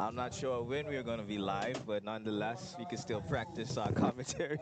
I'm not sure when we're going to be live, but nonetheless, we can still practice our commentary.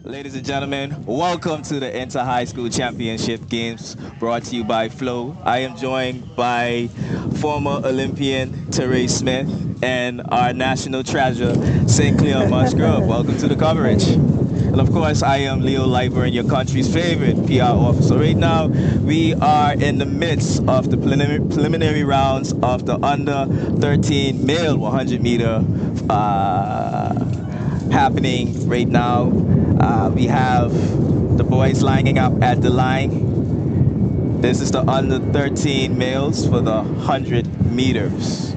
Ladies and gentlemen, welcome to the Inter High School Championship Games brought to you by Flow. I am joined by former Olympian Teray Smith and our national treasure, St. Clair Musgrove. Welcome to the coverage. And of course, I am Leo Lightburn, your country's favorite PR officer. Right now, we are in the midst of the preliminary rounds of the under 13 male 100 meter happening right now. We have the boys lining up at the line. This is the under 13 males for the 100 meters.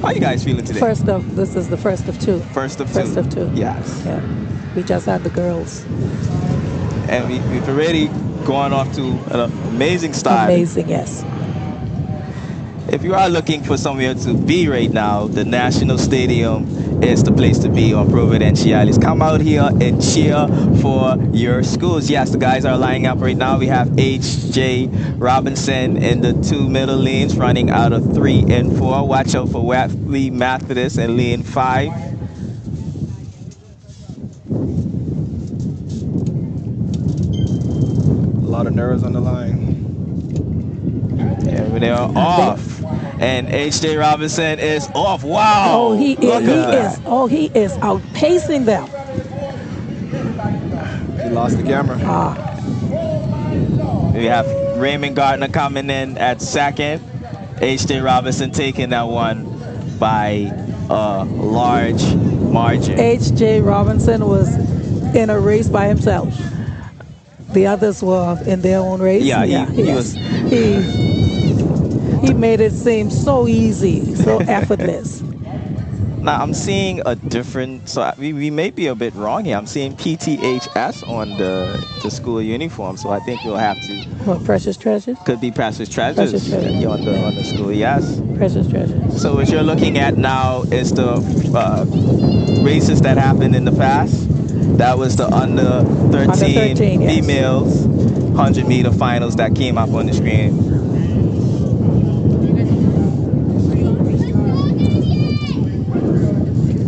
How are you guys feeling today? This is the first of two. First of two. First of two. Yes. Yeah. We just had the girls. And we've already gone off to an amazing start. Amazing, yes. If you are looking for somewhere to be right now, the National Stadium is the place to be on Providenciales. Come out here and cheer for your schools. Yes, the guys are lining up right now. We have H.J. Robinson in the two middle lanes running out of 3 and 4. Watch out for Watley Methodist in lane 5. A lot of nerves on the line. And they are off. And H.J. Robinson is off. Wow. Oh, he is outpacing them. He lost the camera. We have Raymond Gardner coming in at second. H.J. Robinson taking that one by a large margin. H.J. Robinson was in a race by himself. The others were in their own race. Yeah, he was. He made it seem so easy, so effortless. Now I'm seeing a different. So we may be a bit wrong here. I'm seeing PTHS on the school uniform. So I think we'll have to. What, Precious Treasures? Could be Precious Treasures. Precious Treasures. On the school. Yes. Precious Treasures. So what you're looking at now is the races that happened in the past. That was the under 13 yes. females 100 meter finals that came up on the screen.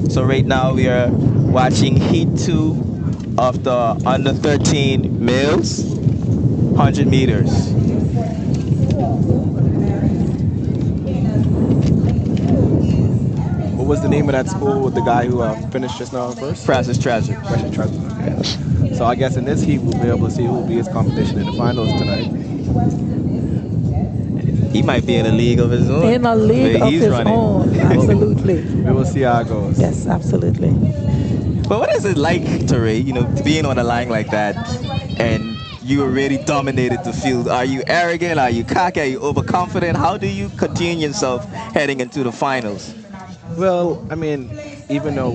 So right now we are watching Heat 2 of the under 13 males 100 meters. What was the name of that school with the guy who finished just now first? Precious Treasure. Precious Treasure. Okay. So I guess in this heat we'll be able to see who will be his competition in the finals tonight. He might be in a league of his own. In a league of his own, absolutely. We will see how it goes. Yes, absolutely. But what is it like, Teray, being on a line like that and you already dominated the field? Are you arrogant? Are you cocky? Are you overconfident? How do you continue yourself heading into the finals? Well, I mean, even though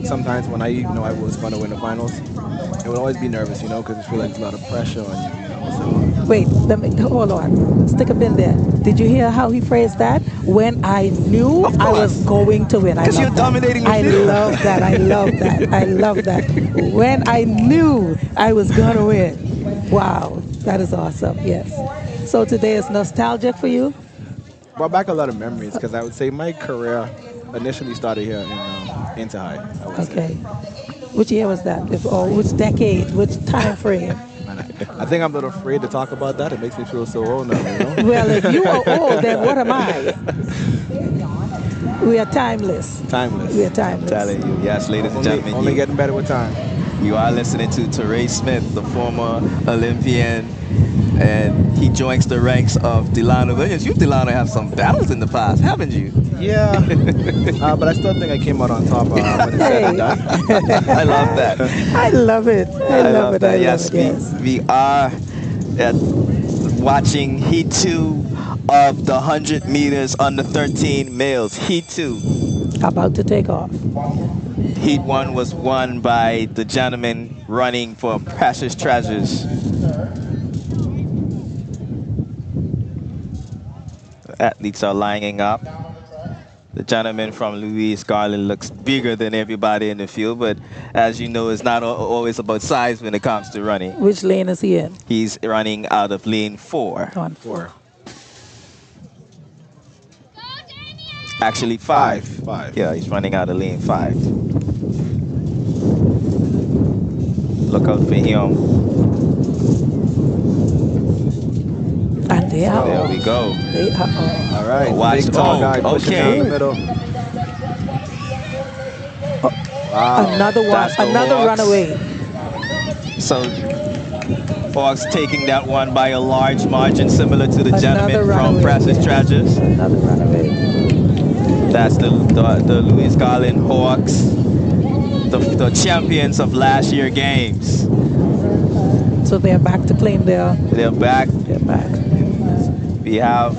sometimes when I know I was going to win the finals, I would always be nervous, because I feel like there's a lot of pressure on you, So. Wait, hold on. Stick a pin there. Did you hear how he phrased that? When I knew I was going to win. Because you're dominating the field. I love that. I love that. I love that. When I knew I was going to win. Wow, that is awesome. Yes. So today is nostalgic for you? Brought back a lot of memories because I would say my career initially started here in Inter High. Okay. Which year was that? Or which decade? Which time frame? I think I'm a little afraid to talk about that. It makes me feel so old now, Well, if you are old, then what am I? We are timeless. Timeless. We are timeless. Telling you, yes, ladies and gentlemen. Only getting better with time. You are listening to Teray Smith, the former Olympian, and he joins the ranks of Delano Williams. You, Delano, have some battles in the past, haven't you? Yeah, but I still think I came out on top when it's said and done. I love that. I love it. I love it. Yes, we are watching Heat 2 of the 100 meters under 13 males. Heat 2. About to take off. Heat 1 was won by the gentleman running for Precious Treasures. Athletes are lining up. The gentleman from Louise Garland looks bigger than everybody in the field, but as you know, it's not always about size when it comes to running. Which lane is he in? He's running out of lane 4. On 4. Actually, 5. 5. Yeah, he's running out of lane 5. Look out for him. And they are There So, we off. go. They are all off. right, Watch. big tall Oh, guy pushing down the okay. middle. Oh, Wow. another one, That's the another Hawks. runaway. So Hawks taking that one by a large margin, similar to the Another gentleman from runaway, Precious yes. Treasures. Another runaway. That's the Louis Garland Hawks, the champions of last year games. So they're back to claim They're back. their back. We have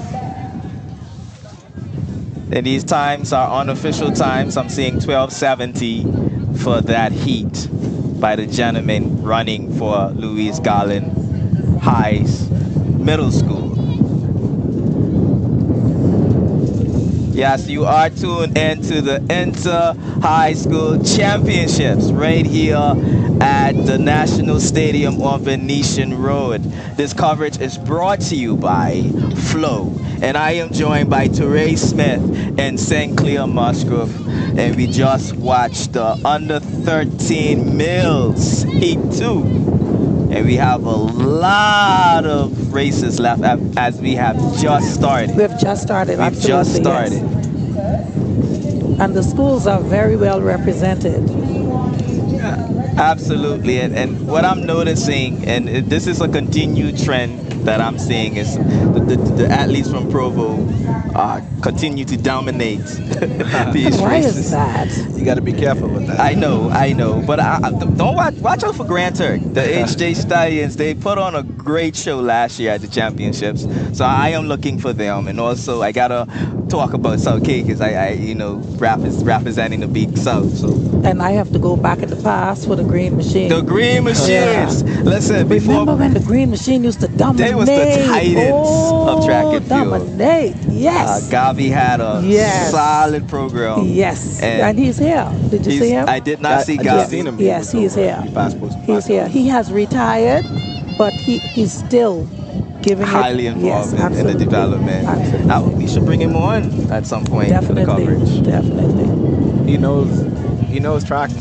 in these times, our unofficial times, I'm seeing 1270 for that heat by the gentleman running for Louis Garland High's Middle School. Yes, you are tuned into the Inter High School Championships right here at the National Stadium on Venetian Road. This coverage is brought to you by Flow, and I am joined by Teray Smith and St. Clair Musgrove, and we just watched the under 13 Mills Heat 2. And we have a lot of races left as we have just started. We've just started, We've just absolutely, yes. started. And the schools are very well represented. Absolutely. And what I'm noticing, and this is a continued trend that I'm seeing, is the athletes from Provo continue to dominate And these why is races. that? You got to be careful with that. I know, but don't watch out for Grand Turk. The HJ Stallions, they put on a great show last year at the championships, so I am looking for them. And also, I gotta talk about South K because representing the Big South. So And I have to go back in the past for the green machine. the Green Yeah. Machines. Listen, Remember before when the green machine used to dominate? they was the titans of track Oh, and field. dominate. Yes. Gavi had a Yes. solid program, Yes. And and he's here. Did you see him? I did not Yeah, see I just seen Gavi. him. Yes, was he's over. here. He passed post. He's here. He has retired, but he's still giving it. Highly Yes, involved in the absolutely. development. Absolutely. We should bring him on at some point for the Definitely. coverage. Definitely. He knows. He knows track,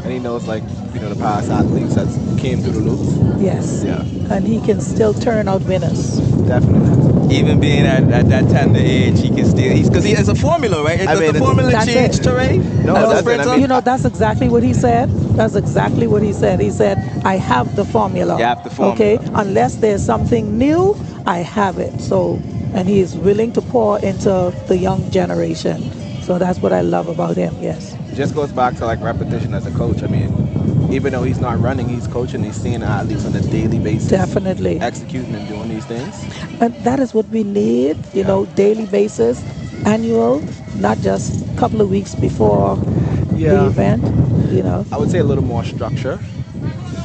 and he knows like the past athletes that came through the loops. Yes. Yeah, And he can still turn out winners. definitely. Even being at that tender age, he can still. Because he has a formula, right? I Does mean, the formula That's change, it. Teray? No, As a that's it. I sprinter? mean, That's exactly what he said. That's exactly what he said. He said, I have the formula. You have the Okay? formula. Unless there's something new, I have it. So, and he is willing to pour into the young generation. So that's what I love about him. Yes. it just goes back to like repetition as a coach. I mean, even though he's not running, he's coaching. He's seeing athletes on a daily basis, Definitely. executing and doing these things. And that is what we need, daily basis, annual, not just a couple of weeks before the Yeah, event. I would say a little more structure.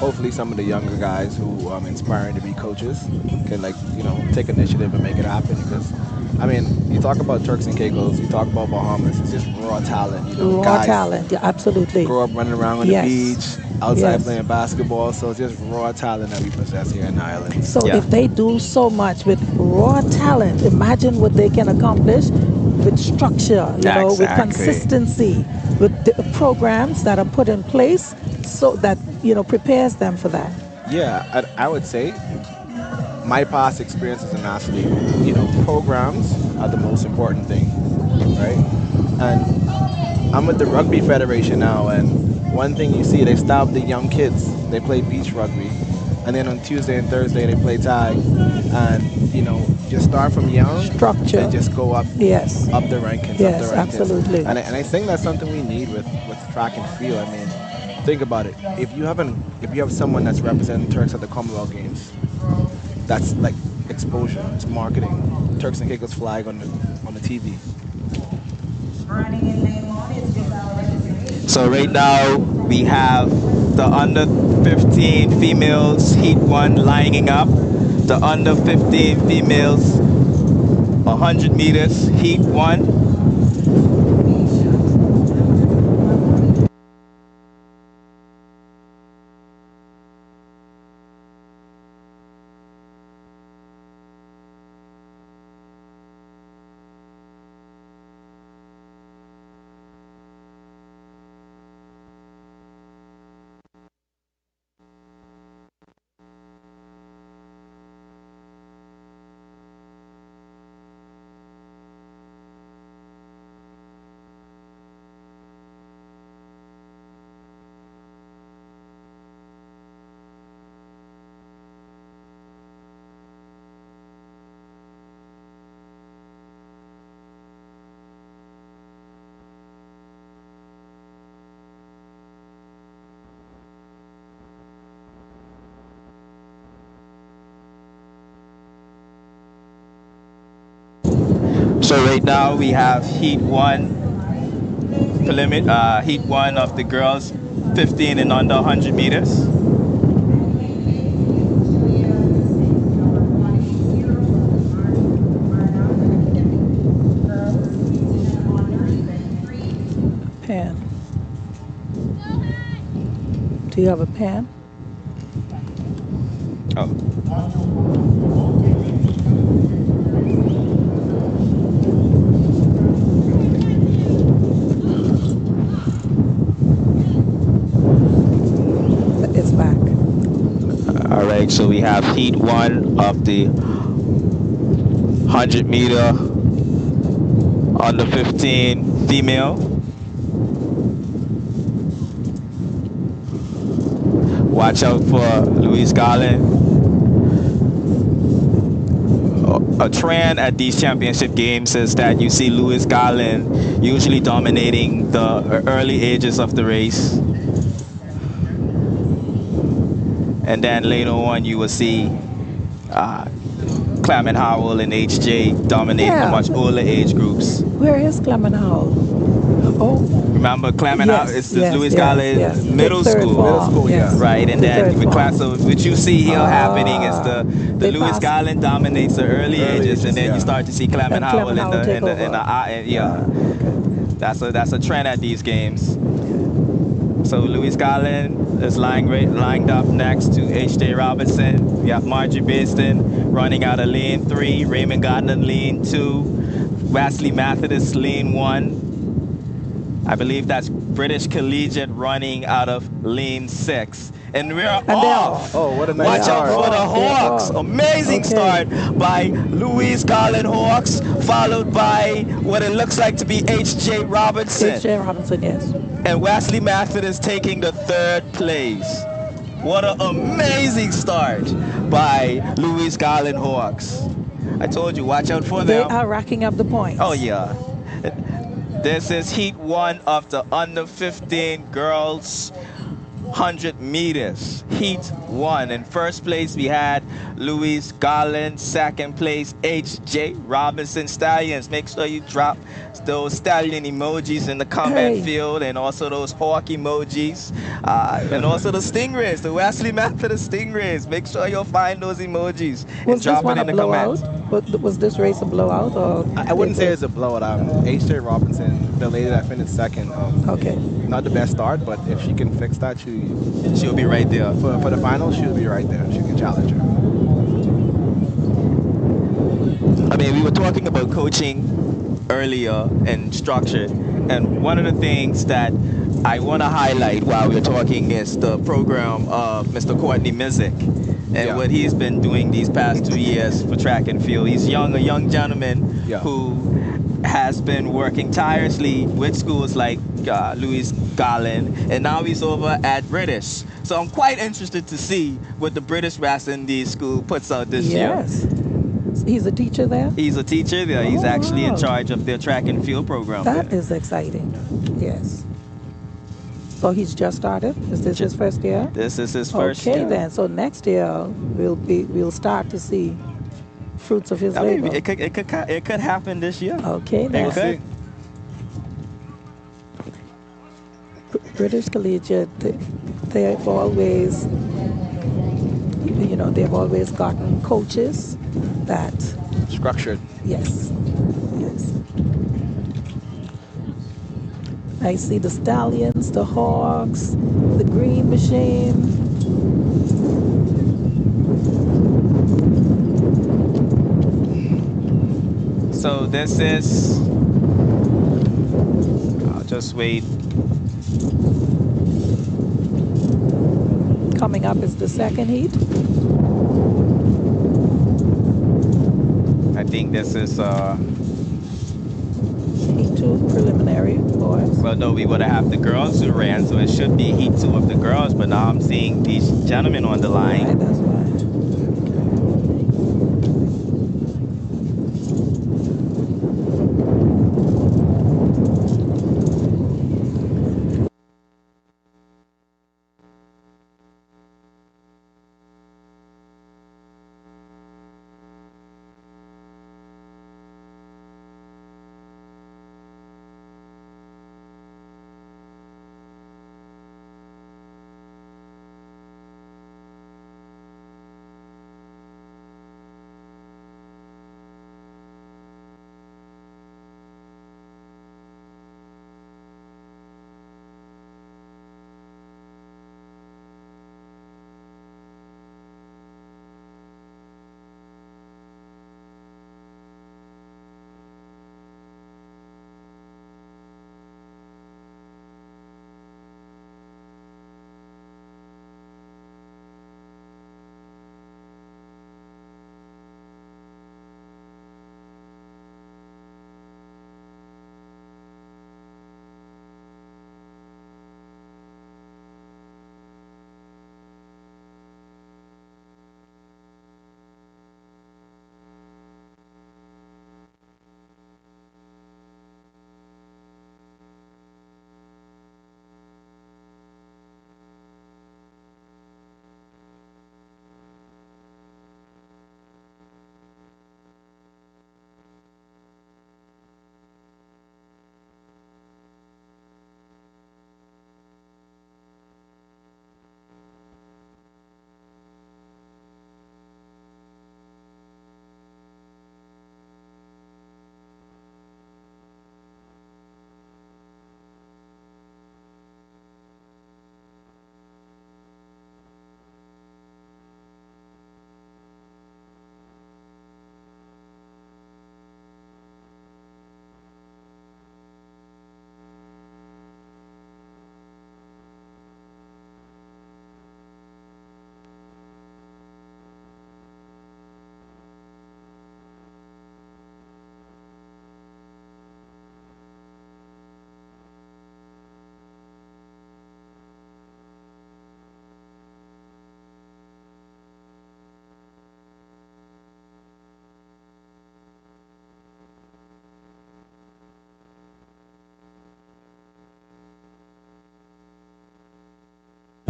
Hopefully, some of the younger guys who inspiring to be coaches can take initiative and make it happen. Because, I mean, you talk about Turks and Caicos, you talk about Bahamas. It's just raw talent. Raw Guys talent, yeah, absolutely. grow up running around on Yes. the beach, outside Yes. playing basketball. So it's just raw talent that we possess here in the islands. So Yeah. if they do so much with raw talent, imagine what they can accomplish with structure, with Exactly. consistency, with the programs that are put in place so that, prepares them for that. Yeah, I would say my past experience as an athlete, programs are the most important thing, right? And I'm with the Rugby Federation now, and one thing you see, they stop the young kids. They play beach rugby, and then on Tuesday and Thursday they play tag, and just start from young Structure. and just go up Yes. up the rankings, Yes, up the rankings. absolutely. And I think that's something we need with track and field. I mean, think about it. If you have someone that's representing Turks at the Commonwealth Games, that's like exposure. It's marketing. Turks and Caicos flag on the TV. So right now we have the under 15 females heat 1 lining up. The under 15 females 100 meters heat 1. So right now we have heat one, heat one of the girls, 15 and under 100 meters. Pen. Do you have a pen? Oh, It's back. all right. So we have heat one of the 100-meter under 15 female. Watch out for Louise Garland. A trend at these championship games is that you see Louis Garland usually dominating the early ages of the race, and then later on you will see uh, Clement Howell and HJ dominating the Yeah. much older age groups. Where is Clement Howell? Oh, Remember, Clement Howell yes, is yes, Louis yes, yes. Garland The middle third Middle school, form. school, Yes, yeah. right? And the then third with form. class, so what you see here happening is Ah, the they Louis passed, Garland dominates the early Early ages, and ages, then you yeah. start to see Clement and Howell Clement Howell take over. yeah. Okay, That's a trend at these games. okay. So Louis Garland is lined up next to H.J. Robinson. We have Margie Baston running out of lane 3, Raymond Gardner lane 2, Wesley Methodist lane 1. I believe that's British Collegiate running out of lane 6. And we're And they're off. off. Oh, what a nice They Watch are out start. for the off. They're Hawks. off. Amazing Okay. start by Louise Garland Hawks, followed by what it looks like to be H.J. Robinson. H.J. Robinson, yes. And Wesley Methodist taking the third place. What an amazing start by Louise Garland Hawks. I told you, watch out for They them. are racking up the Oh, points. yeah. This is heat one of the under 15 girls 100 meters. Heat one. In first place, we had Louise Garland. Second place, H.J. Robinson. Stallions, make sure you drop those stallion emojis in the comment Hey, field, and also those hawk emojis, and also the stingrays, the Wesley Methodist stingrays. Make sure you'll find those emojis and was this drop it one a in the comments. blowout? Was this race a blowout or I it wouldn't say was it's a blowout. H.J. Robinson, the lady that finished second, okay? not the best start, but if she can fix that, She'll be right there. for the final, she'll be right there. She can challenge her. I mean, we were talking about coaching earlier and structure, and one of the things that I want to highlight while we're talking is the program of Mr. Courtney Mizik and Yeah. what he's been doing these past 2 years for track and field. He's a young gentleman Yeah. who has been working tirelessly with schools like Louis Garland, and now he's over at British. So I'm quite interested to see what the British Western D School puts out this year. Yes, he's a teacher there. He's a teacher there. He's Oh, actually in wow. charge of their track and field program That there. is exciting. Yes. So he's just started. Is this his first year? This is his first Okay year. then. So next year we'll start to see fruits of his I mean, labor. it could happen this year. Okay It then. We'll could. see. British Collegiate, they've always, they've always gotten coaches that, Structured. yes, yes. I see the Stallions, the Hawks, the Green Machine. So this is. I'll just wait. Coming up is the second heat. I think this is. Heat 2 preliminary, boys. Well, no, we would have the girls who ran, so it should be heat 2 of the girls. But now I'm seeing these gentlemen on the Right, line. that's right.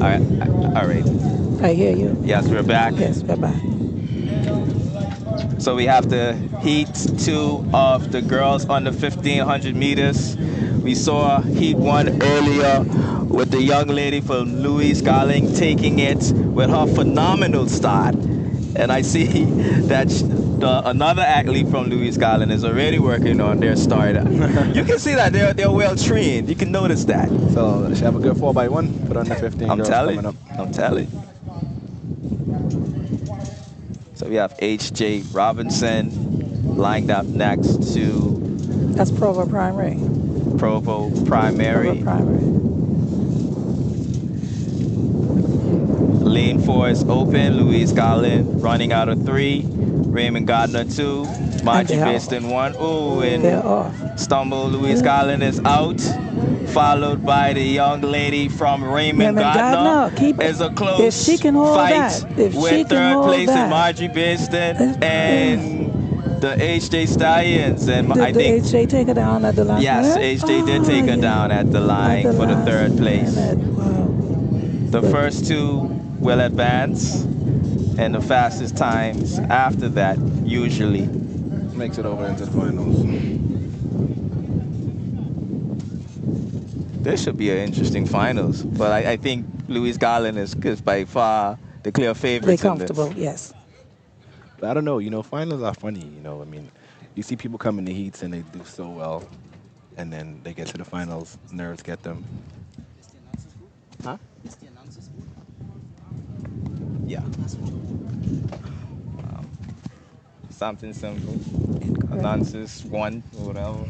right. All right. I hear you. Yes, we're back. Yes, bye bye. So we have the heat two of the girls under 1500 meters. We saw heat one earlier with the young lady from Louise Garling taking it with her phenomenal start. And I see that another athlete from Louise Garland is already working on their start. You can see that they're well trained. You can notice that. So she have a good 4x1 for the under 15 I'm girls coming telling. up. I'm telling. So we have H.J. Robinson lined up next to That's Provo Primary. Provo Provo Primary. Primary. Lane 4 is open. Louise Garland running out of 3. Raymond Gardner 2. Margie they're Baston 1. Oh, They're and off. stumble. Louise Garland is out. Followed by the young lady from Raymond Gardner. Keep Is a if close she can hold fight that. If she with can third hold place in that. Margie Baston and the HJ Stallions. And I Did think HJ take her down at the last yes, minute? HJ did take her yeah. down at the line At the for the last third place. minute. Wow. The Good. first two will advance, and the fastest times after that usually Makes it over into the finals. this should be an interesting finals. But I think Louise Garland is by far the clear They're favorites in comfortable, this. yes. But I don't know, finals are funny, I mean, you see people come in the heats and they do so well, and then they get to the finals, nerves get them. Huh? Yeah. Something simple. Incorrect. Announcers one or whatever.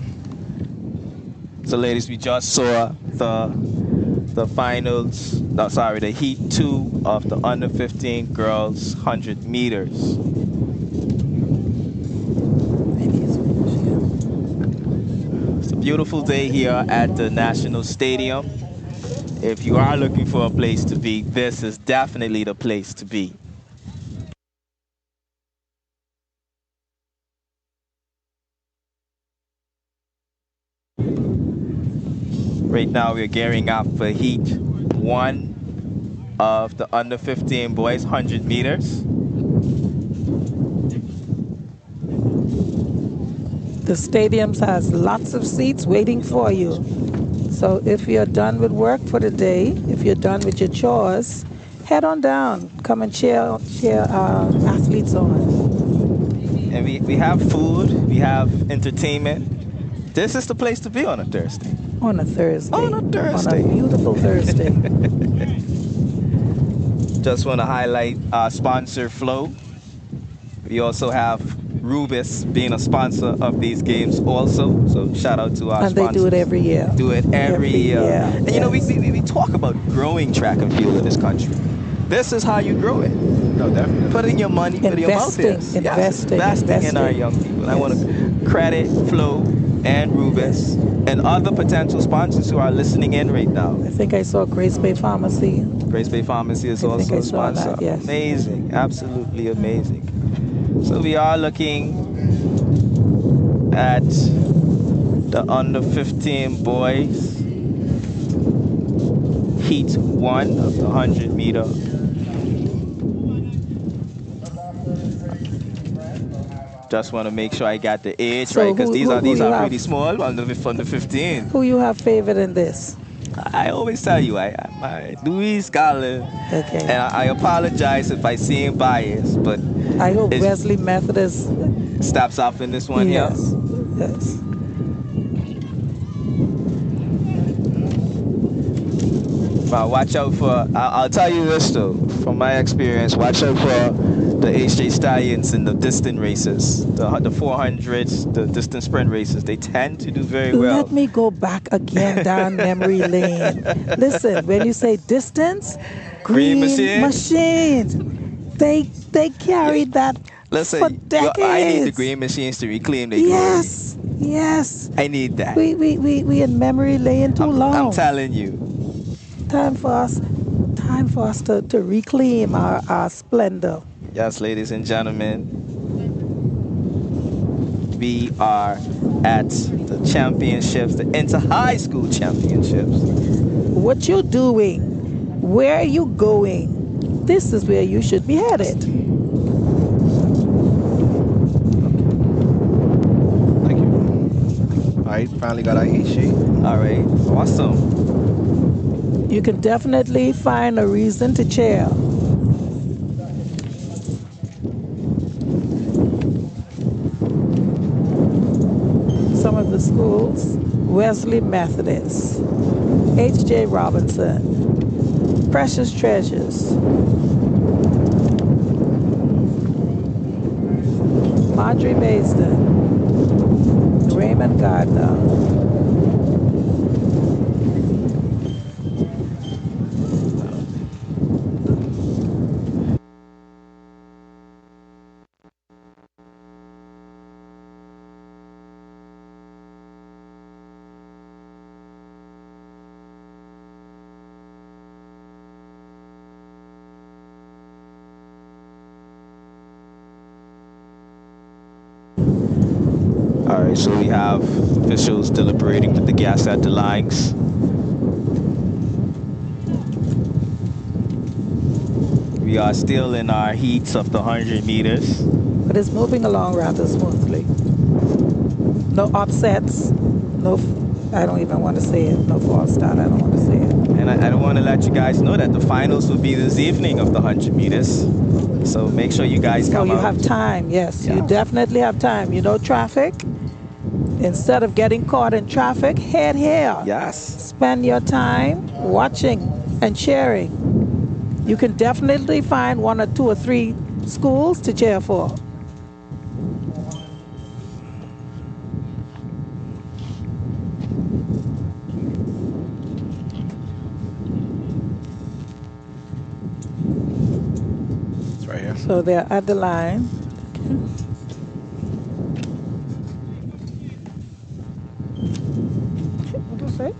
So ladies, we just saw the finals. No, sorry, the heat 2 of the under 15 girls 100 meters. It's a beautiful day here at the National Stadium. If you are looking for a place to be, this is definitely the place to be. Right now we're gearing up for heat 1 of the under 15 boys 100 meters. The stadium has lots of seats waiting for you. So if you're done with work for the day, if you're done with your chores, head on down. Come and cheer athletes on. And we have food, we have entertainment. This is the place to be on a Thursday. On a Thursday. On a Thursday. On a beautiful Thursday. Just want to highlight our sponsor, Flow. We also have Rubis being a sponsor of these games also. So shout out to our and sponsors. they do it every year. Do it every year. And yes. you know, we talk about growing track and field in this country. This is how you grow it. No, definitely. Putting your money where your mouth is. Investing in our young people. And I want to credit Flow and Rubis and other potential sponsors who are listening in right now. I think I saw Grace Bay Pharmacy. Grace Bay Pharmacy is also a sponsor. That, yes. Amazing, absolutely amazing. So we are looking at the under 15 boys heat 1 of the 100-meter. Just want to make sure I got the age So right, because these are pretty have? small under 15. Who you have favored in this? I always tell you, I Louise Garland. Okay. And I apologize if I seem biased, but I hope Wesley Methodist steps up in this one here. Yes. But watch out for, I'll tell you this though, from my experience, watch out for the HJ Stallions in the distant races, the 400s, the distant sprint races. They tend to do very well. Let me go back again down memory lane. Listen, when you say distance, green machine. They carried that for decades. I need the green machines to reclaim their Yes. I need that. We in memory lane too long. I'm telling you. Time for us to reclaim our splendor. Yes, ladies and gentlemen, we are at the championships, the inter-high school championships. What you doing Where are you going? This is where you should be headed. Thank you. All right, finally got our heat sheet. All right, awesome. You can definitely find a reason to cheer. Some of the schools: Wesley Methodist, H.J. Robinson, Precious Treasures, Marjorie Mason, Raymond Gardner. All right, so we have officials deliberating with the gas at the lines. We are still in our heats of the 100 meters. But it's moving along rather smoothly. No upsets, no, I don't even want to say it, no false start, I don't want to say it. And I want to let you guys know that the finals will be this evening of the 100 meters. So make sure you guys So come you out. have time, yes, you Yeah. definitely have time. You know, traffic, instead of getting caught in traffic, head here. Yes. Spend your time watching and cheering. You can definitely find one or two or three schools to cheer for. It's right here. So they're at the line. What do you say?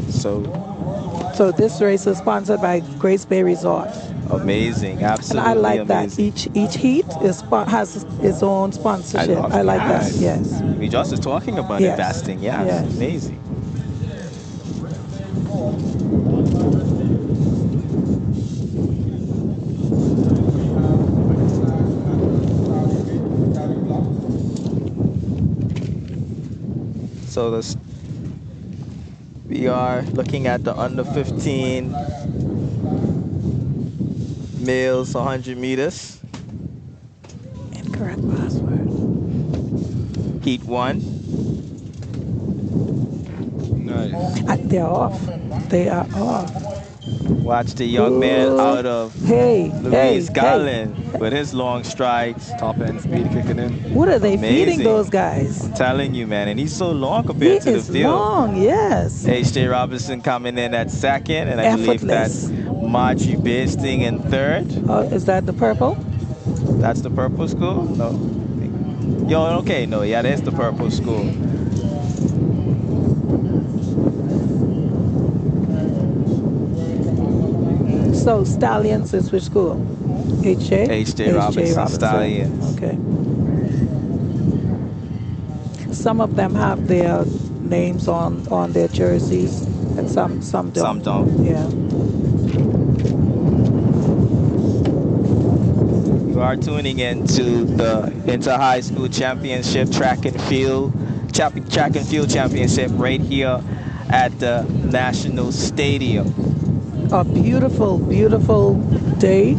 So So this race is sponsored by Grace Bay Resort. amazing, And I absolutely like that. amazing. Each heat has its own I sponsorship. love I like that. yes. Yes. We just was talking about Yes. investing. Yes, Yes. amazing. So this we are looking at the under 15 males 100 meters. Incorrect password. Heat 1. Nice. They're off. They are off. Watch the young man Ooh. out of Hey, hey, Luis hey. Gallin with his long strides. Top end speed kicking in. What are they feeding those Amazing. guys? I'm telling you, man. And he's so long He compared to the is field. long, yes. H.J. Robinson coming in at second, and I believe that's Effortless. Margie Basting in third. Is that the purple? That's the purple school? No. Yo, okay, no, yeah, that's the purple school. So Stallions is which school? HJ? H.J. HJ Robinson Robinson. Stallions. Okay. Some of them have their names on their jerseys, and some Some don't. don't. Yeah. You are tuning into the Inter-High School Championship Track and Field Championship right here at the National Stadium. A beautiful, beautiful day.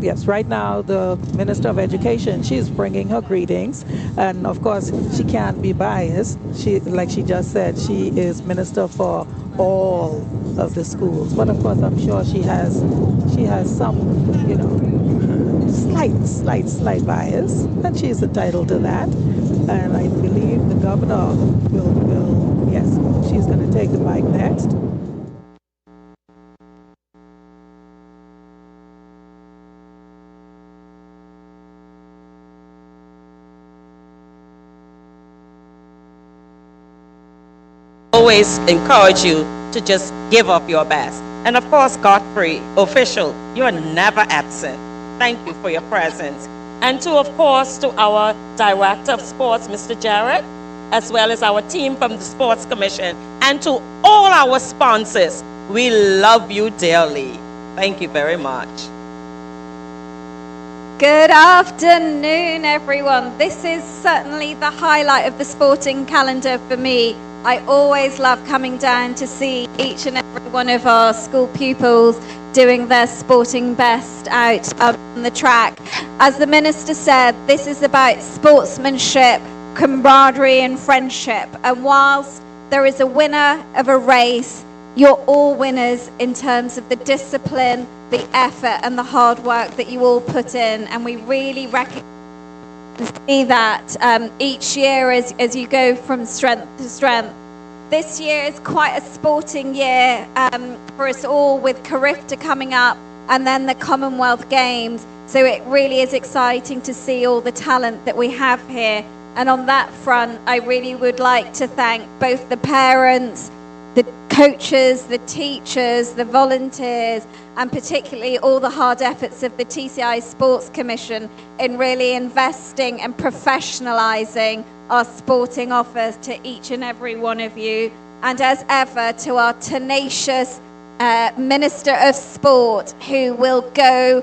Yes, right now the Minister of Education, she's bringing her greetings, and of course she can't be biased. She, like she just said, she is minister for all of the schools. But of course, I'm sure she has some, you know, slight bias, and she's entitled to that. And I believe the governor will yes, she's going to take the mic next. Always encourage you to just give up your best. And of course, Godfrey, official, you are never absent. Thank you for your presence. And to, of course, to our Director of Sports, Mr. Jarrett, as well as our team from the Sports Commission, and to all our sponsors, we love you dearly. Thank you very much. Good afternoon, everyone. This is certainly the highlight of the sporting calendar for me. I always love coming down to see each and every one of our school pupils doing their sporting best out on the track. As the Minister said, this is about sportsmanship, camaraderie and friendship. And whilst there is a winner of a race, you're all winners in terms of the discipline, the effort and the hard work that you all put in. And we really recognize and see that each year as you go from strength to strength. This year is quite a sporting year for us all, with Carifta coming up and then the Commonwealth Games. So it really is exciting to see all the talent that we have here. And on that front, I really would like to thank both the parents, the coaches, the teachers, the volunteers, and particularly all the hard efforts of the TCISS Sports Commission in really investing and professionalising our sporting offers to each and every one of you. And as ever, to our tenacious Minister of Sport, who will go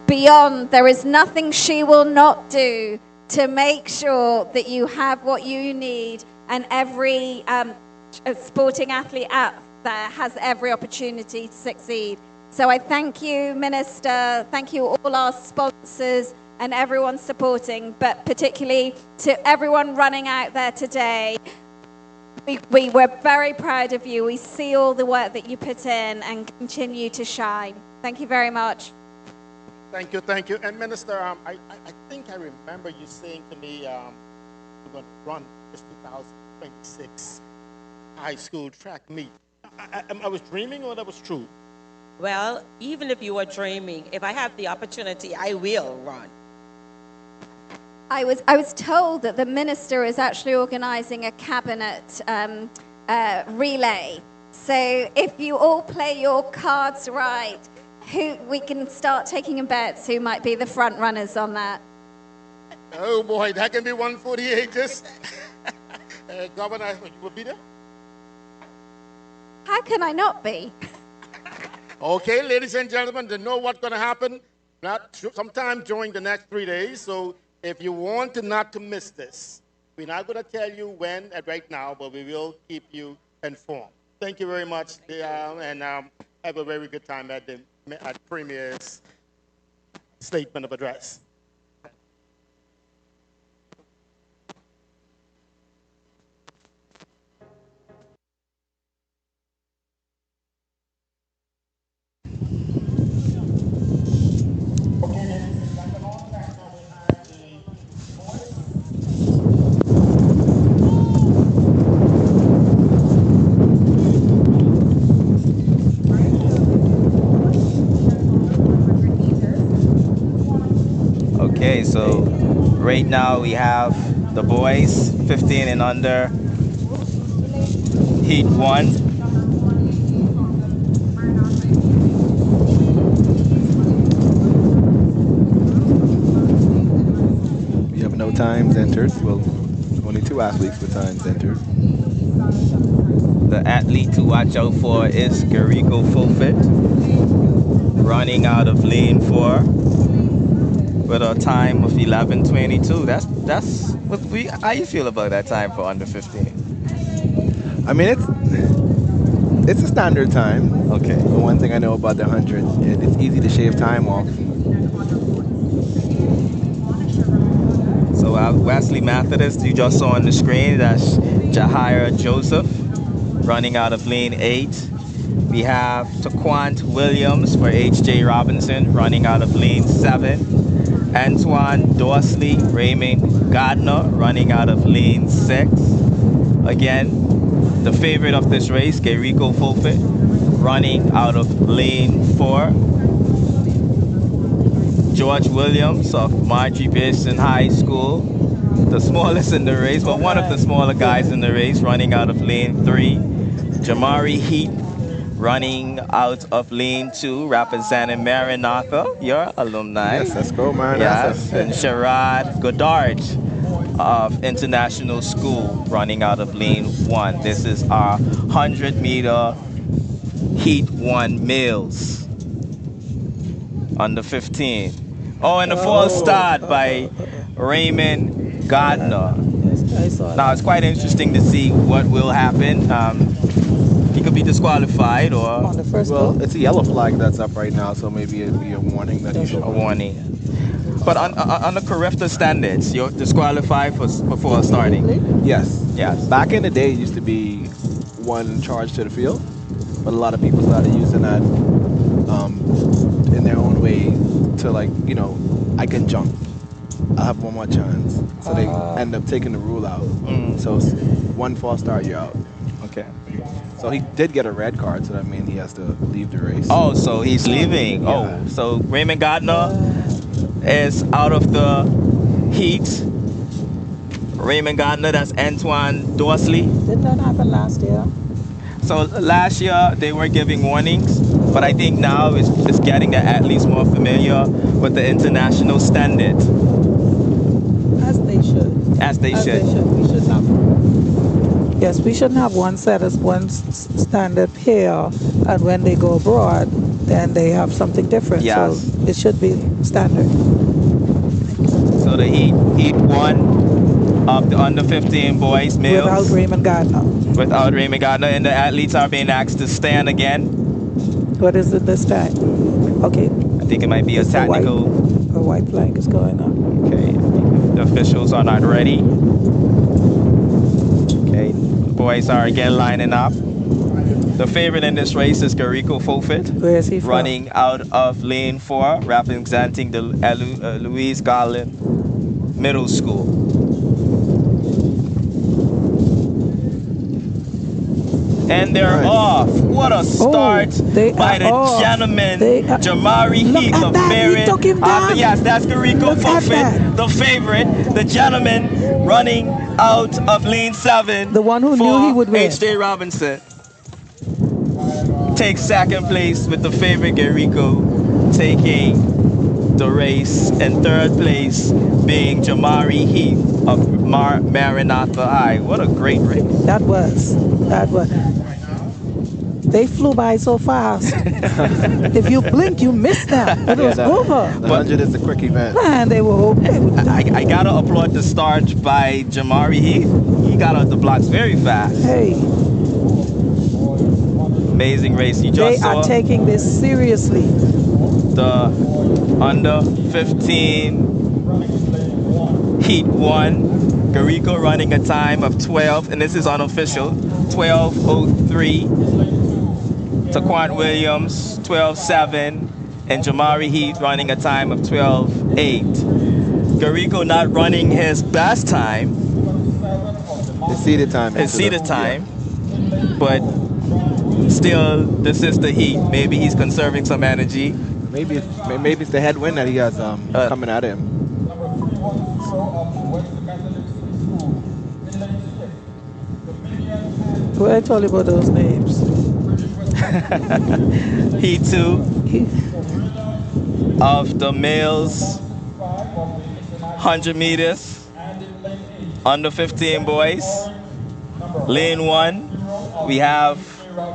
beyond. There is nothing she will not do to make sure that you have what you need, and every sporting athlete out there has every opportunity to succeed. So I thank you, Minister. Thank you all our sponsors and everyone supporting, but particularly to everyone running out there today. We were very proud of you. We see all the work that you put in and continue to shine. Thank you very much. Thank you, thank you. And Minister, I think I remember you saying to me we're going to run this 2026 high school track meet. I was dreaming, or that was true? Well, even if you were dreaming, if I have the opportunity, I will run. I was told that the Minister is actually organising a cabinet relay. So if you all play your cards right, we can start taking bets who might be the front runners on that. Oh boy, that can be 148. Just Governor, you will be there? How can I not be? Okay, ladies and gentlemen, to know what's going to happen sometime during the next 3 days. So if you want not to miss this, we're not going to tell you when right now, but we will keep you informed. Thank you very much, and have a very good time at Premier's statement of address. Okay, so right now we have the boys 15 and under, Heat 1. We have no times entered. Well, only 2 athletes with times entered. The athlete to watch out for is Garrigo Fulfit, running out of lane 4 with a time of 11:22. That's what how you feel about that time for under 15? I mean, it's a standard time. Okay. But one thing I know about the 100, it's easy to shave time off. So Wesley Methodist, you just saw on the screen, that's Jahira Joseph running out of lane 8. We have Taquant Williams for H.J. Robinson running out of lane 7. Antoine Dorsley, Raymond Gardner running out of lane 6. Again, the favorite of this race, Gerrico Fulfit, running out of lane 4. George Williams of Margie Pearson High School, the smallest in the race, but one of the smaller guys in the race, running out of lane 3. Jamari Heath running out of lane 2, representing Maranatha, your alumni. Yes, let's go, Maranatha. Yes, and Sherrod Goddard of International School running out of lane 1. This is our 100-meter Heat 1 males under 15. Oh, and a false start by Raymond Gardner. Yes, I saw Now, that. it's quite interesting to see what will happen. He could be disqualified or On the first Well, go. it's a yellow flag that's up right now, so maybe it'd be a warning that you should. a warning. But on the Carifta standards, you're disqualified before starting. Yes. Yes. Back in the day, it used to be one charge to the field, but a lot of people started using that in their own way to, like, you know, I can jump. I have one more chance. So they end up taking the rule out. So it's one false start, you're out. Okay. So he did get a red card, so that means he has to leave the race. Oh, so he's leaving. Yeah. Oh, so Raymond Gardner is out of the heat. Raymond Gardner, that's Antoine Dorsley. Didn't that happen last year? So last year they were giving warnings, but I think now it's getting the athletes more familiar with the international standard, As they should. as they As should. We should have. Yes, we shouldn't have one set as one standard here, and when they go abroad, then they have something different. Yes. So it should be standard. So the heat 1 of the under 15 boys males Without Raymond Gardner. without Raymond Gardner, and the athletes are being asked to stand again. What is it this time? Okay. I think it might be a It's the white- technical. A white flag is going on. Okay, the officials are not ready. Okay, the boys are again lining up. The favorite in this race is Gerrico Fulfit, Where is he from? running out of lane 4, representing the Louise Garland Middle School. And they're Nice. off. What a start they by are the off. gentleman, They are- Jamari Look Heath at of that, he Marion. took him down. Yes, that's Gerrico Look at Fulfit, that. the favorite, the gentleman running out of lane 7. The one who for knew he would win. H.J. Robinson takes second place with the favorite Gerrico taking the race, and third place being Jamari Heath of Maranatha High. What a great race. That was. They flew by so fast. If you blink, you miss them. It was over. The 100 is the quick event. Man, they were. I gotta applaud the start by Jamari Heath. He got out the blocks very fast. Hey, Amazing race. You they just saw are taking this seriously. the under 15 Heat 1. Gerrico running a time of 12, and this is unofficial, 12:03. Taquant Williams, 12:07. And Jamari Heath running a time of 12:08. Gerrico not running his best time, His seated time. his seated time, but still, this is the heat. Maybe he's conserving some energy. Maybe it's the headwind that he has coming at him. What I told you about those names? Heat 2 of the males 100 meters under 15 boys. Lane 1, we have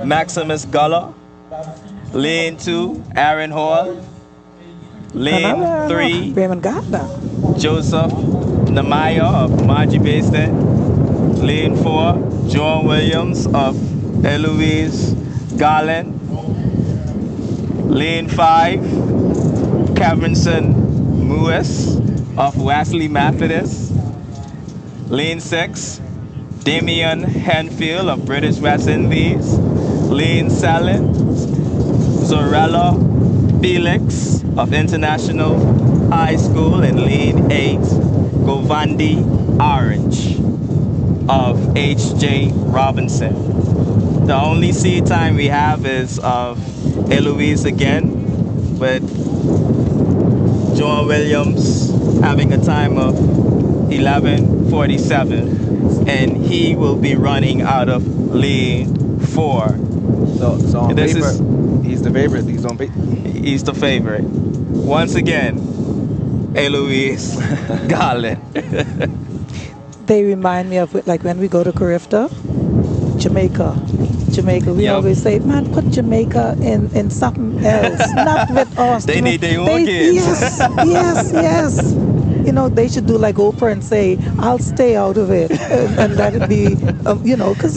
Maximus Guller. Lane 2, Aaron Hall. Lane 3, Raymond Gardner. Joseph Namaya of Margie Basin. Lane 4, John Williams of Eloise Garland. Lane 5, Kevinson Lewis of Wesley Methodist. Lane 6, Damian Henfield of British West Indies. Lane 7, Zorella Felix of International High School. And Lane 8, Govandi Orange of H.J. Robinson. The only seat time we have is of Eloise again, with Joan Williams having a time of 11:47, and he will be running out of lane 4. So on This paper, is- he's the favorite. He's on paper. He's the favorite. Once again, Eloise Garland. They remind me of like when we go to Carifta, Jamaica. We Yep. always say, man, put Jamaica in something else, not with us. They need their own kids. Yes. You know, they should do like Oprah and say, I'll stay out of it. And let it be, because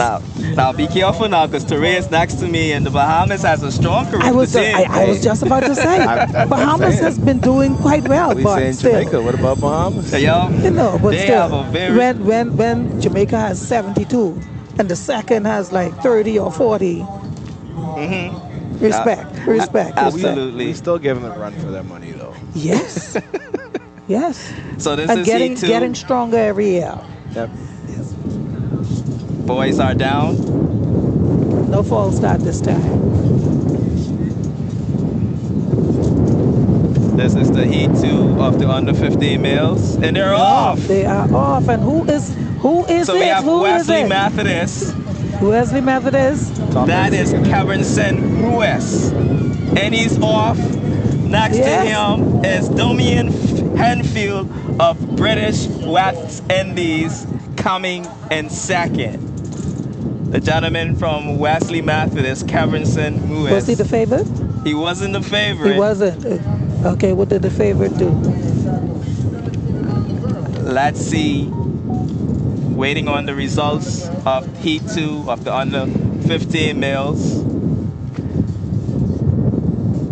Now be careful now, because Therese next to me in the Bahamas has a strong career. I was just about to say, I'm Bahamas saying. has been doing quite well, We but saying still. Jamaica. What about Bahamas? Yo, But they still, have a very when Jamaica has 72 and the second has like 30 or 40, respect. absolutely. We still give them a run for their money, though. Yes. Yes. So this And is getting C2. getting stronger every year. Yep. Boys are down. No false start this time. This is the heat 2 of the under 15 males, and they're off. They are off. And who is So it? we have Who is Wesley it? Methodist. Wesley Methodist. That is Caberson Ruiz, and he's off. Next to Yes. him is Damian Henfield of British West Indies, coming in second. The gentleman from Wesley Methodist, Caberson Ruiz. Was he the favorite? He wasn't the favorite. He wasn't. Okay, what did the favorite do? Let's see. Waiting on the results of Heat 2 of the under 15 males.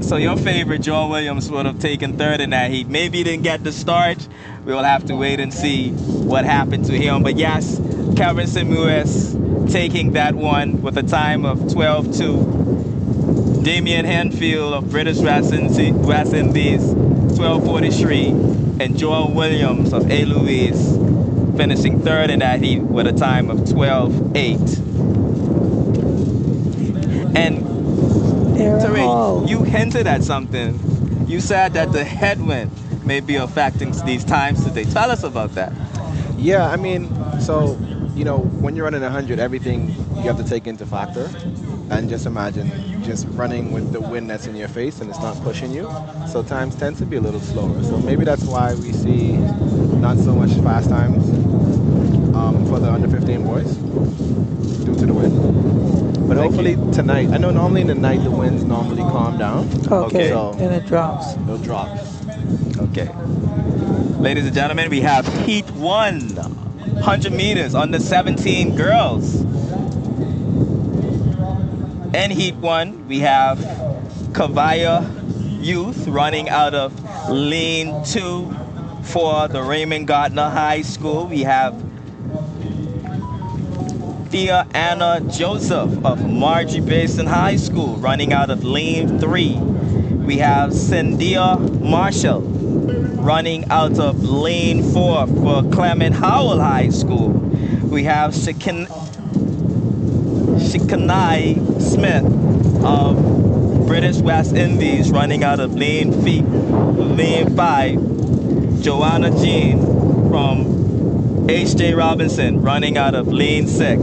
So your favorite, Joe Williams, would have taken third in that heat. Maybe he didn't get the start. We will have to wait and see what happened to him. But yes, Kevin Samuels taking that one with a time of 12-2. Damian Henfield of British West Indies, 12:43. And Joel Williams of A. Louise finishing third in that heat with a time of 12-8. And Aaron Tariq, Hall. you hinted at something. You said that the headwind may be affecting these times today. Tell us about that. Yeah, I mean, so, when you're running 100, everything you have to take into factor. And just imagine just running with the wind that's in your face and it's not pushing you. So times tend to be a little slower. So maybe that's why we see not so much fast times for the under 15 boys due to the wind. But hopefully tonight, I know normally in the night the winds normally calm down. Okay, So and it drops. they'll drop. Okay. Ladies and gentlemen, we have Heat 1, 100 meters, under 17 girls. In Heat 1, we have Kavaya Youth running out of Lane 2 for the Raymond Gardner High School. We have Thea Anna Joseph of Margie Basin High School running out of Lane 3. We have Cynthia Marshall running out of Lane 4 for Clement Howell High School. We have Shikanai Smith of British West Indies running out of Lane 5. Joanna Jean from H.J. Robinson running out of Lane 6.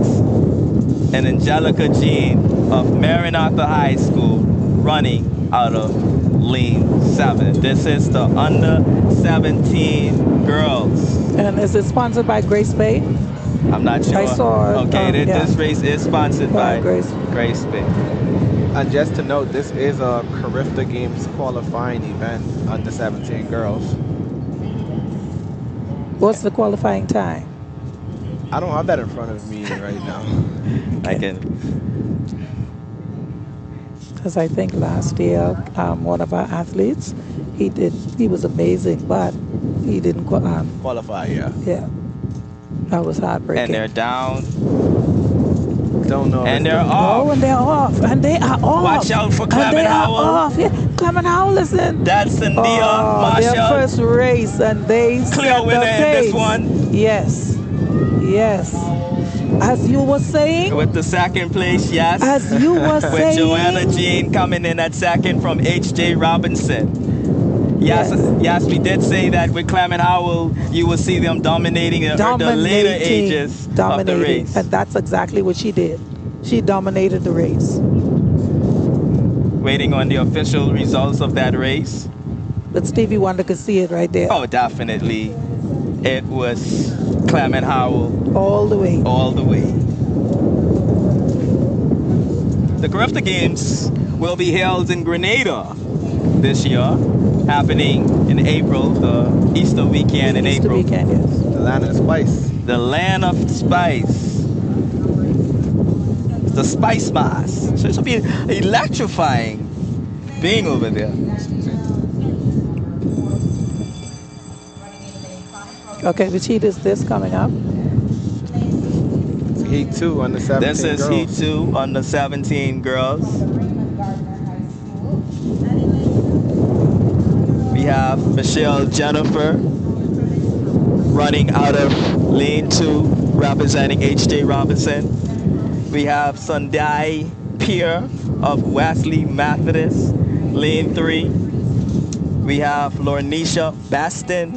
And Angelica Jean of Maranatha High School running out of Lane 7. This is the under 17 girls. And is it sponsored by Grace Bay? I'm not sure. I saw it, Okay, yeah. this race is sponsored by Grace. Grace Bay. And just to note, this is a Carifta Games qualifying event under 17 girls. What's the qualifying time? I don't have that in front of me right now. I can. Because I think last year, one of our athletes, he was amazing, but he didn't Qualify, yeah. yeah. That was heartbreaking. And they're down. Don't know. And if they're the- off. Oh, and they're off. And they are off. Watch out for And Clement they are Howell. off. Yeah, Clement Howell is in. That's Sandia Their Marshall. first race, and they Clear set the winner in this pace. one. Yes. Yes. As you were saying, With the second place, yes. as you were With saying, Joanna Jean coming in at second from H.J. Robinson. Yes, Yes. we did say that with Clement Howell, you will see them dominating the later ages of the race. And that's exactly what she did. She dominated the race. Waiting on the official results of that race. But Stevie Wonder could see it right there. Oh, definitely. It was Clement Howell All the way. all the way. The Grifter Games will be held in Grenada this year, happening in April, the Easter weekend in Easter April. weekend, yes. The land of spice. The land of spice. The Spice Mass. So it's going to be electrifying being over there. Okay, which heat is this coming up? It's Heat 2 on the 17 This is girls. Heat 2 on the 17 girls. We have Michelle Jennifer running out of lane 2, representing H.J. Robinson. We have Sundai Pierre of Wesley Methodist, lane 3. We have Lornisha Baston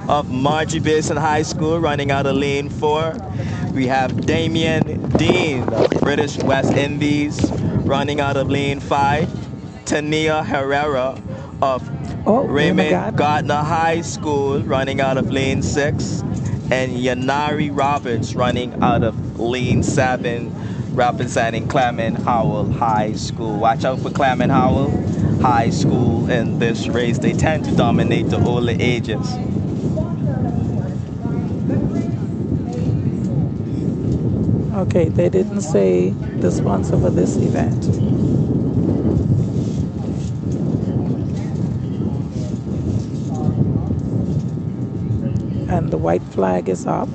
of Margie Basin High School running out of lane 4. We have Damien Dean of British West Indies running out of lane 5. Tania Herrera of Raymond Gardner High School running out of lane 6. And Yanari Roberts running out of lane 7, representing Clement Howell High School. Watch out for Clement Howell High School in this race. They tend to dominate the older ages. Okay, they didn't say the sponsor for this event. And the white flag is up.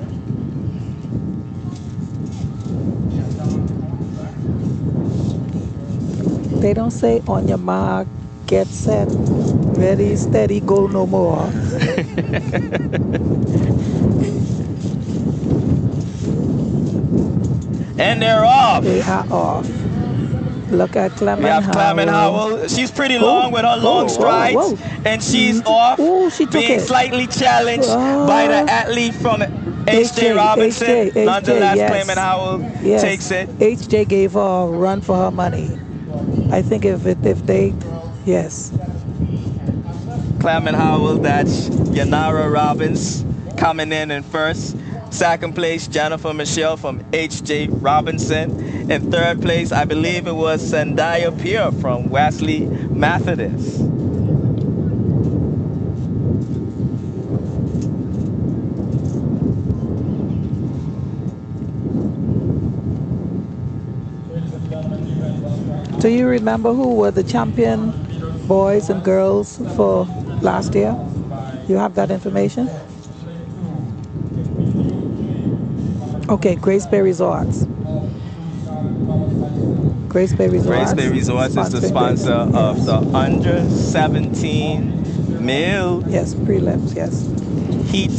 They don't say on your mark, get set, ready, steady, go no more. And they're off. They are off. Look at Clement We have Howell. Clement Howell. She's pretty long with her long strides. And she's off, she took being it. slightly challenged by the athlete from H.J. Robinson. HJ, Nonetheless, yes. Clement Howell Yes. takes it. HJ gave her a run for her money. I think if they, yes. Clement Howell, that's Yanara Robbins coming in first. Second place, Jennifer Michelle from H.J. Robinson. In third place, I believe it was Zendaya Pierre from Wesley Methodist. Do you remember who were the champion boys and girls for last year? You have that information? Okay, Grace Bay Resorts. Grace Bay Resorts. Grace Bay Resorts is the sponsor of the under 17 male Yes, prelims, yes. heat.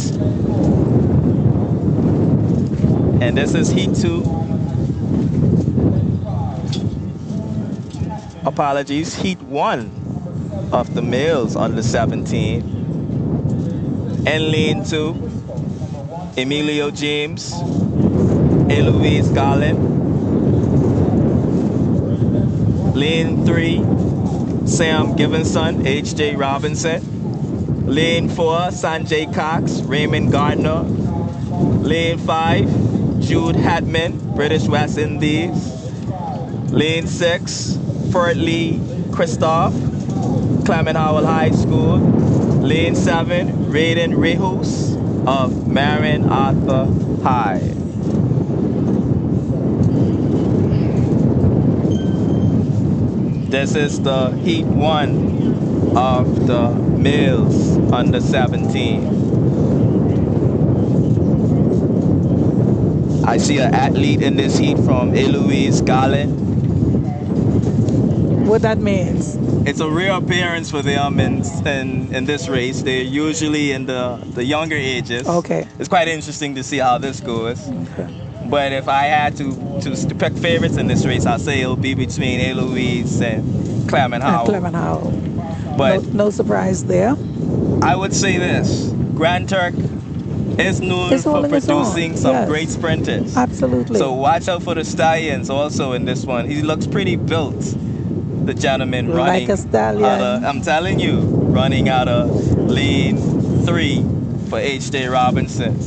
And this is Heat 2. Apologies, Heat 1 of the males under 17. And lane 2, Emilio James, Eloise Garland. Lane 3, Sam Givenson, H.J. Robinson. Lane 4, Sanjay Cox, Raymond Gardner. Lane 5, Jude Hatman, British West Indies. Lane 6, Fort Lee Christoph, Clement Howell High School. Lane 7, Raiden Rehus of Marion Arthur High. This is the Heat 1 of the males under 17. I see an athlete in this heat from Eloise Garland. What that means? It's a rare appearance for them in this race. They're usually in the younger ages. Okay. It's quite interesting to see how this goes. Okay. But if I had to pick favorites in this race, I'd say it'll be between Eloise and Clement Howell. Clement Howell. But no surprise there. I would say this: Grand Turk is known It's for holding its own, producing some yes. great sprinters. Absolutely. So watch out for the stallions also in this one. He looks pretty built. The gentleman running like a stallion. I'm telling you, running out of lane 3 for H.J. Robinson.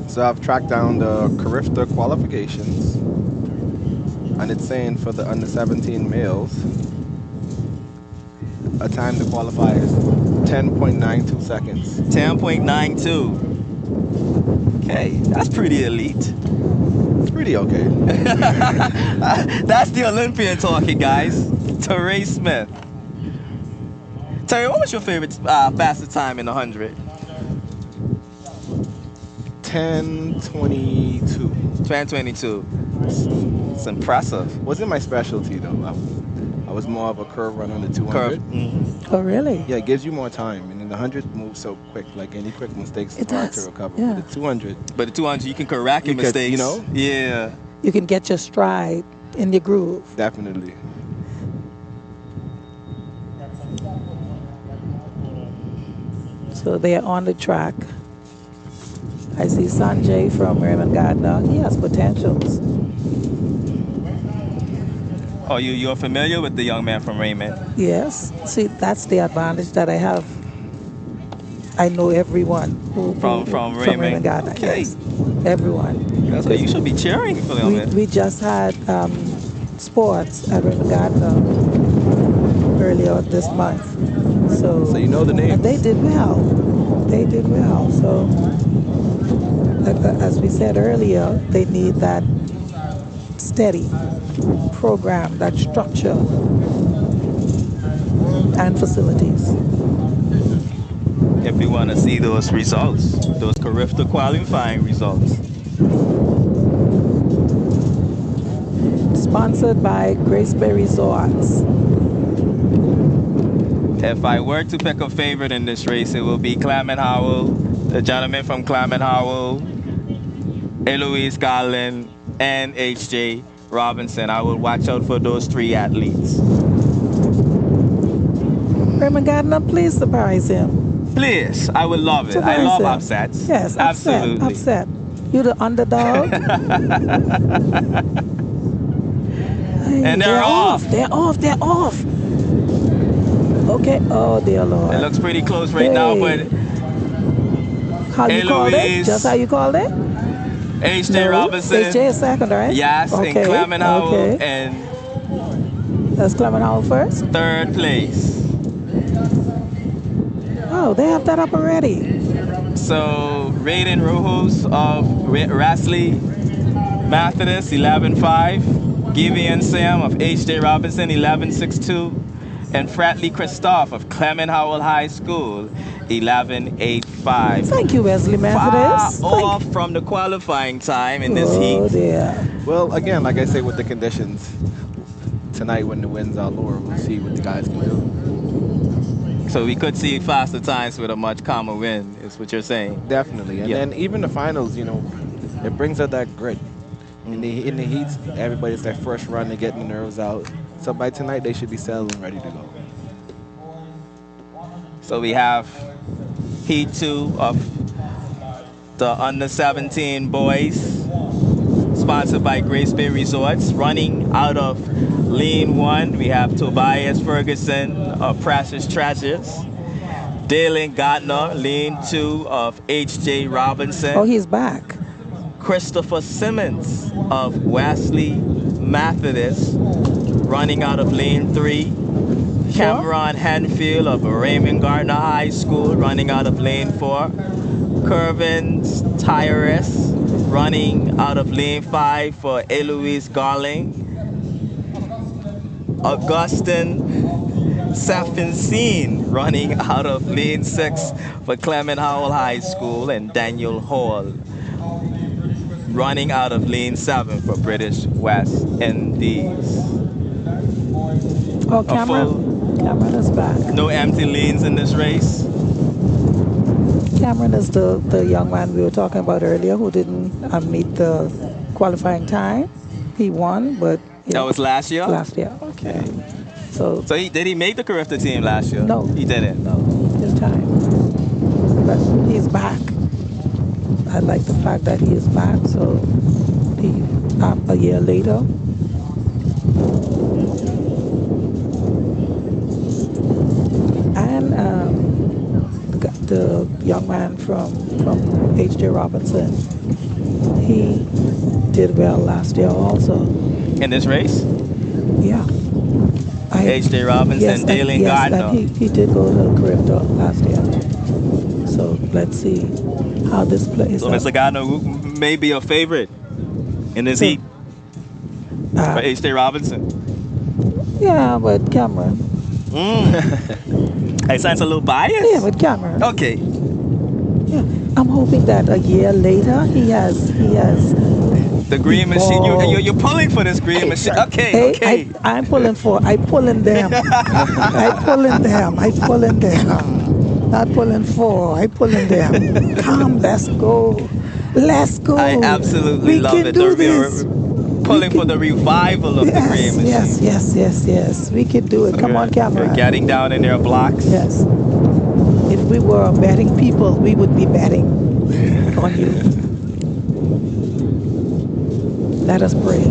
So I've tracked down the Carifta qualifications, and it's saying for the under 17 males, a time to qualify is 10.92 seconds. 10.92. Okay, that's pretty elite. It's pretty okay. That's the Olympian talking, guys. Terray Smith. Terry, what was your favorite fastest time in the 100? 10:22. 10:22. It's impressive. Wasn't my specialty though. I was more of a curve runner on the 200. Curve. Oh, really? Yeah, it gives you more time. And in the 100 moves so quick. Like any quick mistakes, It it's hard does, to recover. yeah. But the 200, But the 200, you can correct your You could, mistakes. you know? Yeah. You can get your stride in your groove. definitely. So they're on the track. I see Sanjay from Raymond Gardner. He has potentials. Oh, you're familiar with the young man from Raymond? Yes. See, that's the advantage that I have. I know everyone From Raymond. Gardner. Okay. Yes. Everyone. That's good. You should be cheering for the young man. We just had sports at Raymond Gardner earlier this month. So you know the names. And they did well. They did well. So, as we said earlier, they need that steady program, that structure, and facilities. If we want to see those results, those Carifta qualifying results. Sponsored by Grace Bay Resorts. If I were to pick a favorite in this race, it will be Clement Howell, the gentleman from Clement Howell, Eloise Garland, and H.J. Robinson. I will watch out for those 3 athletes. Raymond Gardner, please surprise him. Please, I would love it. I Surprise love him. upsets. Yes, absolutely. upset. You the underdog. Hey, And they're off. They're off. Okay. Oh, dear Lord. It looks pretty close right now, but How you called it? Eloise. Just how you called it? H.J. Robinson. H.J. is second, right? Yes, Okay. and Clement Howell Okay. in That's Clement Howell first? 3rd place. Oh, they have that up already. So, Raiden Rojos of Rasley Methodist, 11.5. Givian Sam of H.J. Robinson, 11.62. And Fratley Christoph of Clement Howell High School, 11.85. Thank you, Wesley Methodist. Far off from the qualifying time in this Oh, heat. dear. Well, again, like I say, with the conditions, tonight when the winds are lower, we'll see what the guys can do. So we could see faster times with a much calmer wind, is what you're saying. Definitely. And Yeah. then even the finals, you know, it brings out that grit. In the heat, everybody's their first run, they're getting the nerves out. So by tonight, they should be settled and ready to go. So we have Heat 2 of the under 17 boys, sponsored by Grace Bay Resorts. Running out of lane 1, we have Tobias Ferguson of Precious Treasures. Dalen Gardner, lane 2 of H.J. Robinson. Oh, he's back. Christopher Simmons of Wesley Methodist, running out of lane 3. Cameron Hanfield of Raymond Gardner High School, running out of lane 4. Kervin Tyrus, running out of lane 5 for Eloise Garling. Augustin Safincine, running out of lane 6 for Clement Howell High School. And Daniel Hall, running out of lane 7 for British West Indies. Oh, A full, Cameron is back. no empty lanes in this race. Cameron is the young man we were talking about earlier who didn't meet the qualifying time. He won, but That was last year? last year. Okay. So So did he make the Carifta team last year? no, He didn't. no, his time. But he's back. I like the fact that he is back. So he a year later. And the young man from H.J. Robinson, he did well last year also. In this race? Yeah. H.J. Robinson, Dalen yes, Gardner. and he did go to Carifta last year. So let's see how this plays So out. Mr. Gardner may be a favorite in this heat for H.J. Robinson. Yeah, but Cameron. I sense a little bias. Yeah, but Cameron. Okay. Yeah, I'm hoping that a year later he has The green machine. You're pulling for this green machine. Okay, Hey, okay. I'm pulling for. I pulling them. I pulling them. I pulling them. Not pulling for. I pulling them. Come, let's go. Let's go. I absolutely we love can it. Do We're this. pulling for the revival of the green machine. Yes. We can do it. Come on, We're Cameron. getting down in their blocks. Yes. If we were betting people, we would be betting on you. Let us pray.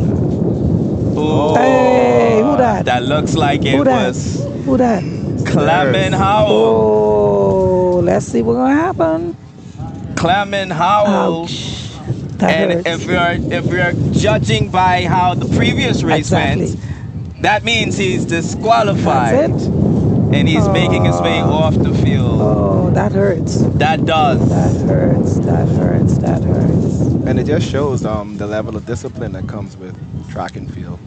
Ooh, Hey, who that? That looks like it Who that? was Who that? Clement Howell. Oh, let's see what's gonna happen. Clement Howell. Ouch. That And hurts. if we're judging by how the previous race Exactly. went, that means he's disqualified. That's it. And he's making his way off the field. Oh, that hurts. That does. That hurts. That hurts. That hurts. And it just shows the level of discipline that comes with track and field.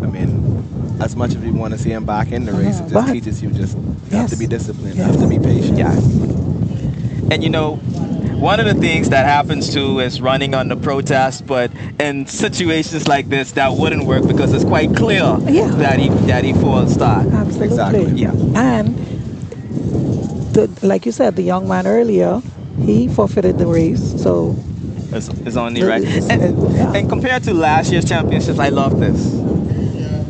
I mean, as much as we want to see him back in the race, it just But- teaches you just you have Yes. to be disciplined, you Yes. have to be patient. Yeah. And you know, one of the things that happens too is running under protest, but in situations like this, that wouldn't work because it's quite clear Yeah. that he falls start. Absolutely. Exactly. Yeah. And like you said, the young man earlier, he forfeited the race. So It's only right. It's- And, yeah. compared to last year's championships, I love this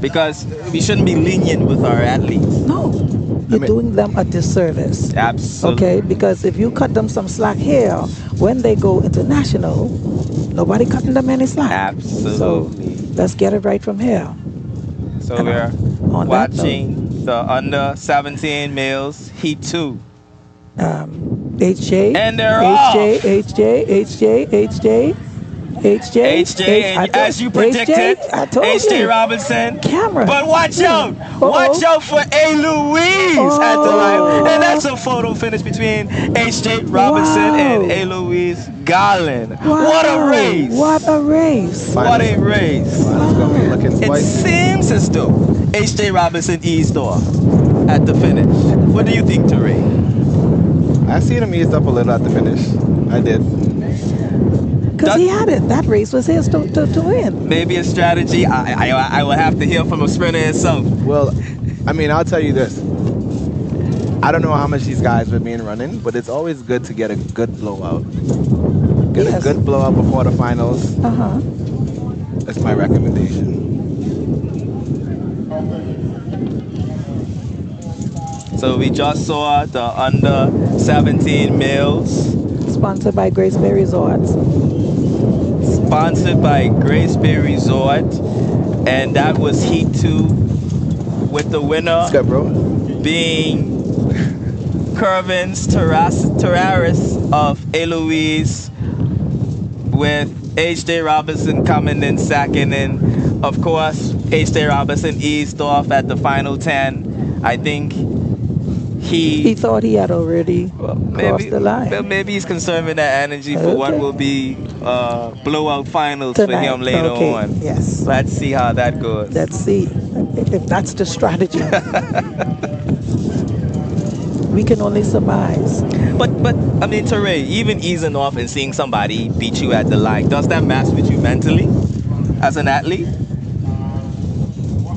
because we shouldn't be lenient with our athletes. no, you're mean- doing them a disservice. Absolutely. Okay, because if you cut them some slack here, when they go international, nobody cutting them any slack. Absolutely. So let's get it right from here. So And we're on that watching the under 17 males heat 2. HJ. And they're HJ, and as you predicted, I told HJ you. Robinson. Cameron. But watch out! Uh-oh. Watch out for A. Louise at the Oh. line. And that's a photo finish between HJ Robinson and A. Louise Garland. What a Wow. race! What a race. What a race! Finals gonna be looking It spicy. seems as though HJ Robinson eased off at the finish. What do you think, Teray? I seen him eased up a little at the finish. I did. Because he had it. That race was his to win. Maybe a strategy. I will have to hear from a sprinter himself. Well, I mean, I'll tell you this. I don't know how much these guys have been running, but it's always good to get a good blowout. Get Yes. a good blowout before the finals. Uh-huh. That's my recommendation. So we just saw the under 17 males, Sponsored by Grace Bay Resorts. sponsored by Grace Bay Resort, and that was Heat 2, with the winner Let's go, bro. being Kervins Terraris of Eloise, with H.J. Robinson coming in second, and of course H.J. Robinson eased off at the final 10. I think He thought he had already crossed the line. Maybe he's conserving that energy for what Okay. will be blowout finals for Tonight. him later Okay. on. Yes. Let's see how that goes. Let's see if that's the strategy. we can only surmise. But I mean, Teray, even easing off and seeing somebody beat you at the line, does that mess with you mentally as an athlete?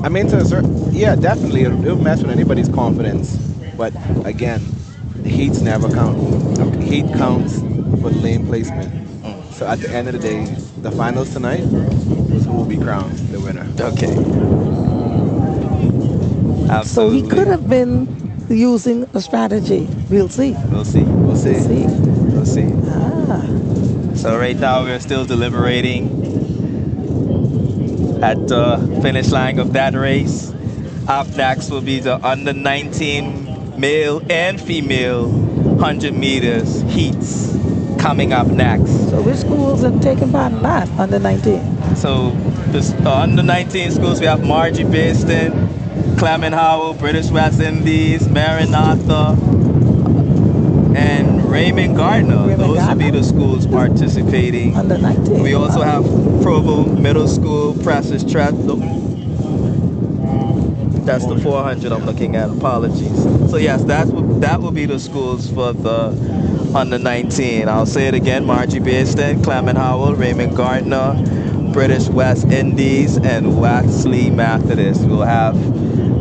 I mean, yeah, definitely, it'll mess with anybody's confidence. But again, heats never count. Heat counts for lane placement. So at the end of the day, the finals tonight was who will be crowned the winner. Okay. So he Absolutely. could have been using a strategy. We'll see. We'll see. We'll We'll see. see. We'll see. Ah, So right now we're still deliberating at the finish line of that race. Up next will be the under 19 male and female 100 meters heats coming up next. so which schools are taking part in that under 19? So this under 19 schools, we have Margie Baston, Clement Howell, British West Indies, Maranatha, and Raymond Gardner. Raymond Those will be Gardner? the schools participating. Under 19. We also have Provo Middle School, Precious Treadle. That's the 400 I'm looking at. Apologies. So yes, that will be the schools for the under 19. I'll say it again: Margie Baston, Clement Howell, Raymond Gardner, British West Indies, and Wesley Methodist. We'll have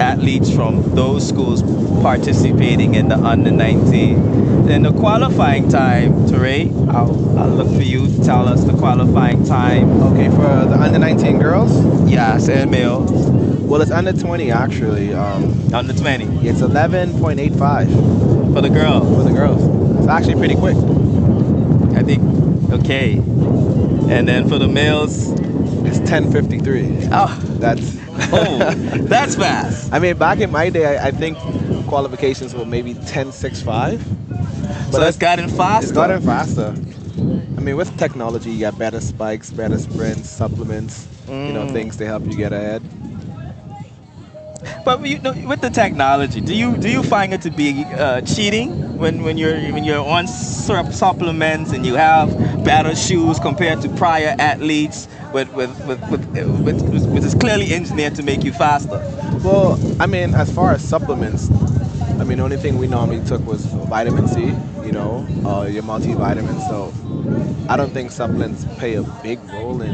athletes from those schools participating in the under 19. Then the qualifying time, Teray, I'll look for you to tell us the qualifying time. Okay, for the under 19 girls, Yes, and males. well, it's under 20 actually. Under 20 It's 11.85 for the girls. for the girls. It's actually pretty quick. I think, okay. And then for the males, It's 10:53. oh, That's that's fast. I mean, back in my day, I think qualifications were maybe 10:65. So it's gotten faster. It's gotten faster. I mean, with technology, you got better spikes, better sprints, supplements, things to help you get ahead. But with the technology, do you find it to be cheating when you're on supplements and you have better shoes compared to prior athletes with is clearly engineered to make you faster? Well, I mean, as far as supplements, I mean, the only thing we normally took was vitamin C, your multivitamins. So I don't think supplements play a big role in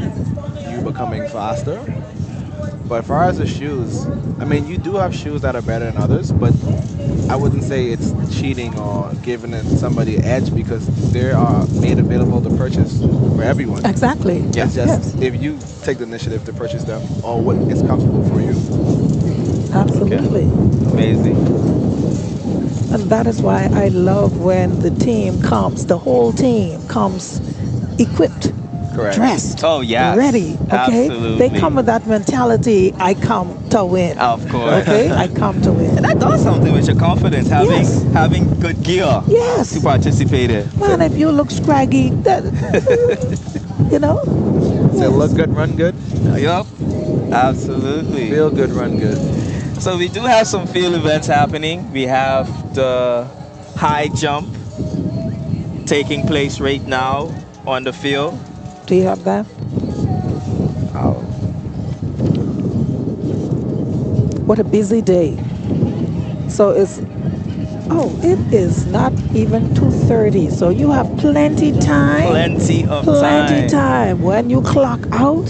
you becoming faster. But as far as the shoes, I mean, you do have shoes that are better than others, but I wouldn't say it's cheating or giving somebody an edge because they are made available to purchase for everyone. Exactly. It's just if you take the initiative to purchase them or what is comfortable for you. Absolutely. Amazing. And that is why I love when the team comes, the whole team comes equipped, Correct. dressed, Oh, yes. ready. Okay, Absolutely. they come with that mentality. I come to win. Of course. Okay, I come to win. And that does something with your confidence, Yes. having good gear Yes. to participate in. Man, if you look scraggy, that, you know. So look good, run good, Yup. Absolutely. feel good, run good. So we do have some field events happening. We have the high jump taking place right now on the field. Do you have that? What a busy day. So it is not even 2:30. So you have plenty time. Plenty of Plenty time. time. When you clock out,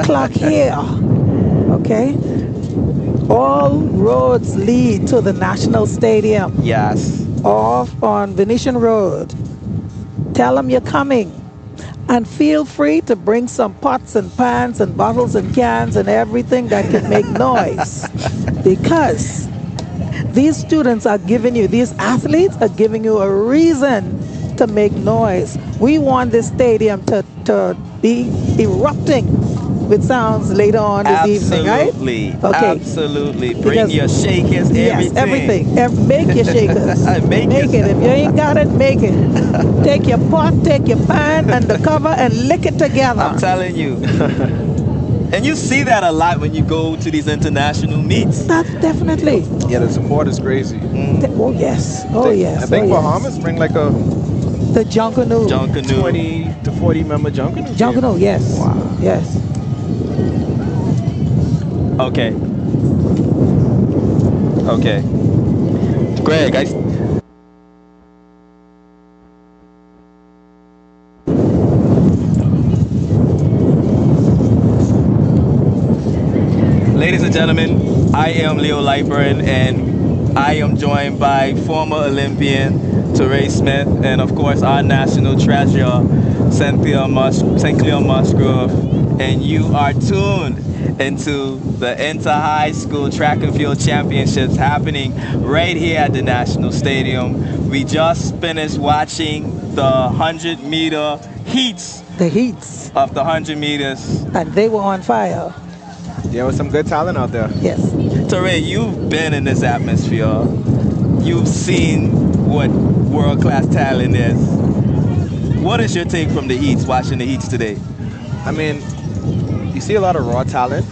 clock here. Okay? All roads lead to the National Stadium Yes. off on Venetian Road. Tell them you're coming. And feel free to bring some pots and pans and bottles and cans and everything that can make noise. Because these students are giving you, these athletes are giving you a reason to make noise. We want this stadium to be erupting with sounds later on this evening, right? Absolutely. Okay. Absolutely. Bring Because- your shakers, Yes, everything. Make your shakers. Make it. If you ain't got it, make it. Take your pot, take your pan and the cover and lick it together. I'm telling you. And you see that a lot when you go to these international meets. That's definitely. Yeah, the support is crazy. Oh yes. Oh yes. I think oh, yes. Bahamas bring like a The Junkanoo. Junkanoo. 20 to 40 member Junkanoo. team. Junkanoo, yes. Wow. Yes. Okay. Okay. Greg, gentlemen, I am Leo Lightburn, and I am joined by former Olympian Teray Smith, and of course our national treasure, Cynthia Musgrove, and you are tuned into the Inter-High School Track and Field Championships happening right here at the National Stadium. We just finished watching the 100-meter heats The heats, of the 100 meters. and they were on fire. There was some good talent out there. Yes. Teray, you've been in this atmosphere. You've seen what world-class talent is. What is your take from the heats, watching the heats today? I mean, you see a lot of raw talent,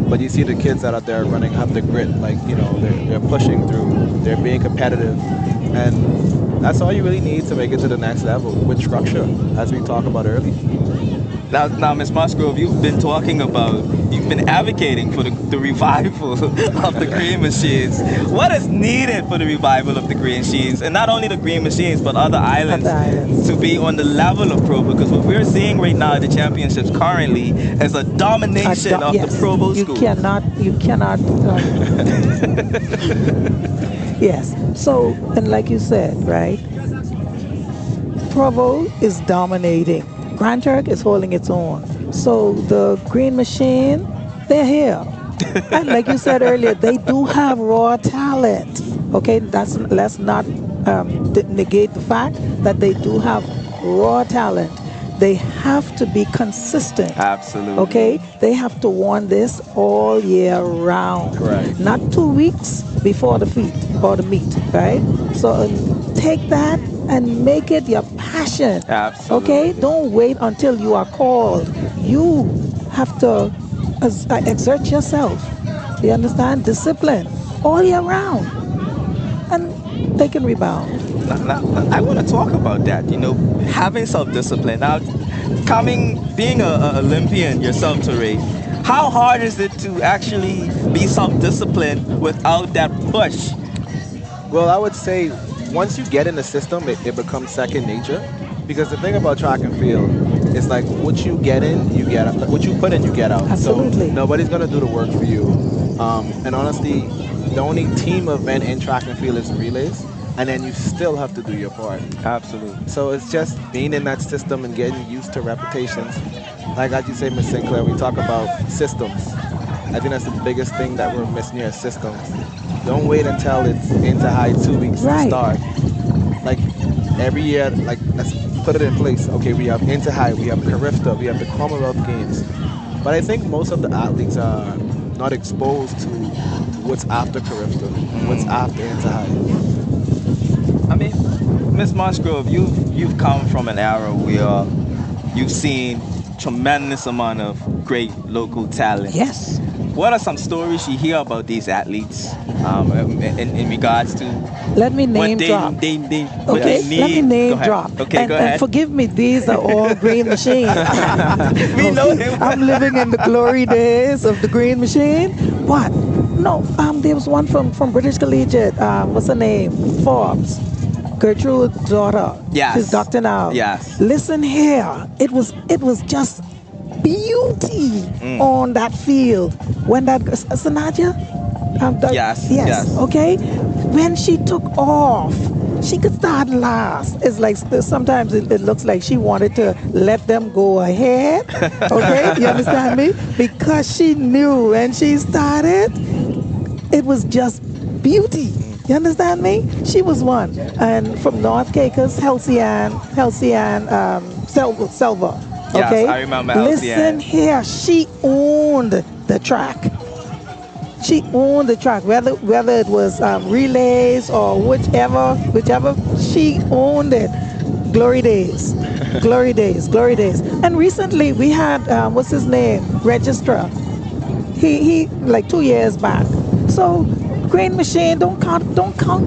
but you see the kids that are there running have the grit. Like, they're pushing through, they're being competitive, and that's all you really need to make it to the next level with structure, as we talked about earlier. Now, Ms. Musgrove, you've been advocating for the revival of the green machines. What is needed for the revival of the green machines, and not only the green machines, but other islands, to be on the level of Pro? Because what we're seeing right now at the championships currently is a domination of the Provo schools. You cannot. Yes. So, and like you said, right? Provo is dominating. Grand Turk is holding its own. So the green machine, they're here. And like you said earlier, they do have raw talent. Okay, let's not negate the fact that they do have raw talent. They have to be consistent. Absolutely. Okay, they have to want this all year round. Correct. Not 2 weeks before the meet, right? So take that and make it your passion. Absolutely. Okay? Don't wait until you are called. You have to exert yourself. You understand? Discipline all year round. And they can rebound. Now, I want to talk about that, having self-discipline. Now, being an Olympian yourself, Teray, how hard is it to actually be self-disciplined without that push? Well, I would say once you get in the system, it becomes second nature. Because the thing about track and field is like what you get in, you get out. What you put in, you get out. Absolutely. So nobody's gonna do the work for you. And honestly, the only team event in track and field is relays, and then you still have to do your part. Absolutely. So it's just being in that system and getting used to repetitions. Like as you say, Ms. Sinclair, we talk about systems. I think that's the biggest thing that we're missing here, systems. Don't wait until it's into high 2 weeks to start. Like every year, like let's put it in place. Okay, we have Inter High, we have Carifta, we have the Commonwealth Games. But I think most of the athletes are not exposed to what's after Carifta, what's after Inter High. I mean, Ms. Musgrove, you've come from an era where you've seen tremendous amount of great local talent. Yes. What are some stories you hear about these athletes in regards to Let me what name drop. what Okay, they need? let me Go name ahead. drop. Okay, go ahead. And forgive me, these are all green machines. We know them. I'm living in the glory days of the green machine. What? No, there was one from British Collegiate. What's her name? Forbes. Gertrude's daughter. Yes. She's doctor now. Yes. Listen here. It was just beauty on that field. When that Sanaja? Yes. Okay. When she took off, she could start last. It's like sometimes it looks like she wanted to let them go ahead. Okay, you understand me? Because she knew when she started, it was just beauty. You understand me? She was one. And from North Caicos, Halcyon Selva. Yes, Okay? I remember Listen Halcyon. here, she owned the track. She owned the track, whether it was relays or whichever, she owned it. Glory days, glory days, glory days. And recently we had what's his name, registrar. He like 2 years back. So green machine, don't count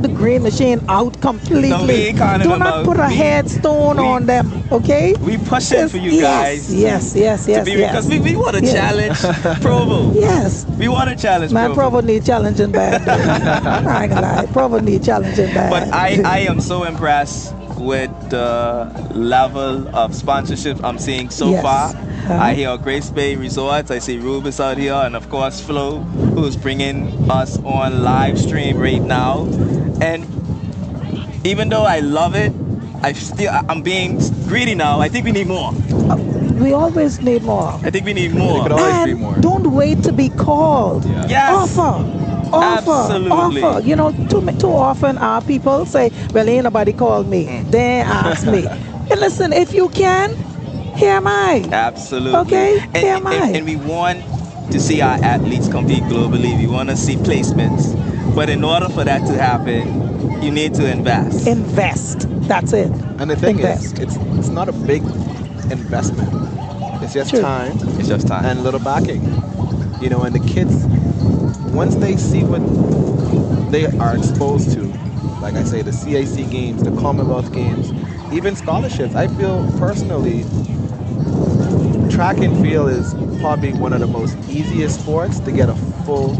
the green machine out completely. No, we ain't counting Do them not out. put a headstone on them, okay? We pushing for you guys. Yes. Because we want to challenge Provo. Yes. We want to challenge Man, Provo. Provo need challenging bad. I ain't gonna lie. Provo need challenging bad. But I am so impressed with the level of sponsorship I'm seeing so Yes. far. I hear Grace Bay Resorts. I see Rubus out here, and of course Flo, who's bringing us on live stream right now. And even though I love it, I'm being greedy now. I think we need more. We always need more. I think we need There more. could always be And more. don't wait to be called. Yeah. Yes. Absolutely. Offer. You know, too often our people say, well, ain't nobody called me. They ask me. And listen, if you can, here am I. Absolutely. Okay, here am And, I. and we want to see our athletes compete globally. We want to see placements. But in order for that to happen, you need to invest. Invest. That's it. And the thing Invest. is, it's not a big investment. It's just True. time It's just time. and a little backing. You know, and the kids, once they see what they are exposed to, like I say, the CIC games, the Commonwealth games, even scholarships, I feel personally track and field is probably one of the most easiest sports to get a full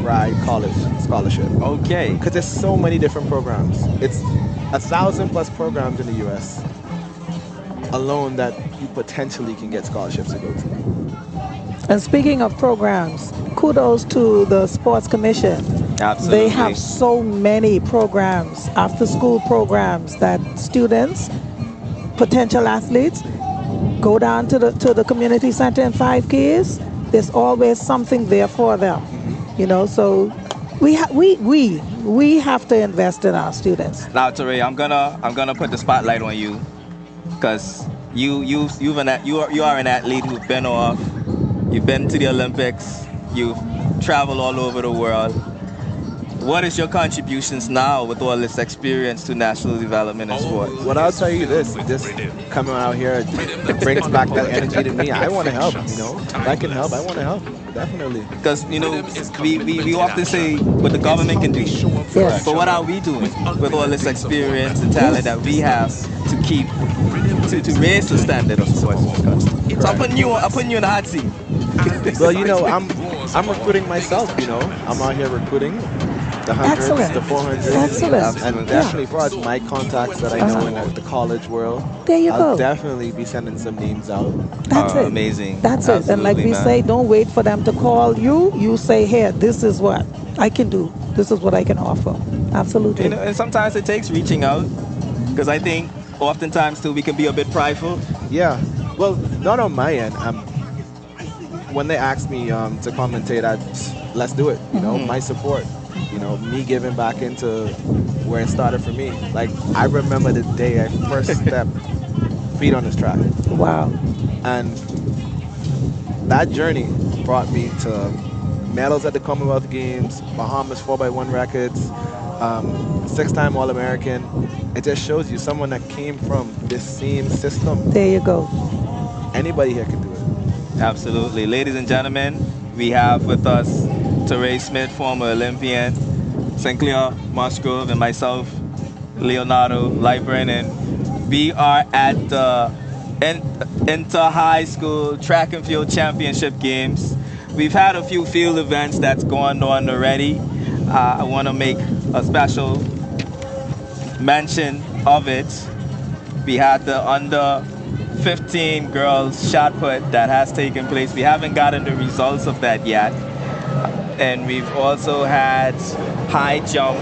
ride college scholarship. Okay. Because there's so many different programs. It's 1,000+ programs in the U.S. alone that you potentially can get scholarships to go to. And speaking of programs, kudos to the Sports Commission. Absolutely. They have so many programs, after school programs, that students, potential athletes, go down to the community center in 5 Keys. There's always something there for them. You know, so we have to invest in our students. Now, Teray, I'm gonna put the spotlight on you, because you are an athlete who've been off. You've been to the Olympics. You've traveled all over the world. What is your contributions now with all this experience to national development and sport? What I'll tell you this coming out here, it brings back that energy to me. I want to help, you know. If I can help, I want to help, definitely. Because, you know, we often say what the government can do. Yes. But what are we doing with all this experience and talent that we have to keep, to raise the standard of sports in the country? So I'm putting you in the hot seat. Well, you know, I'm recruiting myself, you know. I'm out here recruiting the hundreds, Excellent. the 400s. Excellent. And definitely for my contacts that I know in the college world, There you I'll go. definitely be sending some names out. That's it. Amazing. That's it. And like Absolutely, we man. say, don't wait for them to call you. You say, here, this is what I can do. This is what I can offer. Absolutely. You know, and sometimes it takes reaching out, because I think oftentimes too we can be a bit prideful. Yeah. Well, not on my end. When they asked me to commentate, let's do it. You know, my support. You know, me giving back into where it started for me. Like, I remember the day I first stepped feet on this track. Wow. And that journey brought me to medals at the Commonwealth Games, Bahamas 4x1 records, 6-time All-American. It just shows you someone that came from this same system. There you go. Anybody here can do it. Absolutely. Ladies and gentlemen, we have with us Teray Smith, former Olympian, Sinclair Musgrove, and myself, Leonardo Libran, and we are at the Inter-High School Track and Field Championship Games. We've had a few field events that's gone on already. I want to make a special mention of it. We had the under 15 girls shot put that has taken place. We haven't gotten the results of that yet. And we've also had high jump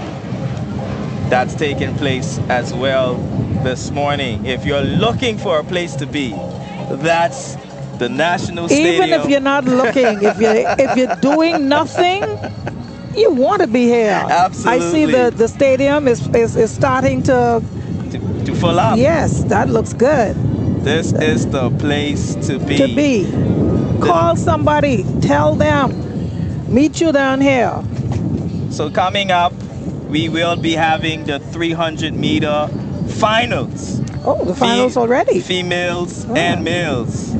that's taken place as well this morning. If you're looking for a place to be, that's the National Stadium. Even if you're not looking, if you're doing nothing, you want to be here. Absolutely. I see the stadium is starting to full up. Yes, that looks good. This is the place to be. To be. Call somebody, tell them, meet you down here. So coming up, we will be having the 300-meter finals. Oh, the finals already. Females and males.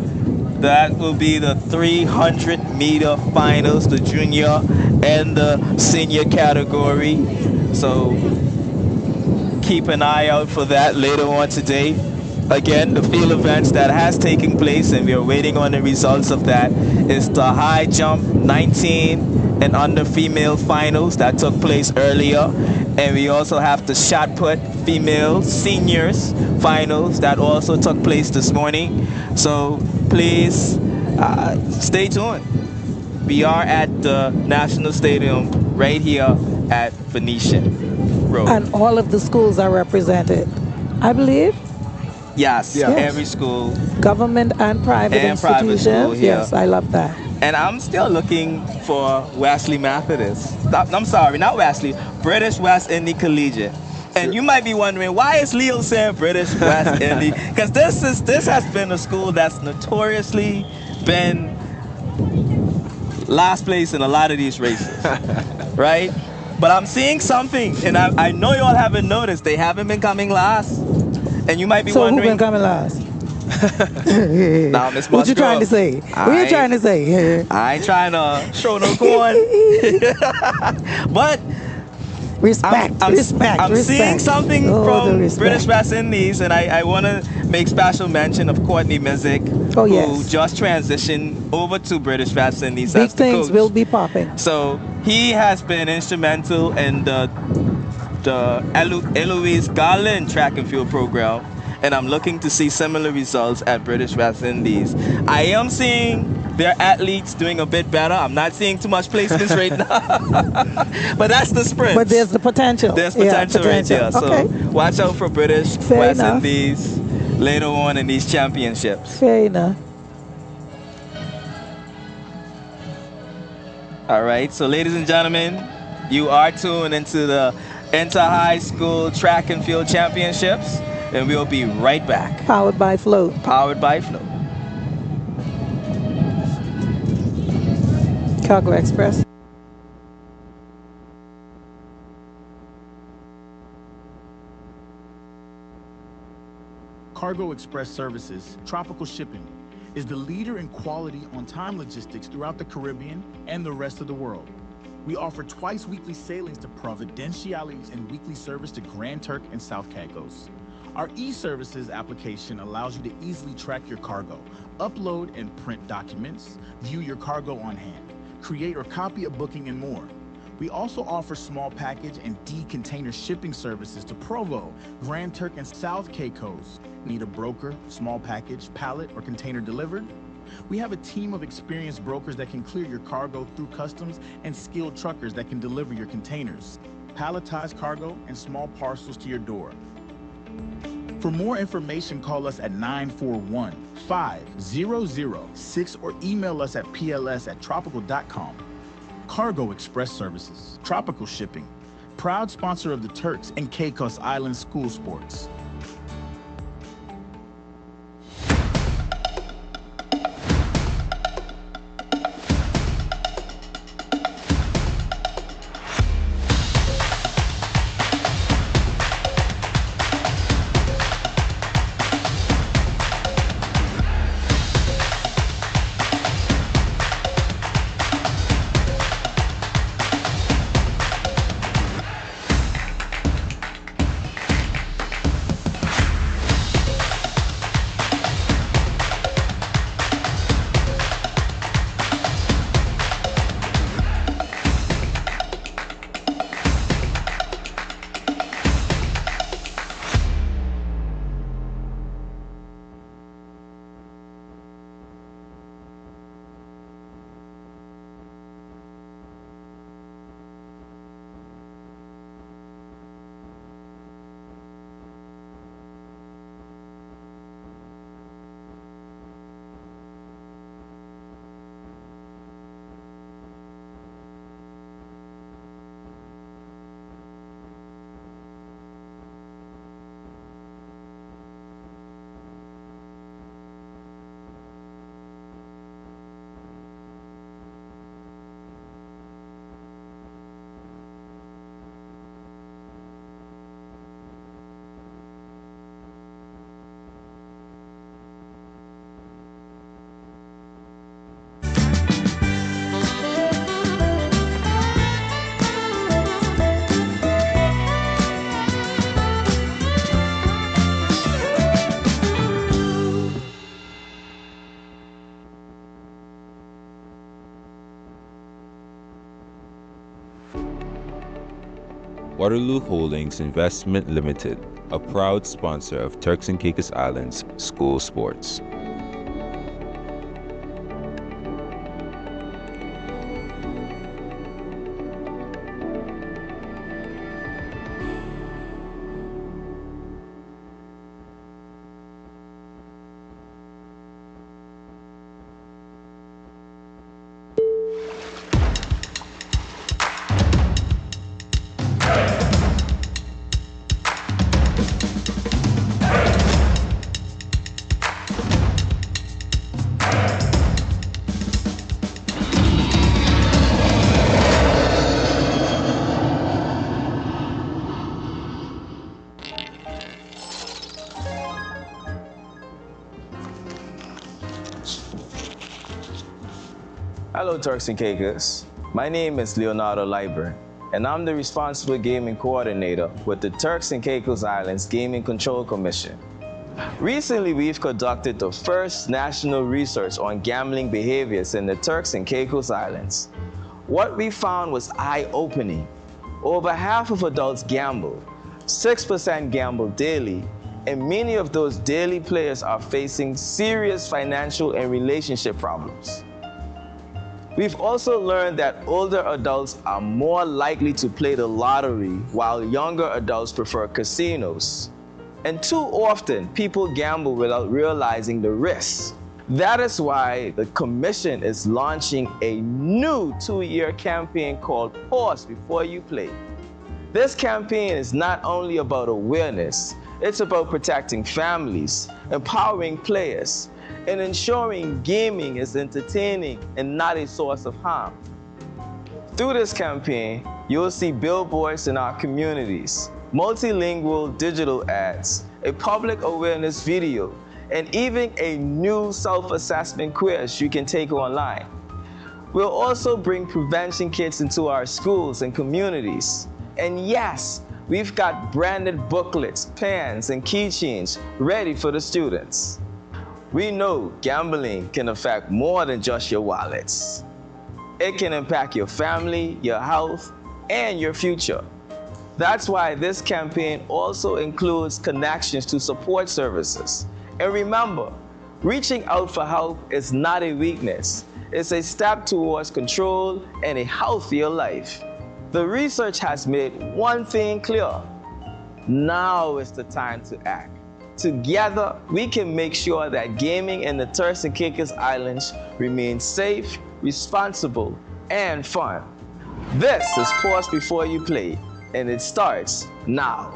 That will be the 300-meter finals, the junior and the senior category. So keep an eye out for that later on today. Again, the field events that has taken place, and we are waiting on the results of that, is the high jump 19 and under female finals that took place earlier. And we also have the shot put female seniors finals that also took place this morning. So please stay tuned. We are at the National Stadium right here at Venetian Road. And all of the schools are represented, I believe. Yes, Yeah. every school Government and private and private institutions. school here. Yes, I love that. And I'm still looking for Wesley Methodist. I'm sorry, not Wesley, British West Indy Collegiate. And you might be wondering, why is Leo saying British West Indy? Because this has been a school that's notoriously been last place in a lot of these races, right? But I'm seeing something, and I know you all haven't noticed. They haven't been coming last. And you might be So who wondering, been coming last? nah, Miss What you Musgrove, trying to say? What you trying to say? I ain't trying to show no corn. But Respect, I'm respect. seeing something Oh, the from respect. British West Indies, and I want to make special mention of Courtney Mizik, Oh, who yes. just transitioned over to British West Indies Big as the things coach. will be popping. So he has been instrumental in the Eloise Garland track and field program, and I'm looking to see similar results at British West Indies. I am seeing their athletes doing a bit better. I'm not seeing too much placements right now, but that's the sprint. But there's the potential. There's potential, right there. Okay. So watch out for British Fair West enough. Indies later on in these championships. Fair enough. All right, so ladies and gentlemen, you are tuned into the Inter-High School Track and Field Championships, and we'll be right back. Powered by Float. Powered by Flow. Cargo Express. Cargo Express Services, Tropical Shipping, is the leader in quality on-time logistics throughout the Caribbean and the rest of the world. We offer twice weekly sailings to Providenciales and weekly service to Grand Turk and South Caicos. Our e-services application allows you to easily track your cargo, upload and print documents, view your cargo on hand, create or copy a booking, and more. We also offer small package and D-container shipping services to Provo, Grand Turk, and South Caicos. Need a broker, small package, pallet, or container delivered? We have a team of experienced brokers that can clear your cargo through customs and skilled truckers that can deliver your containers, palletized cargo, and small parcels to your door. For more information, call us at 941-5006 or email us at pls@tropical.com. Cargo Express Services, Tropical Shipping, proud sponsor of the Turks and Caicos Island School Sports. Waterloo Holdings Investment Limited, a proud sponsor of Turks and Caicos Islands school sports. Hello, Turks and Caicos. My name is Leonardo Leiber, and I'm the responsible gaming coordinator with the Turks and Caicos Islands Gaming Control Commission. Recently, we've conducted the first national research on gambling behaviors in the Turks and Caicos Islands. What we found was eye-opening. Over half of adults gamble, 6% gamble daily, and many of those daily players are facing serious financial and relationship problems. We've also learned that older adults are more likely to play the lottery while younger adults prefer casinos. And too often, people gamble without realizing the risks. That is why the Commission is launching a new 2-year campaign called Pause Before You Play. This campaign is not only about awareness, it's about protecting families, empowering players, and ensuring gaming is entertaining and not a source of harm. Through this campaign, you'll see billboards in our communities, multilingual digital ads, a public awareness video, and even a new self-assessment quiz you can take online. We'll also bring prevention kits into our schools and communities. And yes, we've got branded booklets, pens, and keychains ready for the students. We know gambling can affect more than just your wallets. It can impact your family, your health, and your future. That's why this campaign also includes connections to support services. And remember, reaching out for help is not a weakness. It's a step towards control and a healthier life. The research has made one thing clear. Now is the time to act. Together, we can make sure that gaming in the Turks and Caicos Islands remains safe, responsible, and fun. This is Pause Before You Play, and it starts now.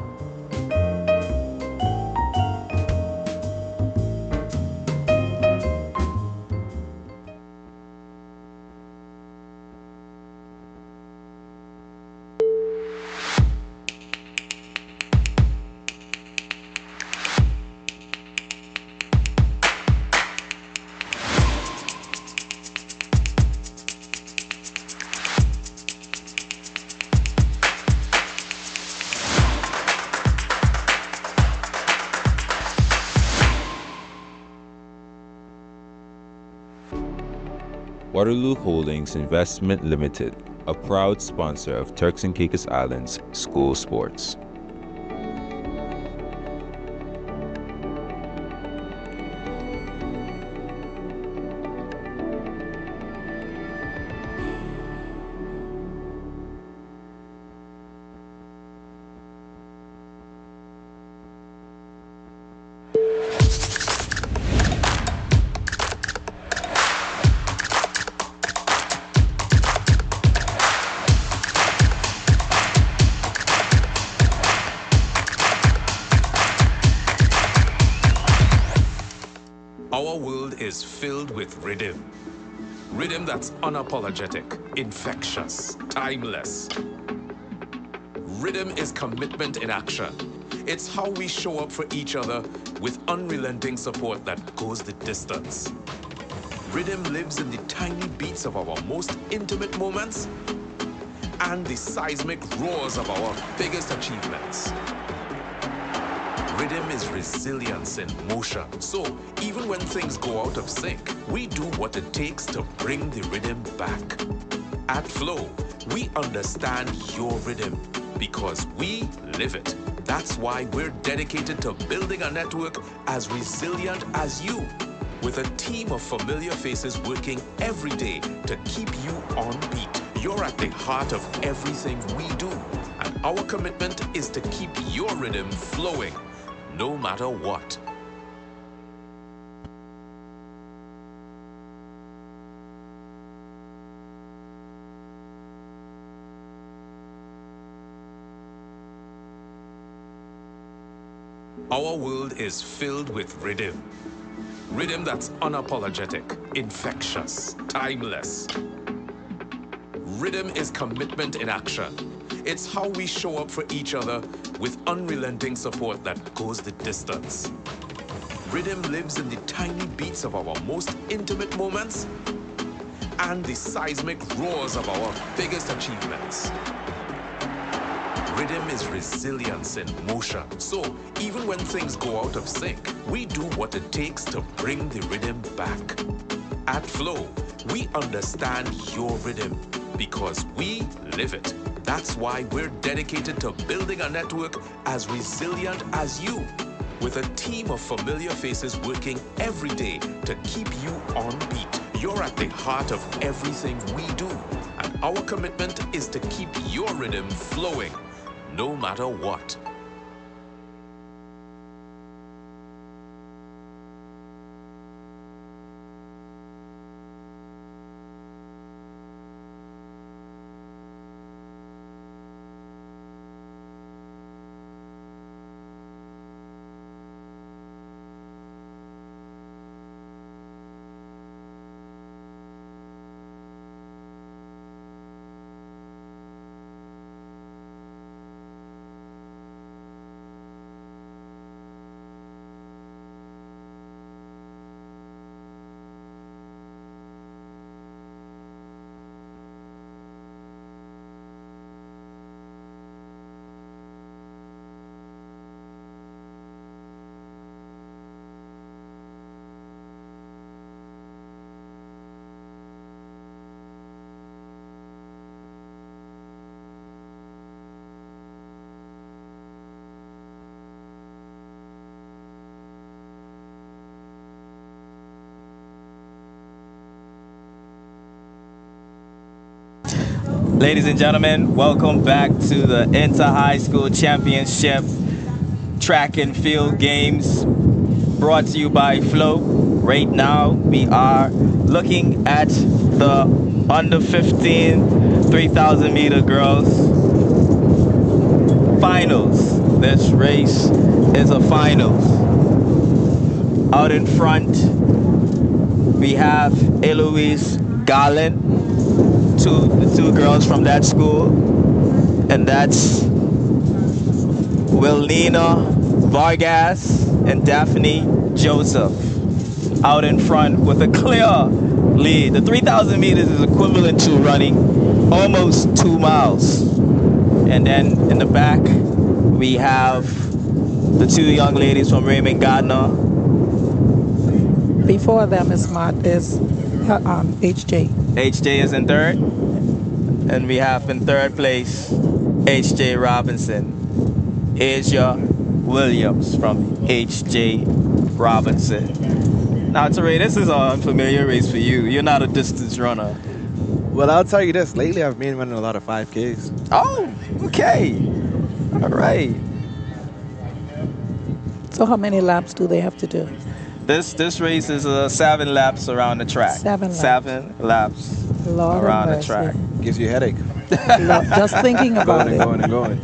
Waterloo Holdings Investment Limited, a proud sponsor of Turks and Caicos Islands school sports. Our world is filled with rhythm. Rhythm that's unapologetic, infectious, timeless. Rhythm is commitment in action. It's how we show up for each other with unrelenting support that goes the distance. Rhythm lives in the tiny beats of our most intimate moments and the seismic roars of our biggest achievements. Rhythm is resilience in motion. So even when things go out of sync, we do what it takes to bring the rhythm back. At Flow, we understand your rhythm because we live it. That's why we're dedicated to building a network as resilient as you, with a team of familiar faces working every day to keep you on beat. You're at the heart of everything we do, and our commitment is to keep your rhythm flowing, no matter what. Our world is filled with rhythm. Rhythm that's unapologetic, infectious, timeless. Rhythm is commitment in action. It's how we show up for each other with unrelenting support that goes the distance. Rhythm lives in the tiny beats of our most intimate moments and the seismic roars of our biggest achievements. Rhythm is resilience in motion. So even when things go out of sync, we do what it takes to bring the rhythm back. At Flow, we understand your rhythm because we live it. That's why we're dedicated to building a network as resilient as you, with a team of familiar faces working every day to keep you on beat. You're at the heart of everything we do, and our commitment is to keep your rhythm flowing, no matter what. Ladies and gentlemen, welcome back to the Inter-High School Championship Track and Field Games, brought to you by Flow. Right now, we are looking at the under 15 3,000 meter girls finals. This race is a finals. Out in front, we have Eloise Garland, the two girls from that school, and that's Wilnina Vargas and Daphne Joseph out in front with a clear lead. The 3,000 meters is equivalent to running almost 2 miles. And then in the back, we have the two young ladies from Raymond Gardner. Before them is HJ. HJ is in third. And we have in third place, HJ Robinson. Asia Williams from HJ Robinson. Now, Teray, this is an unfamiliar race for you. You're not a distance runner. Well, I'll tell you this. Lately, I've been running a lot of 5Ks. Oh, okay. All right. So how many laps do they have to do? This race is 7 laps around the track. 7 laps. 7 laps Lord around have the track. mercy. Gives you a headache. Just thinking about it. Going and going.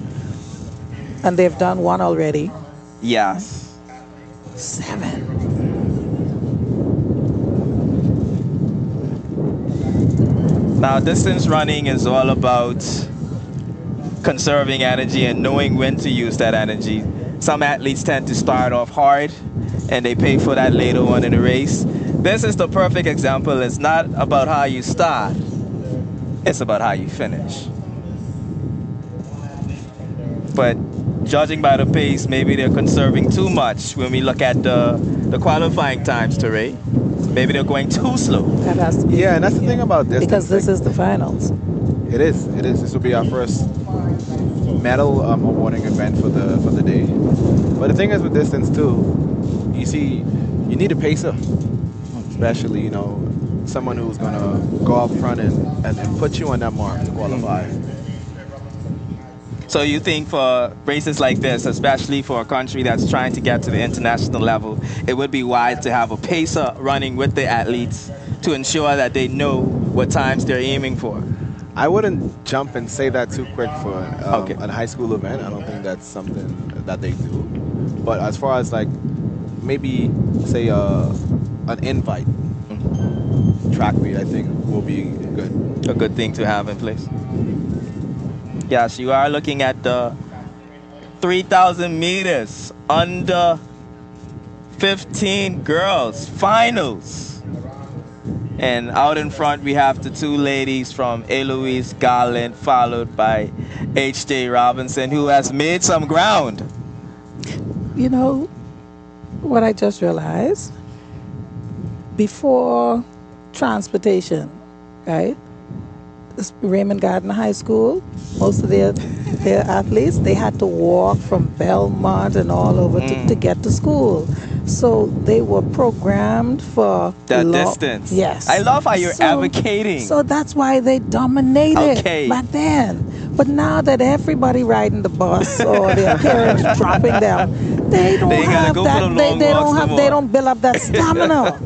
And they've done one already. Yes. 7. Now, distance running is all about conserving energy and knowing when to use that energy. Some athletes tend to start off hard and they pay for that later on in the race. This is the perfect example. It's not about how you start, it's about how you finish. But judging by the pace, maybe they're conserving too much when we look at the qualifying times, Teray. Maybe they're going too slow. That has to be. Yeah, and that's the thing about this. Because this is the finals. It is. This will be our first medal awarding event for the day. But the thing is with distance too, you see, you need a pacer, especially someone who's gonna go up front and put you on that mark to qualify. So you think for races like this, especially for a country that's trying to get to the international level, it would be wise to have a pacer running with the athletes to ensure that they know what times they're aiming for? I wouldn't jump and say that too quick for Okay. a high school event. I don't think that's something that they do. But as far as like maybe say an invite track meet, I think will be good. A good thing to have in place. Yes, you are looking at the 3,000 meters under 15 girls finals. And out in front, we have the two ladies from Eloise Garland, followed by H.J. Robinson, who has made some ground. You know what I just realized? Before transportation, right? This Raymond Gardner High School, most of their athletes, they had to walk from Belmont and all over to get to school. So they were programmed for that distance. Yes. I love how you're advocating. So that's why they dominated back then. But now that everybody riding the bus or their parents dropping them, they don't have that. They don't build up that stamina.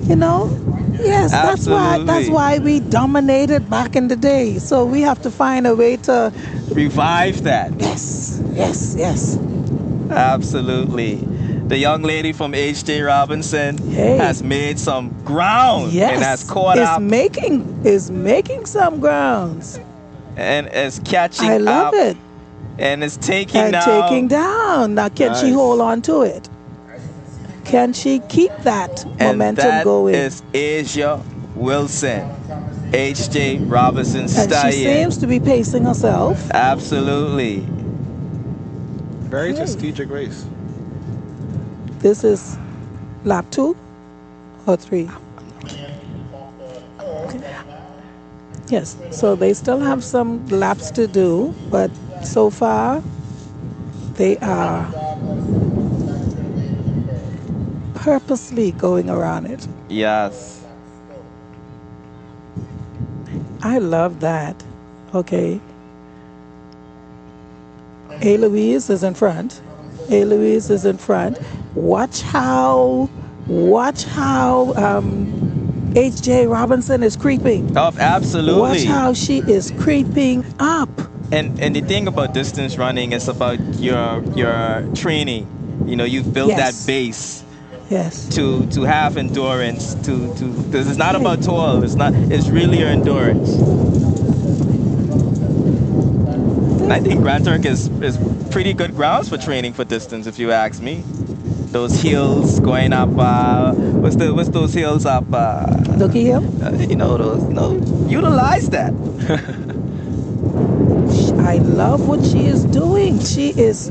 You know? Yes, that's why we dominated back in the day. So we have to find a way to revive that. Yes. Absolutely. The young lady from H.J. Robinson has made some ground and has caught up. Is making some grounds. And is catching up. I love it. And is taking down. Now can she hold on to it? Can she keep that momentum going? And that is Asia Wilson, H.J. Robinson stallion. And she seems to be pacing herself. Absolutely. Very strategic race. This is lap 2 or 3? Yes, so they still have some laps to do, but so far they are purposely going around it. Yes. I love that. Okay. Eloise is in front. Watch how H.J. Robinson is creeping. Oh, absolutely. Watch how she is creeping up. And the thing about distance running is about your training. You know, you've built that base. Yes. To have endurance. Because it's not about toil. It's really your endurance. And I think Grand Turk is pretty good grounds for training for distance, if you ask me. Those hills going up. What's those hills up? Looky Hill. Utilize that. I love what she is doing. She is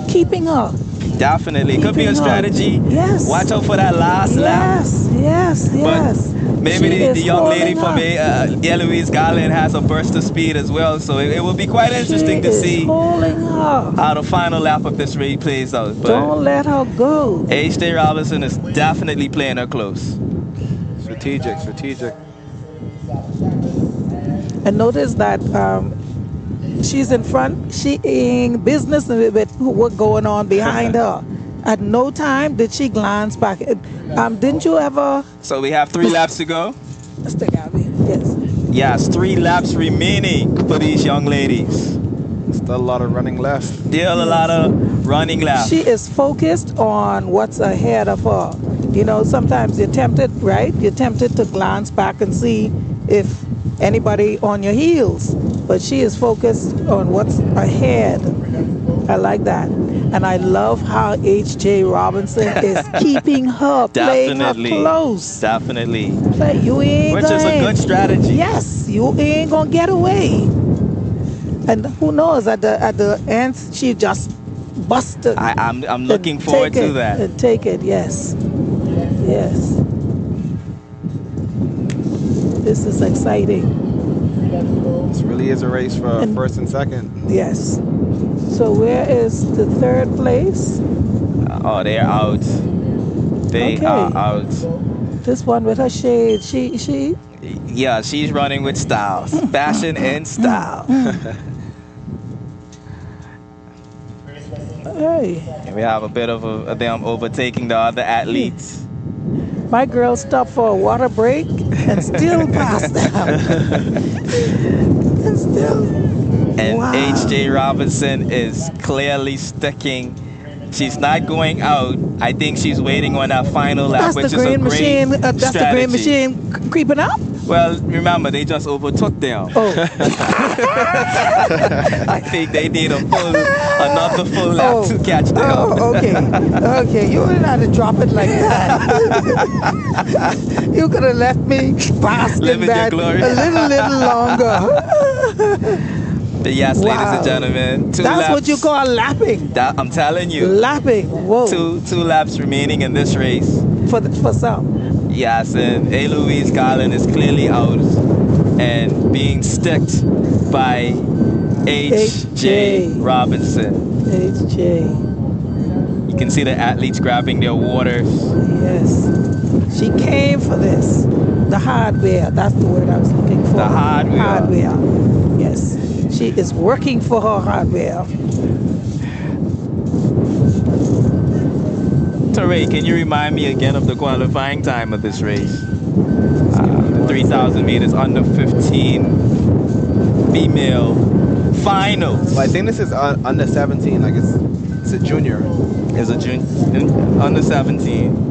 keeping up. Definitely. Could be a strategy. Yes. Watch out for that last lap. Yes. But maybe the young lady from Eloise Garland has a burst of speed as well. So it will be quite interesting to see how the final lap of this race plays out. But don't let her go. H.J. Robinson is definitely playing her close. Strategic. And notice that she's in front. She in business with what's going on behind her. At no time did she glance back. Didn't you ever? So we have 3 laps to go? Mr. Gabby, yes. Yes, 3 laps remaining for these young ladies. Still a lot of running left. Still a lot of running left. She is focused on what's ahead of her. You know, sometimes you're tempted, right? You're tempted to glance back and see if anybody on your heels. But she is focused on what's ahead. I like that. And I love how H.J. Robinson is keeping her, playing her close. Definitely. You ain't Which is a good strategy. Yes, you ain't gonna get away. And who knows, at the end, she just busted. I'm looking forward to that. And take it, yes. This is exciting. This really is a race for first and second. Yes. So where is the third place? Oh, they're out. They are Okay. out. This one with her shade. She. Yeah, she's running with style. Fashion and style. Hey, And we have a bit of them overtaking the other athletes. my girl stopped for a water break and still passed them. And still. And Wow. H.J. Robinson is clearly sticking. She's not going out. I think she's waiting on that final lap, That's which the is a green great machine. That's the green strategy. machine creeping up. Well, remember, they just overtook them. Oh. I think they need another full lap to catch them. Oh, okay. Okay, you didn't have to drop it like that. You could have left me basking Live in your that glory. a little longer. But yes, ladies and gentlemen, two That's laps. what you call lapping. I'm telling you. Lapping. Whoa. Two laps remaining in this race. For some. Yes, and Eloise Garland is clearly out and being sticked by H.J. Robinson. H.J. You can see the athletes grabbing their waters. Yes. She came for this. The hardware. That's the word I was looking for. The hardware. Hardware. Yes. She is working for her hardware. Teray, can you remind me again of the qualifying time of this race? The 3,000 meters under 15 female finals. Well, I think this is under 17. Like it's a junior. It's a under 17.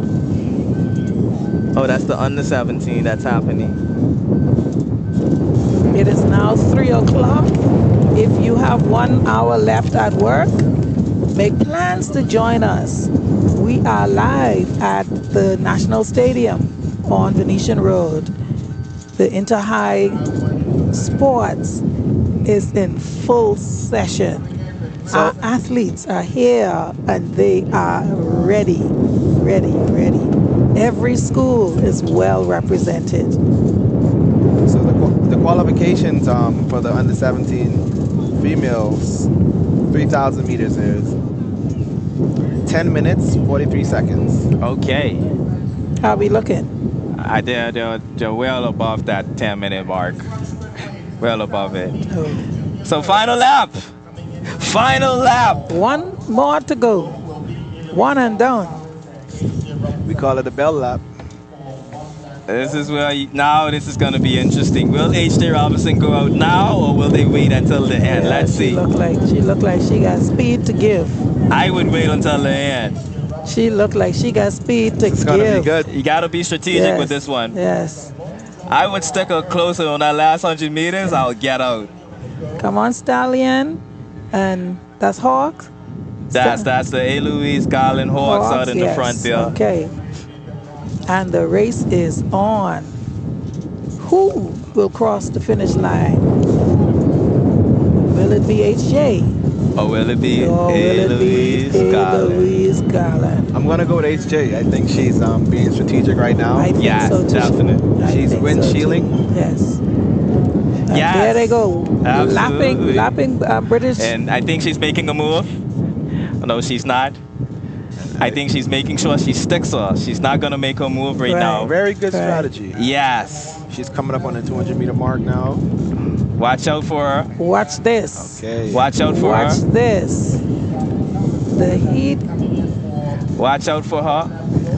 Oh, that's the under 17 that's happening. It is now 3 o'clock. If you have 1 hour left at work, make plans to join us. We are live at the National Stadium on Venetian Road. The Inter-High Sports is in full session. So, our athletes are here and they are ready. Every school is well represented. So the qualifications for the under 17 females, 3,000 meters is 10 minutes, 43 seconds. Okay. How we looking? They're well above that 10-minute mark. Well above it. Oh. So final lap. Final lap. 1 more to go. 1 and done. We call it a bell lap. This is where now this is going to be interesting. Will H.J. Robinson go out now or will they wait until the end? Yeah, Let's see. She looked like she got speed to give. I would wait until the end. She looked like she got speed to It's give. gonna be good. You got to be strategic with this one. Yes. I would stick her closer on that last 100 meters. I'll get out. Come on, Stallion. And that's Hawks? That's the Eloise Garland Hawks out in the front there. Okay. And the race is on. Who will cross the finish line? Will it be H.J.? Or will it be Or will it be Eloise Garland? Eloise Garland? I'm gonna go with HJ. I think she's being strategic right now. I think Yes, so too. definitely. I She's think windshielding. so too. Yes. And Yes. there they go. Absolutely. Lapping British. And I think she's making a move. No, she's not. I think she's making sure she sticks her. She's not going to make her move right now. Very good Right. strategy. Yes. She's coming up on the 200-meter mark now. Watch out for her. Watch this. Okay. Watch out for Watch her. this. The heat. Watch out for her.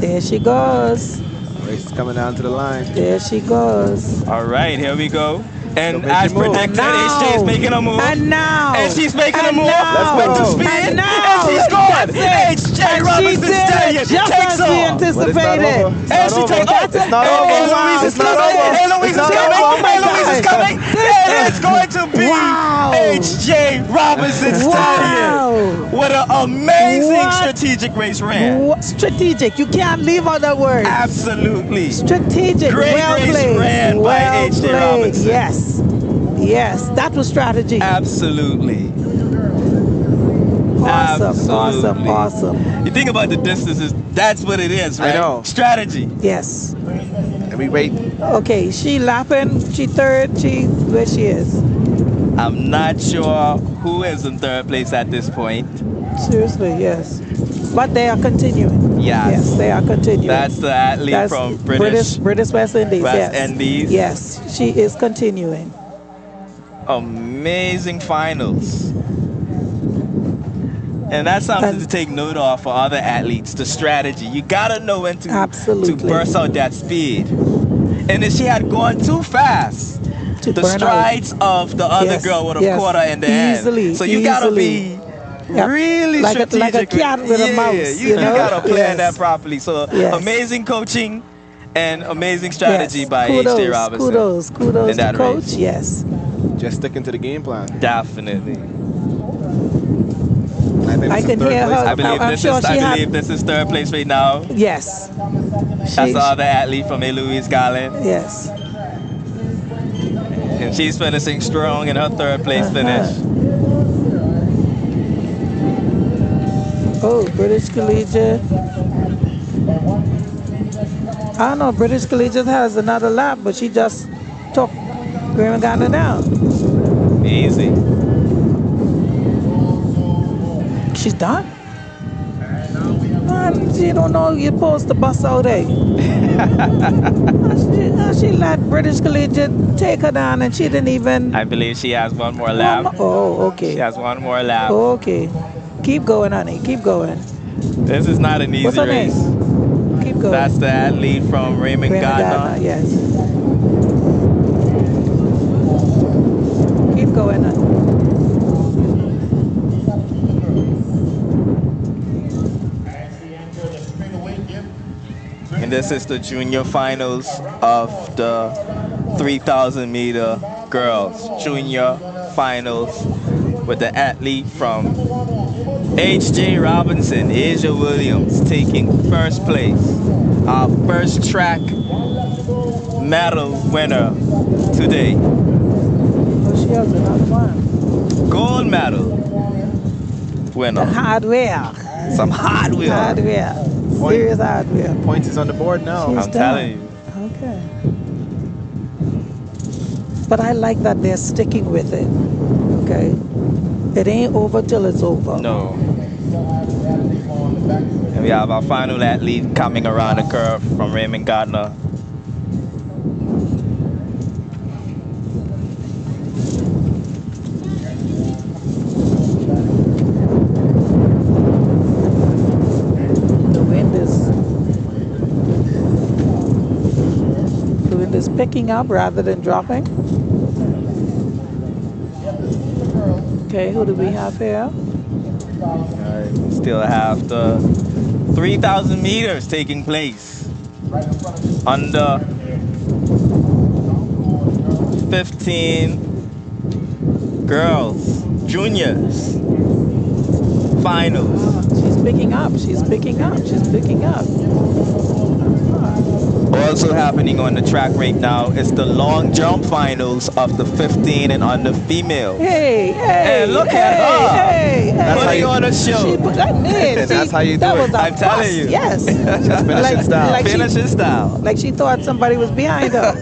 There she goes. Race is coming down to the line. There she goes. All right, here we go. And So make as your move. predicted, Now. HJ is making a move. And now. And she's making a And move now. with the Let's go. speed. And now. And she's gone. That's it. HJ And Robinson she did Stallion it just takes as she her. But it's not anticipated. over. It's And not she over. takes It's not and over. Eloise is It's not coming. over. Eloise It's is not coming. over. Eloise is coming. And it's going to be Wow. HJ Robinson Stallion Wow. with an amazing What? strategic race ran. What? Strategic. You can't leave out that word. Absolutely. Strategic. Great well race played. ran by well H.J. played. Robinson. Yes. Yes. That was strategy. Absolutely. Awesome. Awesome. You think about the distances, that's what it is, right? I know. Strategy. Yes. And we wait. Okay, she lapping, she third, where she is? I'm not sure who is in third place at this point. Seriously, yes. But they are continuing. Yes. Yes, they are continuing. That's the athlete That's from British West Indies. West Yes. Indies. Yes, she is continuing. Amazing finals. And that's something to take note of for other athletes, the strategy. You gotta know when to burst out that speed. And if she had gone too fast, the strides of the other girl would have caught her in the end. So you gotta be really strategic. Like a cat with a mouse. You gotta plan that properly. So amazing coaching and amazing strategy by H.J. Robinson. Kudos to coach. Race. Yes. Just sticking to the game plan. Definitely. I can hear her. I believe this is third place right now. Yes. That's the other athlete from Eloise Garland. Yes. And she's finishing strong in her third place finish. Oh, British Collegiate. I don't know, British Collegiate has another lap, but she just took Raymond Gardner down. Easy. She's done? Man, she don't know you're supposed to bust out, eh? She let British Collegiate take her down and she didn't even... I believe she has one more lap. Oh, okay. She has one more lap. Okay. Keep going, honey. Keep going. This is not an easy What's her race. Name? Keep going. That's the athlete from Raymond Gardner. Yes. Keep going, honey. And this is the junior finals of the 3,000 meter girls. Junior finals with the athlete from H.J. Robinson, Asia Williams, taking first place. Our first track medal winner today. Oh, she has another one. Gold medal winner. The hardware. Some hardware. Hardware. Serious hardware. Points is on the board now. I'm telling you. Okay. But I like that they're sticking with it. Okay. It ain't over till it's over. No. And we have our final athlete coming around the curve from Raymond Gardner. Is picking up rather than dropping. Okay, who do we have here? We still have the 3,000 meters taking place. Under 15 girls, juniors, finals. She's picking up, she's picking up, she's picking up. Also happening on the track right now is the long jump finals of the 15 and under female. Hey, look at her. That's putting on a show. That's how you do it. I'm telling you. Yes. Just finishing style. Finishing style. Like she thought somebody was behind her.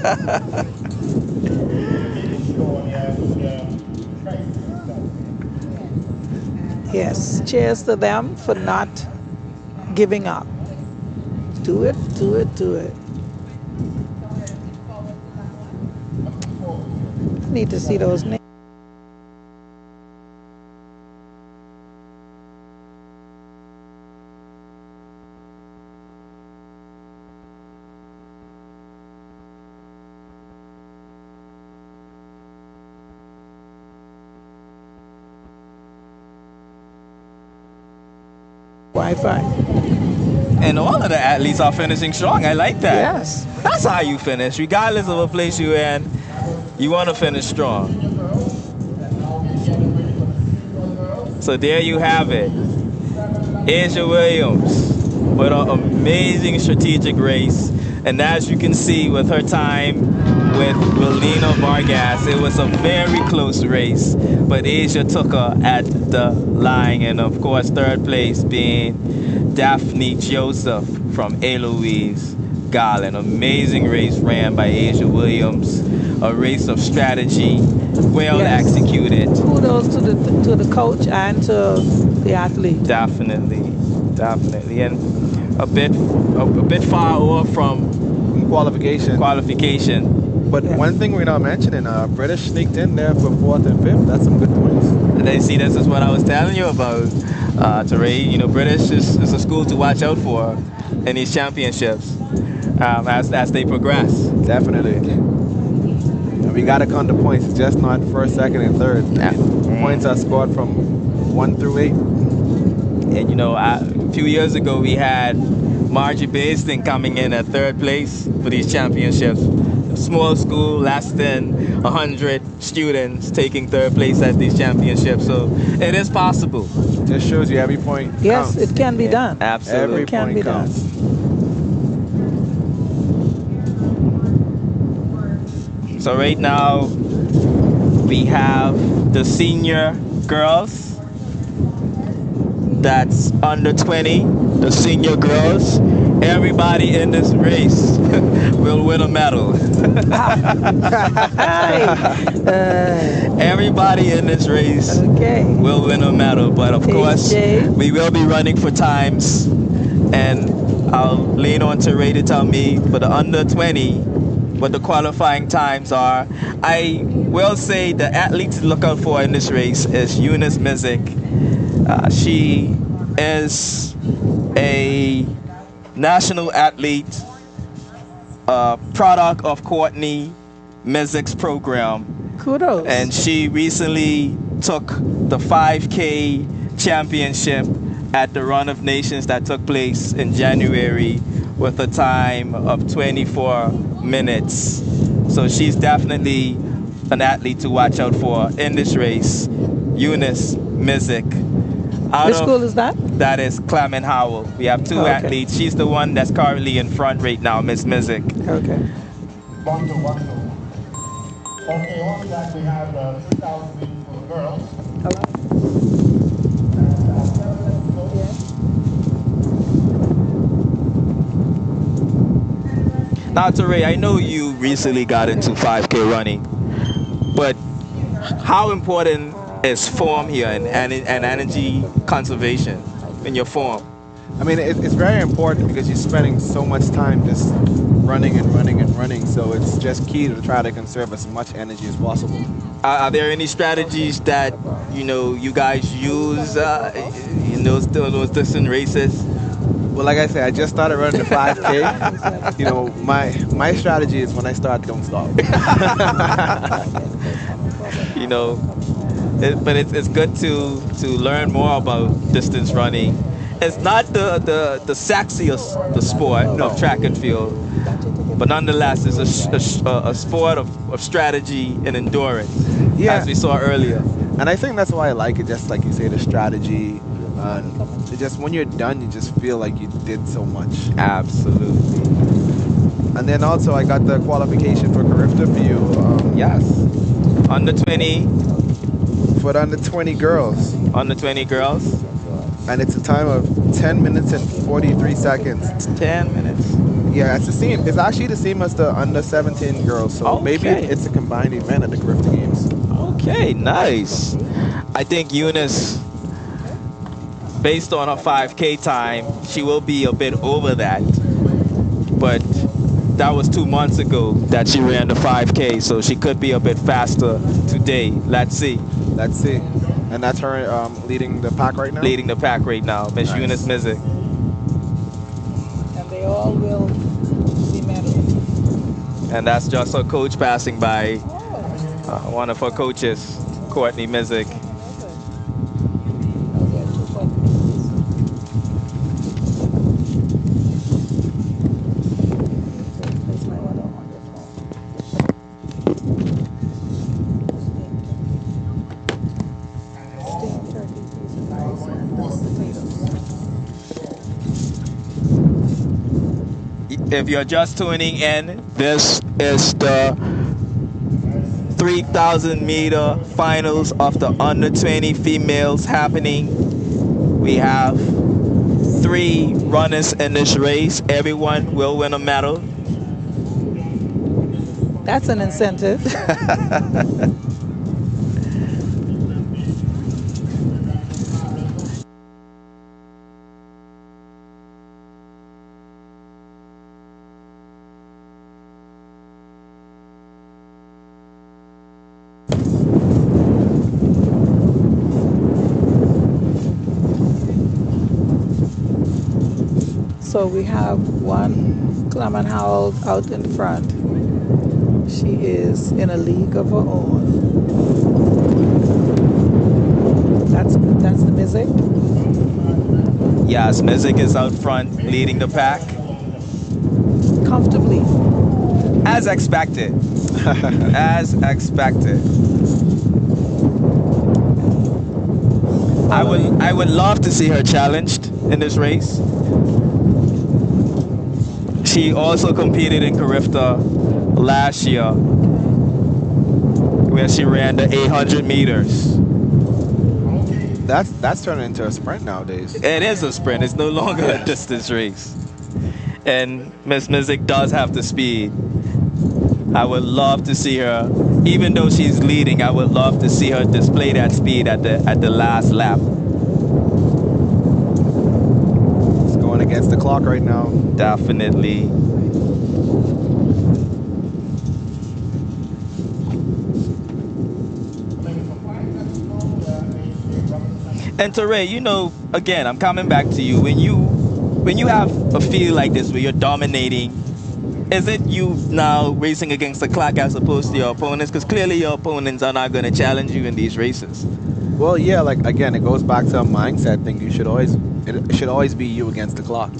Yes, cheers to them for not giving up. Do it, do it, do it. I need to see those names. Wi-Fi. And all of the athletes are finishing strong. I like that. Yes. That's how you finish. Regardless of a place you're in, you want to finish strong. So there you have it. Asia Williams with an amazing strategic race. And as you can see with her time with Melina Vargas, it was a very close race. But Asia took her at the line. And of course, third place being Daphne Joseph from Eloise Garland. Amazing race ran by Asia Williams a race of strategy, well Yes. executed. Kudos to the coach and to the athlete. Definitely, definitely, and a bit far off from Qualification. qualification. But Yeah. one thing we're not mentioning, British sneaked in there for fourth and fifth. That's some good points. And then see, this is what I was telling you about, Teray. You know, British is a school to watch out for in these championships as they progress. Definitely. And we got to count the points. It's just not first, second, and third. Yeah. Points are scored from 1 through 8. And you know, a few years ago we had Margie Basting coming in at third place for these championships. A small school, less than 100 students taking third place at these championships. So it is possible. Just shows you every point Yes, counts. it can be done. Absolutely. Every It can point be done. counts. So right now we have the senior girls. That's under 20, the senior girls. Everybody in this race will win a medal. Everybody in this race Okay. will win a medal. But of course, AJ. we will be running for times. And I'll lean on to Ray to tell me for the under 20 what the qualifying times are. I will say the athlete to look out for in this race is Eunice Mizik. She is a national athlete, product of Courtney Mizik's program. Kudos. And she recently took the 5K championship at the Run of Nations that took place in January with a time of 24 minutes. So she's definitely an athlete to watch out for in this race. Eunice Mizik. Which school is that? That is Clement Howell. We have two Okay. athletes. She's the one that's currently in front right now, Miss Mizik. Okay. 1 2 1 2. Okay, on that we have 3,000 meters for the girls. Hello. Now, Teray, I know you recently got into 5K running, but how important is form here and energy conservation in your form? I mean, it's very important because you're spending so much time just running and running and running. So it's just key to try to conserve as much energy as possible. Are there any strategies that you guys use in those distant races? Well, like I said, I just started running the 5K. My strategy is when I start, don't stop. But it's good to learn more about distance running. It's not the sexiest the sport of track and field, but nonetheless, it's a sport of strategy and endurance, as we saw earlier. And I think that's why I like it, just like you say, the strategy. It just when you're done, you just feel like you did so much. Absolutely. And then also, I got the qualification for Carifta for you. Yes. Under 20. For the under 20 girls. Under 20 girls. And it's a time of 10 minutes and 43 seconds. 10 minutes. Yeah, it's the same. It's actually the same as the under 17 girls. So maybe it's a combined event at the Carifta Games. Okay, nice. I think Eunice, based on her 5K time, she will be a bit over that. But that was 2 months ago that she ran the 5K, so she could be a bit faster today. Let's see. Let's see. And that's her leading the pack right now? Leading the pack right now, Miss Eunice Mizik. And they all will be medals. And that's just her coach passing by, one of her coaches, Courtney Mizik. If you're just tuning in, this is the 3,000 meter finals of the under 20 females happening. We have 3 runners in this race. Everyone will win a medal. That's an incentive. So we have one Clement Howell out in front. She is in a league of her own. That's the music. Yes, Mizik is out front, leading the pack. Comfortably. As expected. As expected. I would love to see her challenged in this race. She also competed in Carifta last year, where she ran the 800 meters. That's turning into a sprint nowadays. It is a sprint. It's no longer a distance race. And Miss Mizik does have the speed. I would love to see her, even though she's leading, I would love to see her display that speed at the last lap. It's going against the clock right now. Definitely. And Teray, you know, again, I'm coming back to you. When you have a field like this where you're dominating, is it you now racing against the clock as opposed to your opponents? Because clearly your opponents are not going to challenge you in these races. Well, yeah, like again, it goes back to a mindset thing. It should always be you against the clock.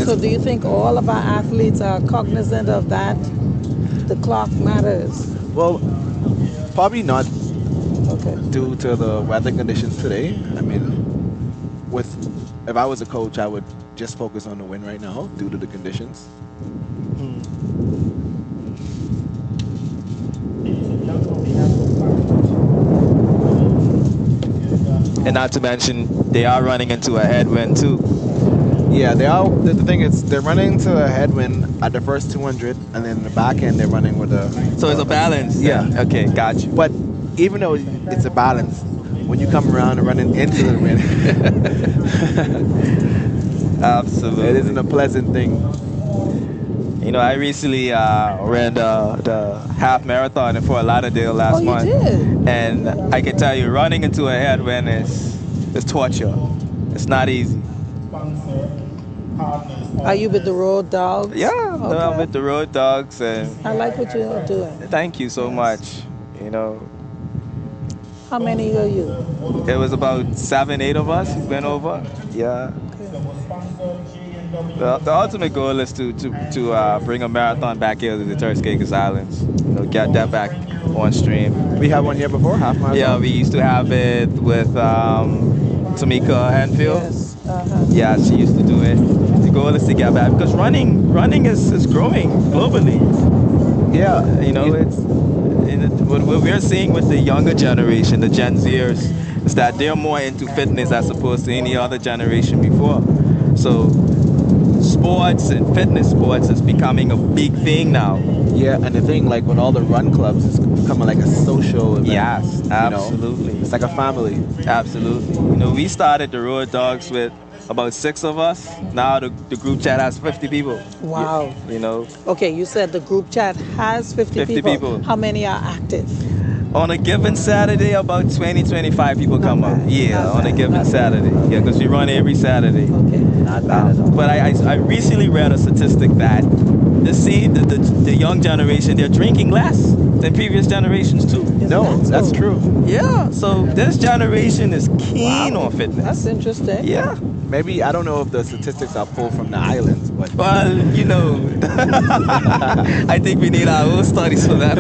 So do you think all of our athletes are cognizant of that? The clock matters. Well, probably not Okay. due to the weather conditions today. I mean, if I was a coach, I would just focus on the win right now due to the conditions. And not to mention, they are running into a headwind too. Yeah, they are. The thing is, they're running into a headwind at the first 200, and then the back end they're running with a. So it's a balance. Yeah. Okay, got you. But even though it's a balance, when you come around and running into the wind, Absolutely. it isn't a pleasant thing. You know, I recently ran the half marathon in Fort Lauderdale last month. You did? And I can tell you, running into a headwind is torture. It's not easy. Are you with the road dogs? Yeah, no, I'm with the road dogs, and I like what you're doing. thank you so much. You know, How many are you? it was about 7, 8 of us who went over. Yeah. The ultimate goal is to bring a marathon back here to the TCISS Islands. You know, get that back on stream. We had one year before, half marathon. Yeah, we used to have it with Tamika Hanfield. Yes. Yeah, she used to do it. The goal is to get back because running is growing globally. Yeah, You know, what we're seeing with the younger generation, the Gen Zers, is that they're more into fitness as opposed to any other generation before. So sports and fitness sports is becoming a big thing now. Yeah, and the thing, like with all the run clubs, it's becoming like a social event. Yes, you know? absolutely. It's like a family. Absolutely. You know, we started the Road Dogs with about 6 of us. Now the group chat has 50 people. Wow. You know, Okay, you said the group chat has 50 50 people. How many are active? on a given Saturday, about 20, 25 people come up. Yeah, Not on a bad, given not Saturday. bad. Yeah, because we run every Saturday. Okay, not bad at all. But I recently read a statistic that the young generation, they're drinking less than previous generations too. Is No, that that's so? true. Yeah, so this generation is keen on fitness. That's interesting. Yeah. Maybe, I don't know if the statistics are pulled from the islands, but Well, you know, I think we need our own studies for that.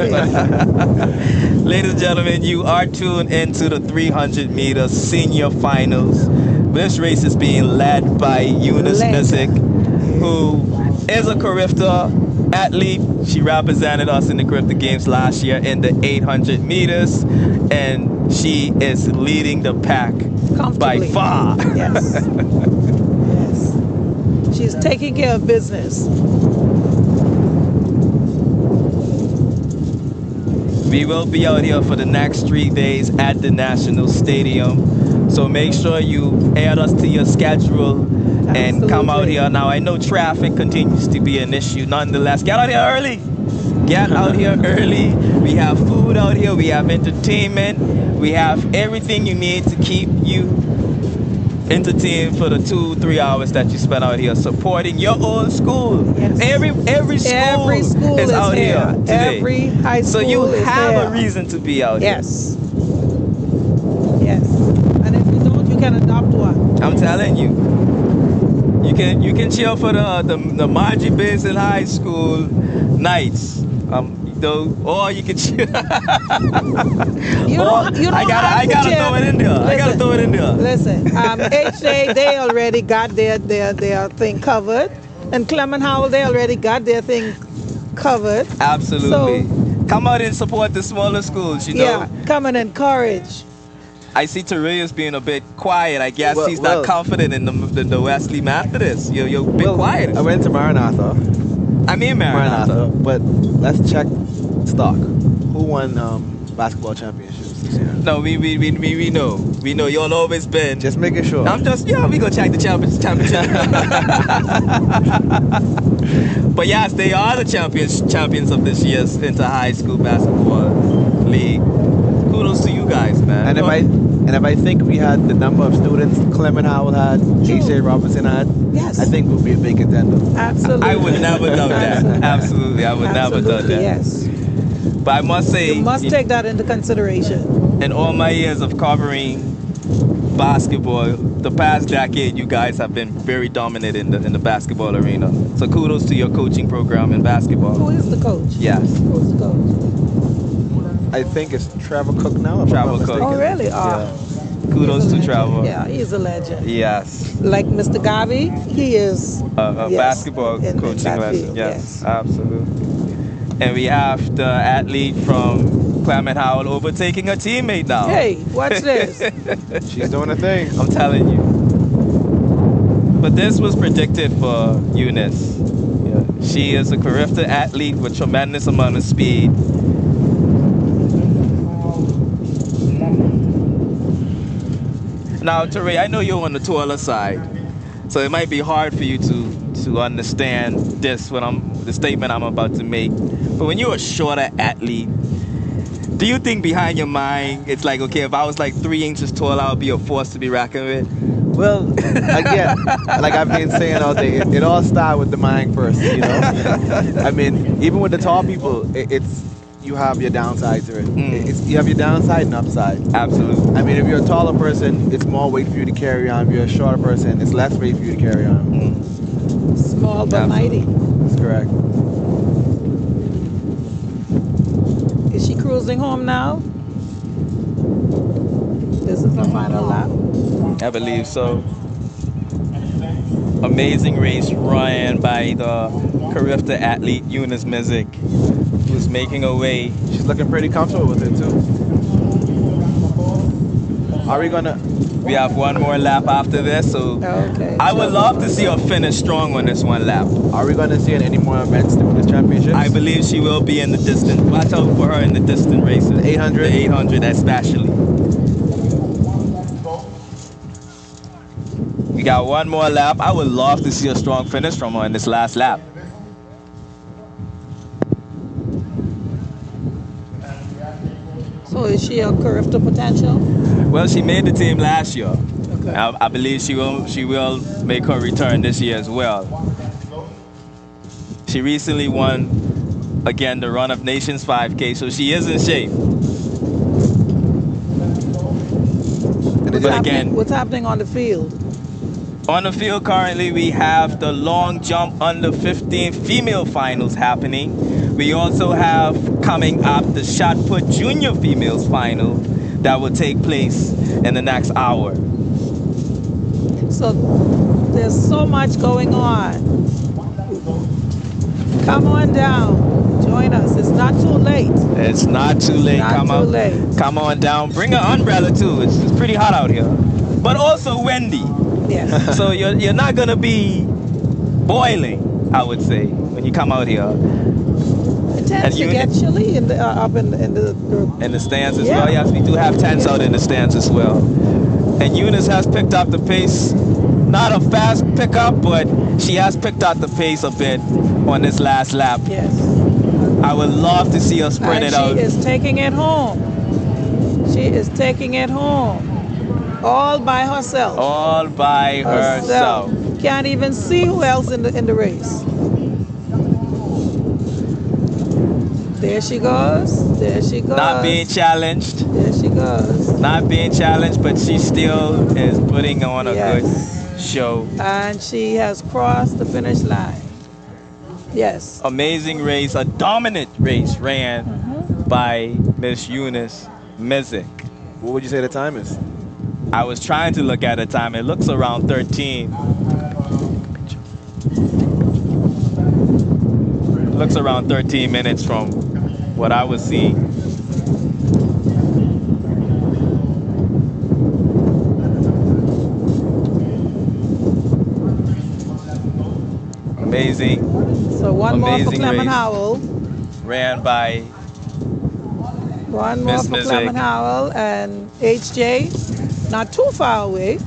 Ladies and gentlemen, you are tuned into the 300-meter senior finals. This race is being led by Eunice Led. Mizik, who is a Carifta athlete. She represented us in the Carifta Games last year in the 800 meters, and she is leading the pack by Comfortably. far. Yes. Yes. She's taking care of business. We will be out here for the next 3 days at the National Stadium. So make sure you add us to your schedule and come out Absolutely. here. Now, I know traffic continues to be an issue. Nonetheless, get out here early. Get out here early. We have food out here. We have entertainment. We have everything you need to keep you entertained for the 2-3 hours that you spend out here supporting your own school. Yes. Every school is out here today. Every high school So you is have here. a reason to be out here. Yes. Yes. And if you don't, you can adopt one. I'm telling you. You can cheer for the Margie Basin High School Knights. Or you can cheer. You don't I gotta throw it in there. I gotta throw it in there. Listen, HJ, they already got their thing covered. And Clement Howell, they already got their thing covered. Absolutely. Come out and support the smaller schools, you know. Yeah, come and encourage. I see Terea's being a bit quiet. I guess Well- he's not well- confident in the Wesley Methodist. You're a bit quiet. I went to Maranatha. I mean Maranatha. But let's check stock. Who won basketball championships this year? No, we know. We know you'll always been. Just making sure. We gonna check the championship. But yes, they are the champions of this year's inter-high school basketball league. Kudos to you guys, man. And if I think we had the number of students Clement Howell had, H.J. Robinson had, Yes. I think we'll be a big contender. Absolutely. I would never doubt that. Absolutely, I would never doubt Absolutely, that. yes. But I must say, You must take that into consideration. in all my years of covering basketball, the past decade, you guys have been very dominant in the basketball arena. So kudos to your coaching program in basketball. Who is the coach? Yes. Who's the coach? I think it's Trevor Cook now. if I'm Trevor not Cook. Oh, mistaken. really? Oh, Kudos he's a to legend. Trevor. Yeah, he's a legend. Yes. Like Mr. Gavi, he is A yes, basketball in coaching that lesson. field, Yes, absolutely. And we have the athlete from Clement Howell overtaking a teammate now. Hey, watch this. She's doing a thing. I'm telling you. But this was predicted for Eunice. Yeah. She is a Carifta athlete with tremendous amount of speed. Now, Teray, I know you're on the taller side, so it might be hard for you to understand the statement I'm about to make. But when you're a shorter athlete, do you think behind your mind it's like, okay, if I was like 3 inches tall, I would be a force to be reckoned with? Well, again, like I've been saying all day, it all starts with the mind first, you know? I mean, even with the tall people, you have your downside to it. You have your downside and upside. Absolutely. I mean, if you're a taller person, it's more weight for you to carry on. If you're a shorter person, it's less weight for you to carry on. Small but mighty. That's correct. Is she cruising home now? This is the final lap. I believe so. Amazing race run by the Carifta athlete Eunice Mizik, who's making her way. She's looking pretty comfortable with it too. Are we gonna? We have one more lap after this, so Okay. I would love to see her finish strong on this one lap. Are we gonna see any more events through this championship? I believe she will be in the distant. Watch out for her in the distant races. The 800? The 800 especially. We got one more lap. I would love to see a strong finish from her in this last lap. So is she a Carifta potential? Well, she made the team last year. Okay. I believe she will make her return this year as well. She recently won again the Run of Nations 5K, so she is in shape. But again, What's happening on the field? on the field currently we have the long jump under 15 female finals happening. We also have coming up the shot put junior females final that will take place in the next hour. So there's so much going on. Come on down. Join us. It's not too late. It's not too late. Not too late. Come on down. Bring an umbrella too. It's pretty hot out here. But also windy. Yes. So you're not gonna be boiling, I would say, when you come out here. It tends to get chilly up in the stands as Yeah. well. Yes, we do have tents out in the stands as well. And Eunice has picked up the pace. Not a fast pickup, but she has picked up the pace a bit on this last lap. Yes. I would love to see her sprint And it out. she is taking it home. She is taking it home. All by herself. All by herself. Can't even see who else in the race. There she goes. There she goes. Not being challenged. There she goes. Not being challenged, but she still is putting on a good show. And she has crossed the finish line. Yes. Amazing race, a dominant race ran by Miss Eunice Mizik. What would you say the time is? I was trying to look at the time. It looks around 13. Looks around 13 minutes from what I was seeing. Amazing. So one more for amazing Clement race. Howell. Ran by One more Miss for Mizik. Clement Howell and HJ. Not too far away.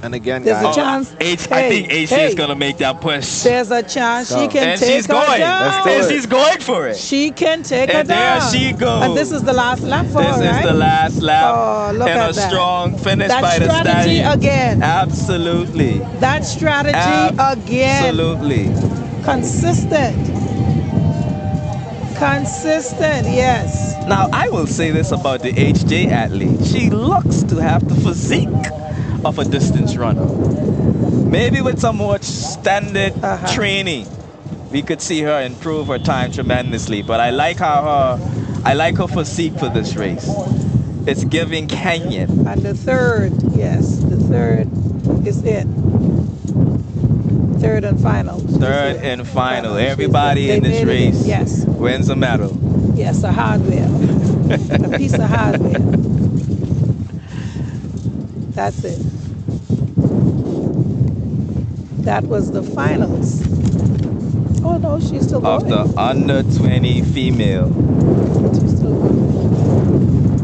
And again, There's guys. a chance. I think HJ is going to make that push. There's a chance she can And take she's her going. down. And she's going for it. She can take her And there down. she goes. And this is the last lap for This her, right? is the last lap. Oh, look and at a that. strong finish That by the strategy stallion. again. Absolutely. That strategy again. Absolutely. Consistent. Consistent, yes. Now, I will say this about the HJ athlete. She looks to have the physique of a distance runner. Maybe with some more standard training, we could see her improve her time tremendously. But I like her physique for this race. It's giving Kenyan. And the third, yes, the third is it. Third and final. Third and final. Everybody in this made it in, race yes. wins a medal. Yes, a hardware. A piece of hardware. That's it. That was the finals. Oh no, she's still Of going. the under 20 female. She's still going.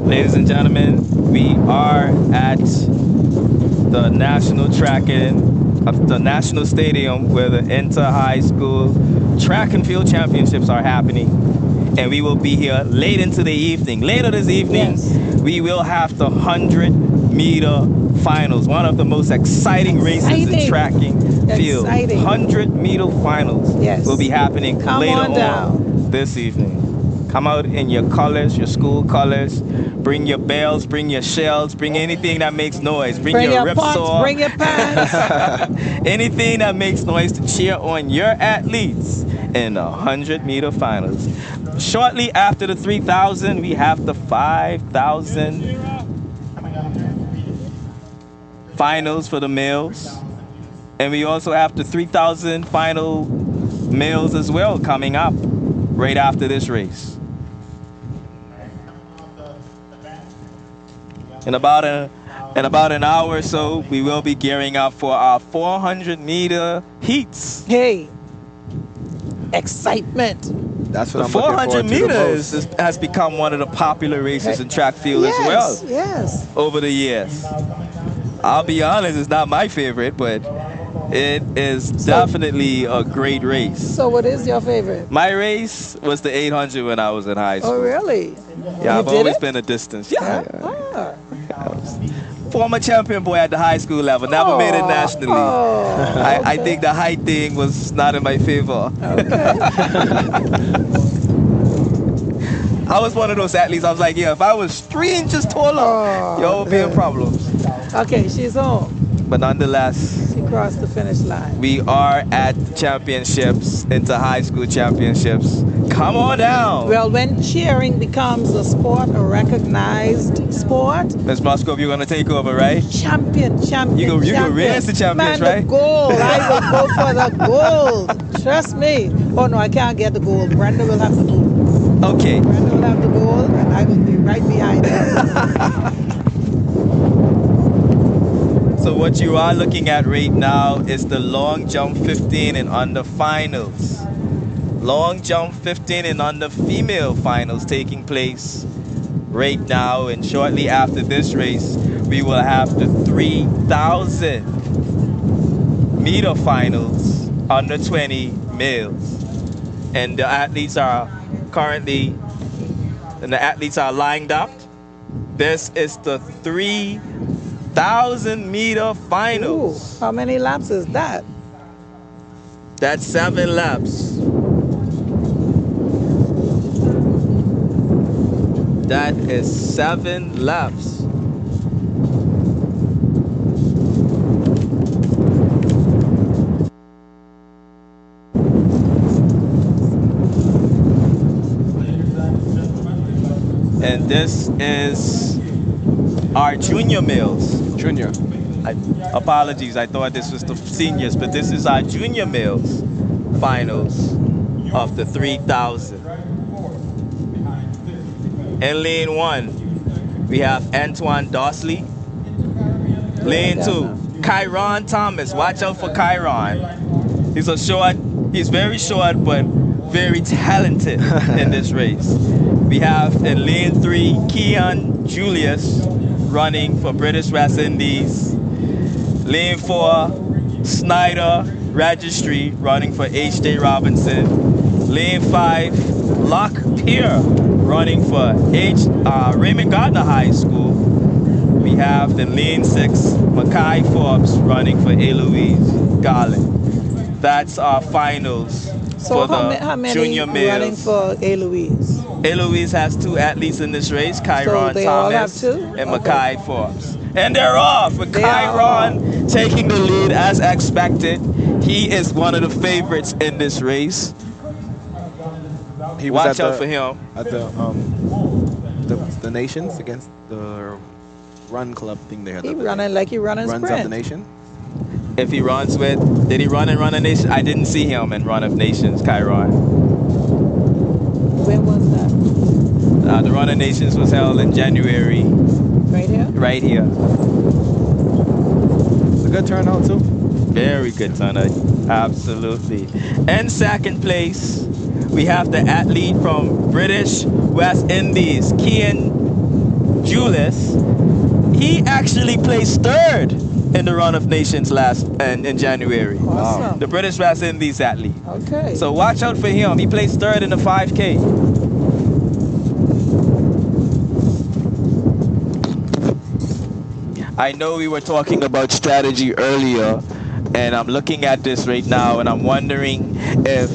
Ladies and gentlemen, we are at the National the National Stadium where the Inter-High School Track and Field Championships are happening. And we will be here late into the evening. Later this evening, we will have the 100-meter finals. One of the most exciting races in track and field. 100-meter finals will be happening later on this evening. Come out in your colors, your school colors. Bring your bells, bring your shells, bring anything that makes noise. Bring your ripsaw. Bring your pants. Anything that makes noise to cheer on your athletes in the 100-meter finals. Shortly after the 3,000, we have the 5,000 finals for the males. And we also have the 3,000 final males as well coming up right after this race. In about an hour or so, we will be gearing up for our 400-meter heats. Hey, excitement. That's what the I'm looking 400 forward to the meters most. has become one of the popular races in track field as well. Yes. Over the years. I'll be honest, it's not my favorite, but it is definitely a great race. So what is your favorite? My race was the 800 when I was in high school. Oh, really? Yeah, You I've did always it? been a distance. Yeah. Ah. Former champion boy at the high school level. Never made it nationally. I think the height thing was not in my favor. I was one of those athletes. I was like, yeah, if I was 3 inches taller, yo, be a problem. Okay, she's home. But nonetheless, She crossed the finish line. we are at championships, Inter-High School championships. Come on down. Well, when cheering becomes a sport, a recognized sport, Ms. Musgrove, you're going to take over, right? champion. You go raise the champions, Man, right? the gold. I will go for the gold. Trust me. Oh, no, I can't get the gold. Brenda will have the gold. Okay. Brandon will have the goal, and I will be right behind him. So what you are looking at right now is the long jump 15 and under finals. Long jump 15 and under female finals taking place right now, and shortly after this race, we will have the 3,000 meter finals under 20 males. And the athletes are lined up. This is the 3,000 meter Ooh, finals. how many laps is that? That's 7 laps. That is 7 laps. And this is our junior males. Junior. Apologies, I thought this was the seniors, but this is our junior males finals of the 3,000. In lane 1, we have Antoine Dossley. Lane 2, Kyron Thomas. Watch out for Kyron. He's very short, but very talented in this race. We have in lane 3, Keon Julius running for British West Indies. Lane 4, Snyder Registry running for H.J. Robinson. Lane 5, Locke Pierre running for Raymond Gardner High School. We have in lane 6, Mackay Forbes running for Eloise Garland. That's our finals So for how the many junior running males. for Eloise? Eloise has 2 athletes in this race, Kyron they all have Thomas 2? and Okay. Mackay Forbes. And they're off with They are Kyron taking the lead as expected. He is one of the favorites in this race. He was Watch at out the, for him. at the nations against the run club thing they had. He the other running day. like he running Runs of sprint. the nation. If he runs with, did he run in Run of Nations? I didn't see him in Run of Nations, Kyron. When was that? The Run of Nations was held in January, Right here? right here. It's a good turnout too. Very good turnout, absolutely. In second place, we have the athlete from British West Indies, Kean Julius. He actually placed 3rd in the Run of Nations in January. Awesome. The British West Indies athlete. Okay. So watch out for him. He placed 3rd in the 5K. I know we were talking about strategy earlier, and I'm looking at this right now, and I'm wondering if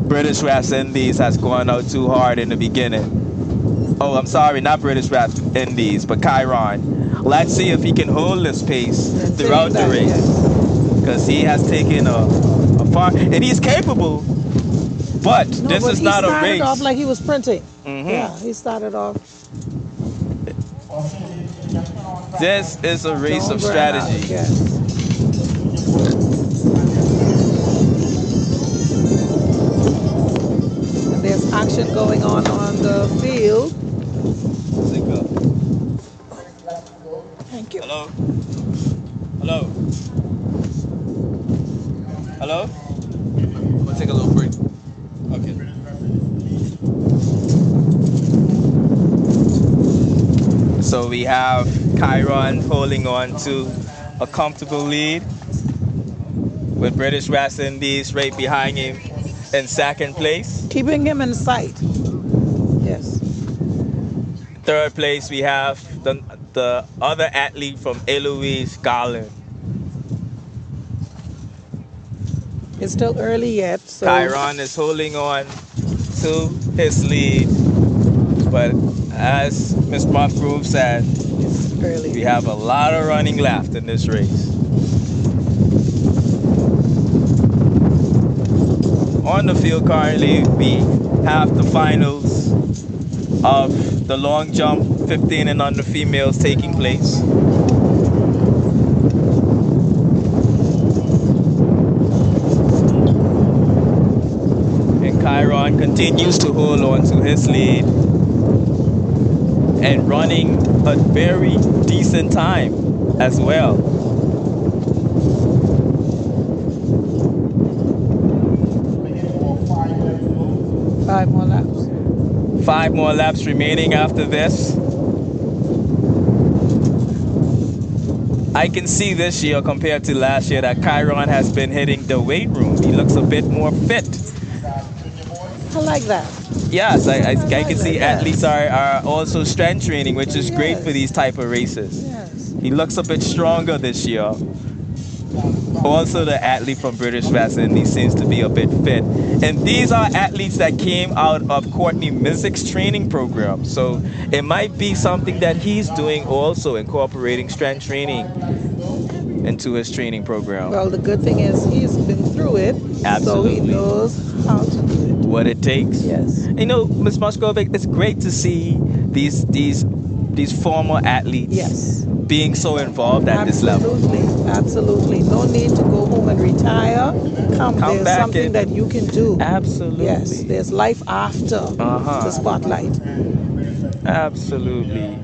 British West Indies has gone out too hard in the beginning. Oh, I'm sorry, not British West Indies, but Kyron. Let's see if he can hold this pace throughout the race, because he has taken a far, and he's capable. But this is not a race. He started off like he was sprinting. Mhm. Yeah, he started off. This is a race of Don't burn out, strategy. yes. And there's action going on the field. Thank you. Hello? Hello? Hello? I'm gonna take a little break. Okay. So we have Kyron holding on to a comfortable lead with British West Indies right behind him in second place. Keeping him in sight. Yes. Third place, we have the other athlete from Eloise Garland. It's still early yet, so Kyron is holding on to his lead, but as Ms. Musgrove said, it's early. we have a lot of running left in this race. On the field currently, we have the finals of the long jump 15 and under females taking place. And Kyron continues to hold on to his lead and running a very decent time as well. Five more laps. 5 more laps remaining after this. I can see this year compared to last year that Kyron has been hitting the weight room. He looks a bit more fit. I like that. Yes, I like can that, see athletes yes. are also strength training, which is great for Yes. these type of races. Yes. He looks a bit stronger this year. Also, the athlete from British West Indies seems to be a bit fit. And these are athletes that came out of Courtney Mizick's training program. So it might be something that he's doing also, incorporating strength training into his training program. Well, the good thing is he's been through it, so he Absolutely. knows how to do it. What it takes. Yes. You know, Ms. Musgrove, it's great to see these former athletes Yes. being so involved at this level. Absolutely. Absolutely. No need to go home and retire. Come There's back something and- that you can do. Absolutely. Yes. There's life after the spotlight. Absolutely.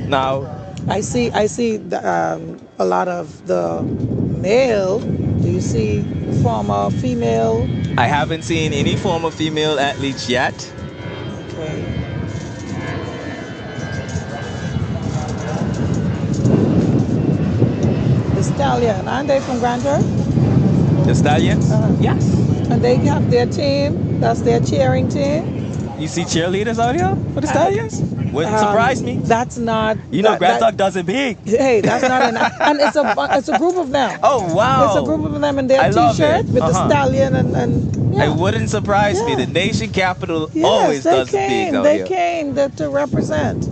Now, I see a lot of the male. Do you see former female? I haven't seen any former female athletes yet. Okay. The Stallion, aren't they from Grandeur? The Stallions? Yes. And they have their team. That's their cheering team. You see cheerleaders out here for the Stallions? Wouldn't surprise me. That's not. You know, Grand Dog does it big. Hey, that's not an. And it's a group of them. Oh wow! It's a group of them in their I love T-shirt it. with the stallion and yeah. It wouldn't surprise me. Yeah. The nation capital Yes, always they does it came. big out They here. came to represent.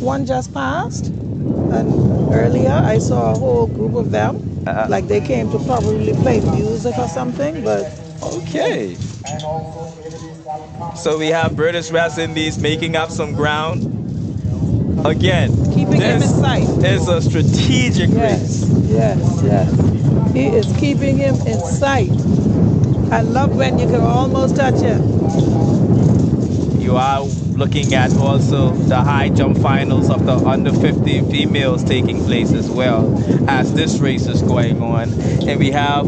One just passed, and earlier I saw a whole group of them. Like they came to probably play music or something, but okay. So we have British West Indies making up some ground. Again, keeping him in sight. It's a strategic Yes, race. yes, yes. He is keeping him in sight. I love when you can almost touch him. You are looking at also the high jump finals of the under 15 females taking place as well as this race is going on. And we have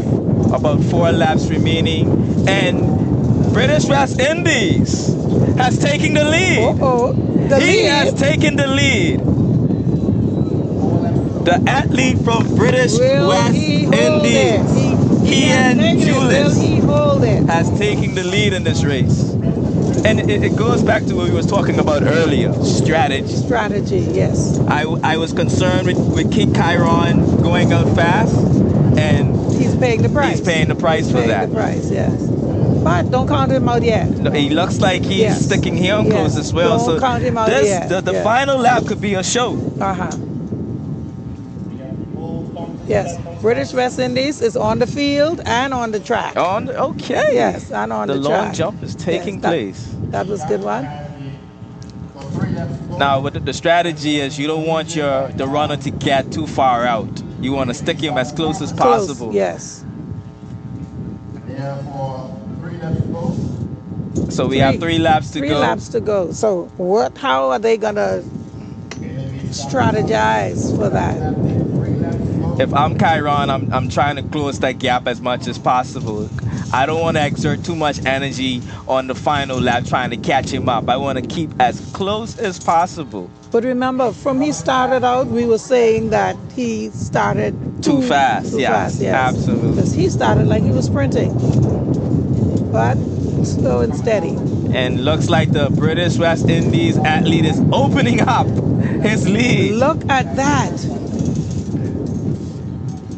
about 4 laps remaining. And British West Indies has taken the lead. He has taken the lead. The athlete from British West Indies, Ian Julius, has taken the lead in this race. And it goes back to what we was talking about earlier, strategy. Strategy, yes. I was concerned with King Kyron going out fast, and he's paying the price. He's paying the price for that. The price, yes. But don't count him out yet. No, he looks like he's sticking here close as well. Don't so count him out yet. The final lap could be a show. Yes, British West Indies is on the field and on the track. Okay. Yes, and on the track. The long jump is taking place. That was a good one. Now, what the strategy is, you don't want the runner to get too far out. You want to stick him as close as possible. Yes. So we have 3 laps to go. 3 laps to go. So how are they gonna strategize for that? If I'm Kyron, I'm trying to close that gap as much as possible. I don't want to exert too much energy on the final lap trying to catch him up. I want to keep as close as possible. But remember, from he started out, we were saying that he started too fast. Yes, absolutely. Because he started like he was sprinting, but slow and steady. And looks like the British West Indies athlete is opening up his lead. Look at that.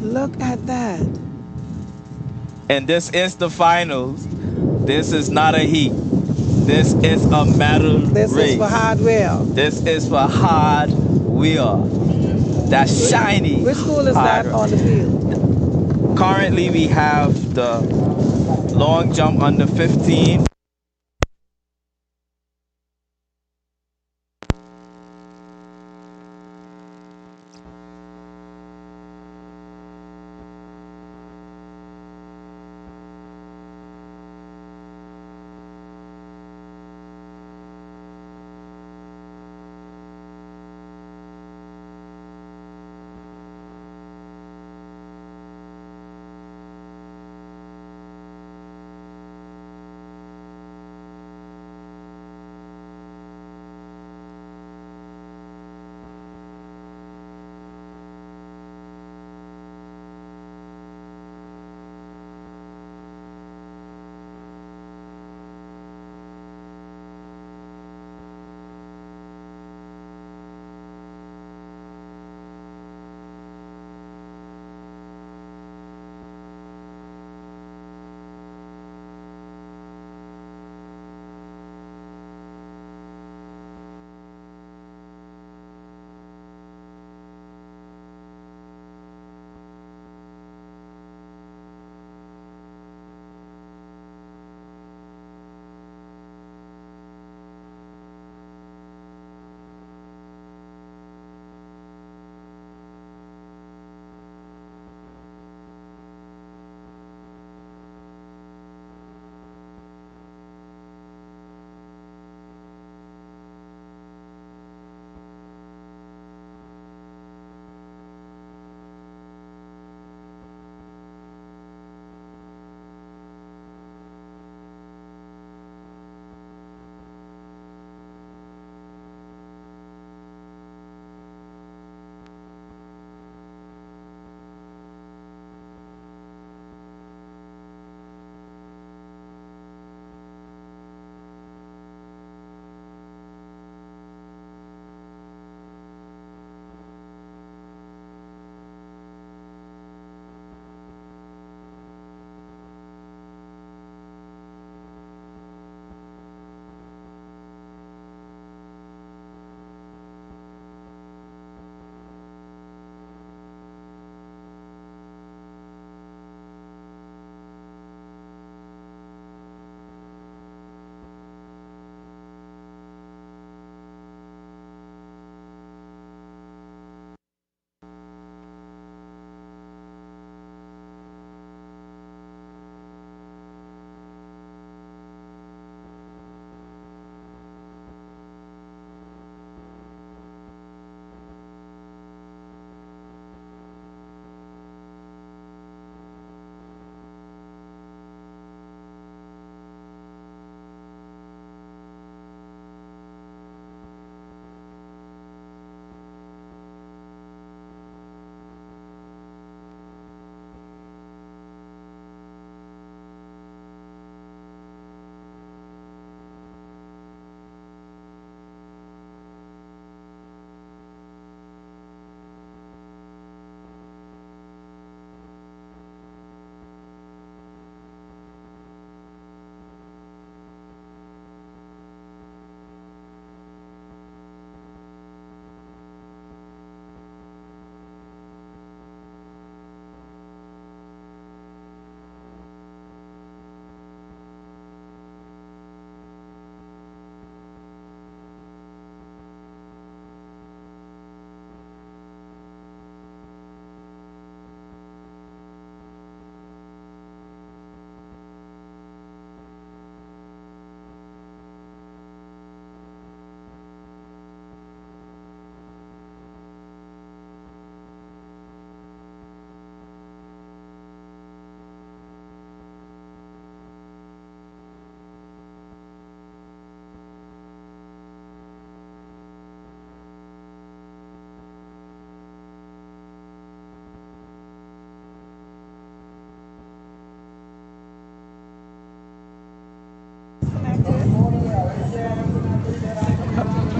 Look at that. And this is the finals. This is not a heat. This is a medal race. This is for hardware. This is for hardware. That's shiny. Which school is that on the field? Currently, we have the long jump under 15.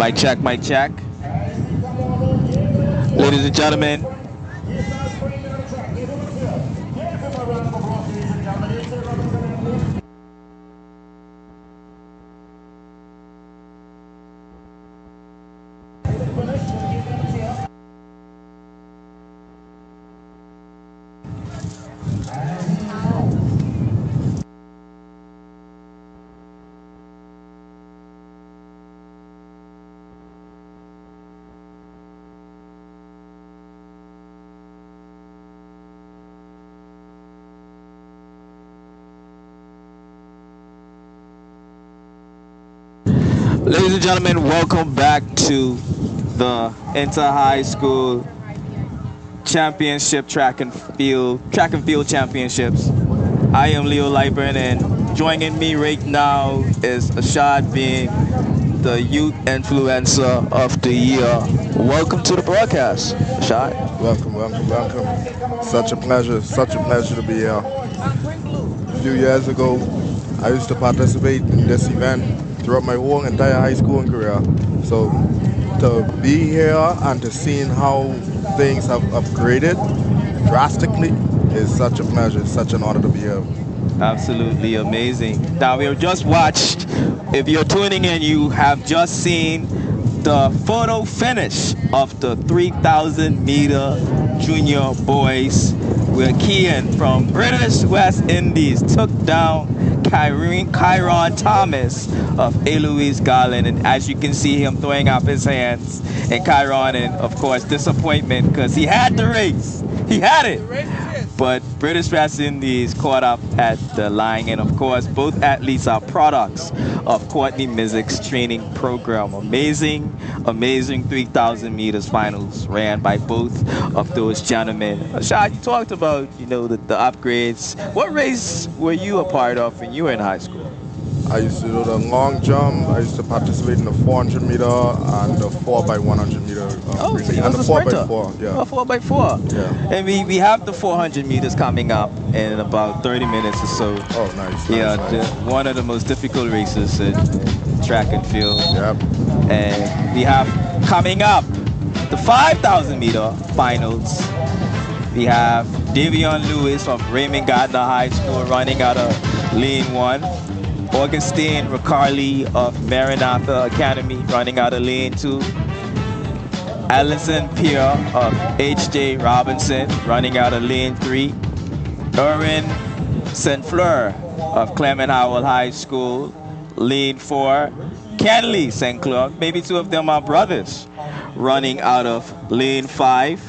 Mic check, mic check. Ladies and gentlemen, ladies and gentlemen, welcome back to the Inter-High School Championship Track and Field Championships. I am Leo Lightburn, and joining me right now is Ashad being the Youth Influencer of the Year. Welcome to the broadcast, Ashad. Welcome, welcome, welcome. Such a pleasure to be here. A few years ago, I used to participate in this event throughout my whole entire high school career. So to be here and to seeing how things have upgraded drastically is such a pleasure, such an honor to be here. Absolutely amazing. Now we have just watched, if you're tuning in, you have just seen the photo finish of the 3,000 meter junior boys, where Kian from British West Indies took down Kyron Thomas of Eloise Garland, and as you can see him throwing up his hands, and Kyron, and of course disappointment because he had the race, he had it, but British West Indies caught up at the line, and of course both athletes are products of Courtney Mizik's training program. Amazing 3,000 meters finals ran by both of those gentlemen. Ashad, you talked about the upgrades. What race were you a part of when you were in high school? I used to do the long jump. I used to participate in the 400 meter and the 4x100 meter. So you and was the a sprinter. 4x4, yeah. Oh, 4x4. Yeah. And we have the 400 meters coming up in about 30 minutes or so. Oh, nice. Yeah, nice. one of the most difficult races in track and field. Yep. And we have coming up the 5,000 meter finals. We have Davion Lewis from Raymond Gardner High School running out of lane 1. Augustine Riccardi of Maranatha Academy running out of lane 2. Allison Pierre of H.J. Robinson running out of lane 3. Erin St. Fleur of Clement Howell High School, lane 4. Kenley St. Clair, maybe two of them are brothers, running out of lane 5.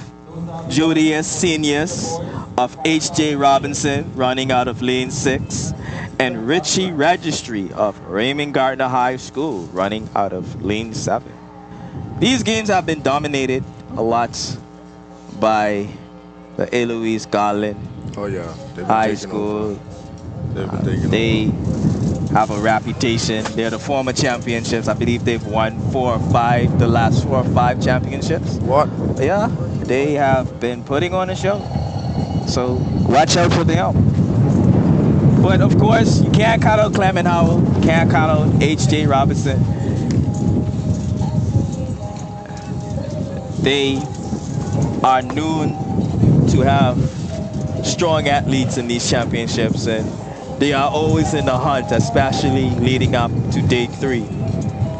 Jodius Seniors of H.J. Robinson running out of lane 6. And Richie Registry of Raymond Gardner High School running out of lane 7. These games have been dominated a lot by the Eloise Garland High School. They have a reputation. They're the former championships. I believe they've won the last 4 or 5 championships. What? Yeah, they have been putting on a show. So watch out for them. But of course, you can't count out Clement Howell, can't count out H.J. Robinson. They are known to have strong athletes in these championships, and they are always in the hunt, especially leading up to day 3.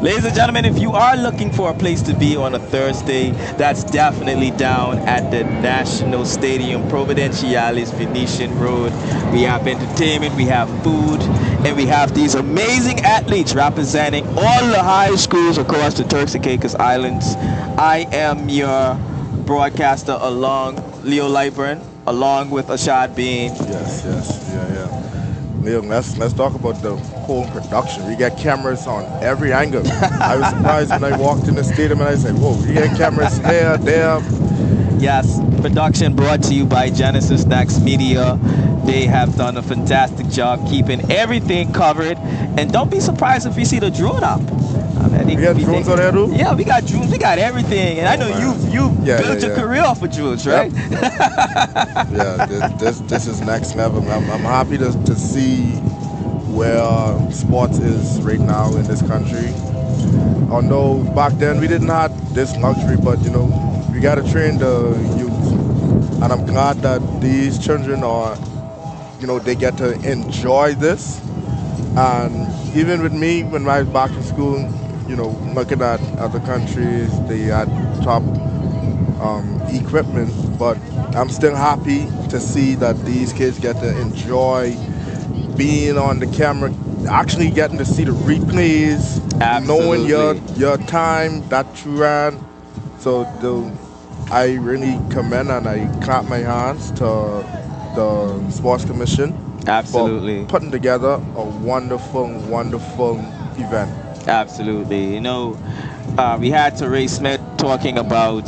Ladies and gentlemen, if you are looking for a place to be on a Thursday, that's definitely down at the National Stadium, Providenciales, Venetian Road. We have entertainment, we have food, and we have these amazing athletes representing all the high schools across the Turks and Caicos Islands. I am your broadcaster Leo Lightburn, along with Ashad Bean. Yes, yeah. Neil, let's talk about the whole production. We got cameras on every angle. I was surprised when I walked in the stadium and I said, whoa, we got cameras there. Yes, production brought to you by Genesis Next Media. They have done a fantastic job keeping everything covered. And don't be surprised if you see the drone up. We got drones on there too? Yeah, we got drones. We got everything. And I know you built your career off of drones, right? Yep. Yeah, this is next level. I'm happy to see where sports is right now in this country. Although back then we didn't have this luxury, but we got to train the youth, and I'm glad that these children are, they get to enjoy this. And even with me, when I was back in school, looking at other countries, they had top equipment, but I'm still happy to see that these kids get to enjoy being on the camera, actually getting to see the replays, knowing Absolutely. your time that you ran. So I really commend and I clap my hands to the Sports Commission for Absolutely. putting together a wonderful, wonderful event. Absolutely. We had Teray Smith talking about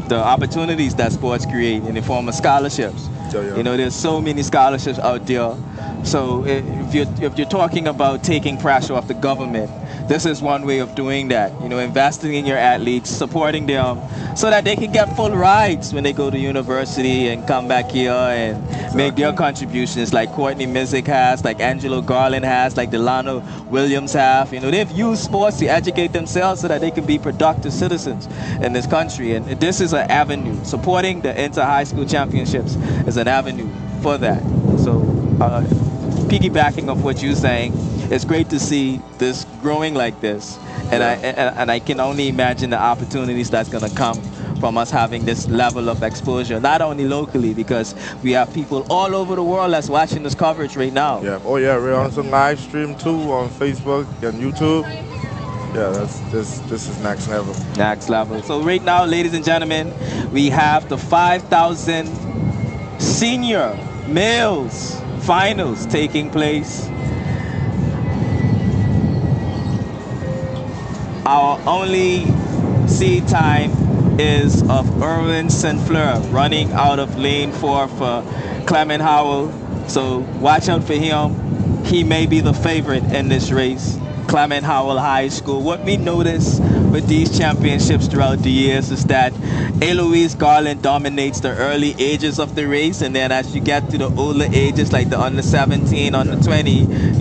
the opportunities that sports create in the form of scholarships. Yeah. There's so many scholarships out there. So if you're talking about taking pressure off the government, this is one way of doing that. Investing in your athletes, supporting them, so that they can get full rides when they go to university and come back here and make their contributions, like Courtney Mizik has, like Angelo Garland has, like Delano Williams have. They've used sports to educate themselves so that they can be productive citizens in this country. And this is an avenue. Supporting the inter-high school championships is an avenue for that. So piggybacking off what you're saying, it's great to see this growing like this, and I can only imagine the opportunities that's going to come from us having this level of exposure, not only locally, because we have people all over the world that's watching this coverage right now. Yeah. Oh yeah, we're on some live stream too on Facebook and YouTube. Yeah, this is next level. Next level. So right now, ladies and gentlemen, we have the 5,000 senior males finals taking place. Our only seed time is of Erwin St. Fleur running out of lane 4 for Clement Howell. So watch out for him. He may be the favorite in this race. Clement Howell High School. What we notice with these championships throughout the years is that Eloise Garland dominates the early ages of the race, and then as you get to the older ages, like the under 17, under 20,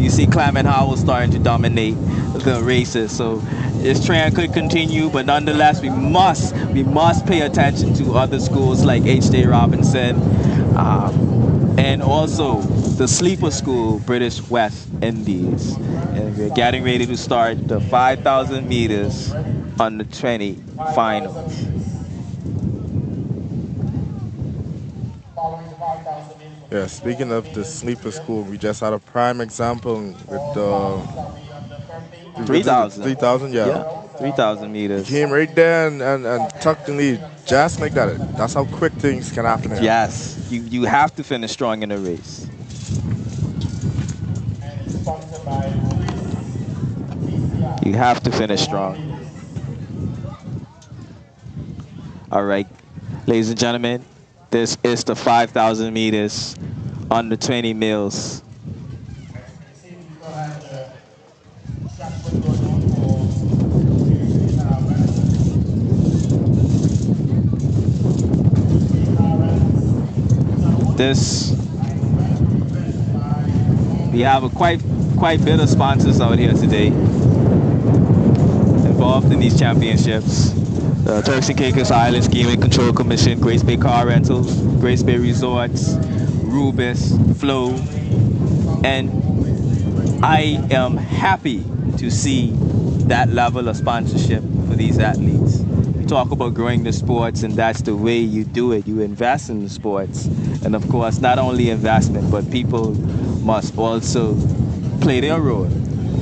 you see Clement Howell starting to dominate the races. So this trend could continue, but nonetheless, we must pay attention to other schools like H.J. Robinson, and also the sleeper school, British West Indies. And we're getting ready to start the 5,000 meters under 20 finals. Yeah, speaking of the sleeper school, we just had a prime example with the 3,000. 3,000, yeah. 3,000 meters. He came right there and tucked the lead, just like that. That's how quick things can happen here. Yes, you have to finish strong in a race. You have to finish strong. All right, ladies and gentlemen, this is the 5,000 meters under 20 mils. We have a quite bit of sponsors out here today involved in these championships. The Turks and Caicos Islands Gaming Control Commission, Grace Bay Car Rentals, Grace Bay Resorts, Rubis, Flow, and I am happy to see that level of sponsorship for these athletes. We talk about growing the sports, and that's the way you do it. You invest in the sports. And of course, not only investment, but people must also play their role.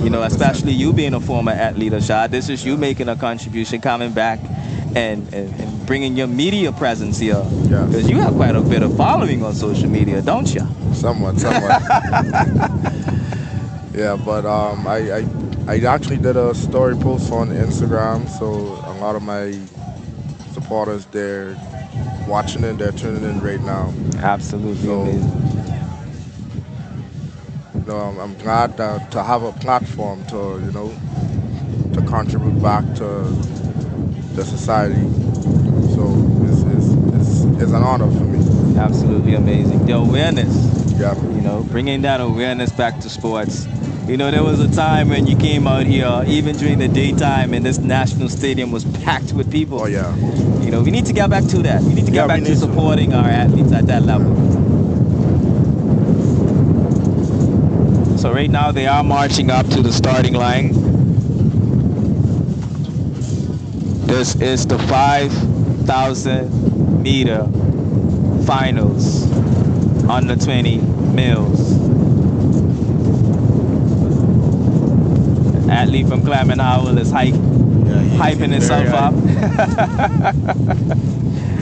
Especially you being a former athlete, Ashad. This is you making a contribution, coming back and bringing your media presence here. Because you have quite a bit of following on social media, don't you? Somewhat. Yeah, but I actually did a story post on Instagram, so a lot of my supporters, they're watching it, they're tuning in right now. Absolutely amazing. I'm glad to have a platform to contribute back to the society. So it's an honor for me. Absolutely amazing. The awareness Yeah. You know, bringing that awareness back to sports. You know, there was a time when you came out here, even during the daytime, and this national stadium was packed with people. Oh yeah. You know, we need to get back to that. We need to Yeah, get we back to need to. supporting our athletes at that level. So right now they are marching up to the starting line. This is the 5,000 meter finals under 20 mils. Athlete from Clement Howell is hyping himself up.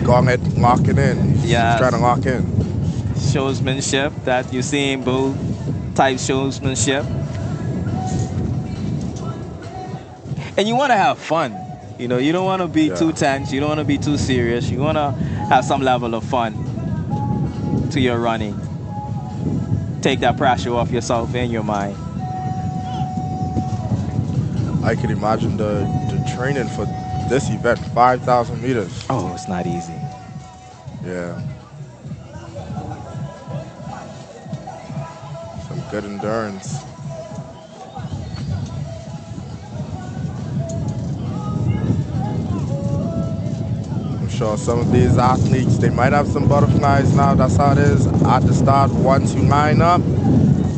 Going it, locking in. He's trying to lock in. Showsmanship that you see in both type showsmanship. And you want to have fun. You know, you don't want to be too tense. You don't want to be too serious. You want to have some level of fun to your running. Take that pressure off yourself and your mind. I can imagine the training for this event, 5,000 meters. Oh, it's not easy. Yeah. Some good endurance. I'm sure some of these athletes, they might have some butterflies now. That's how it is. At the start, once you line up,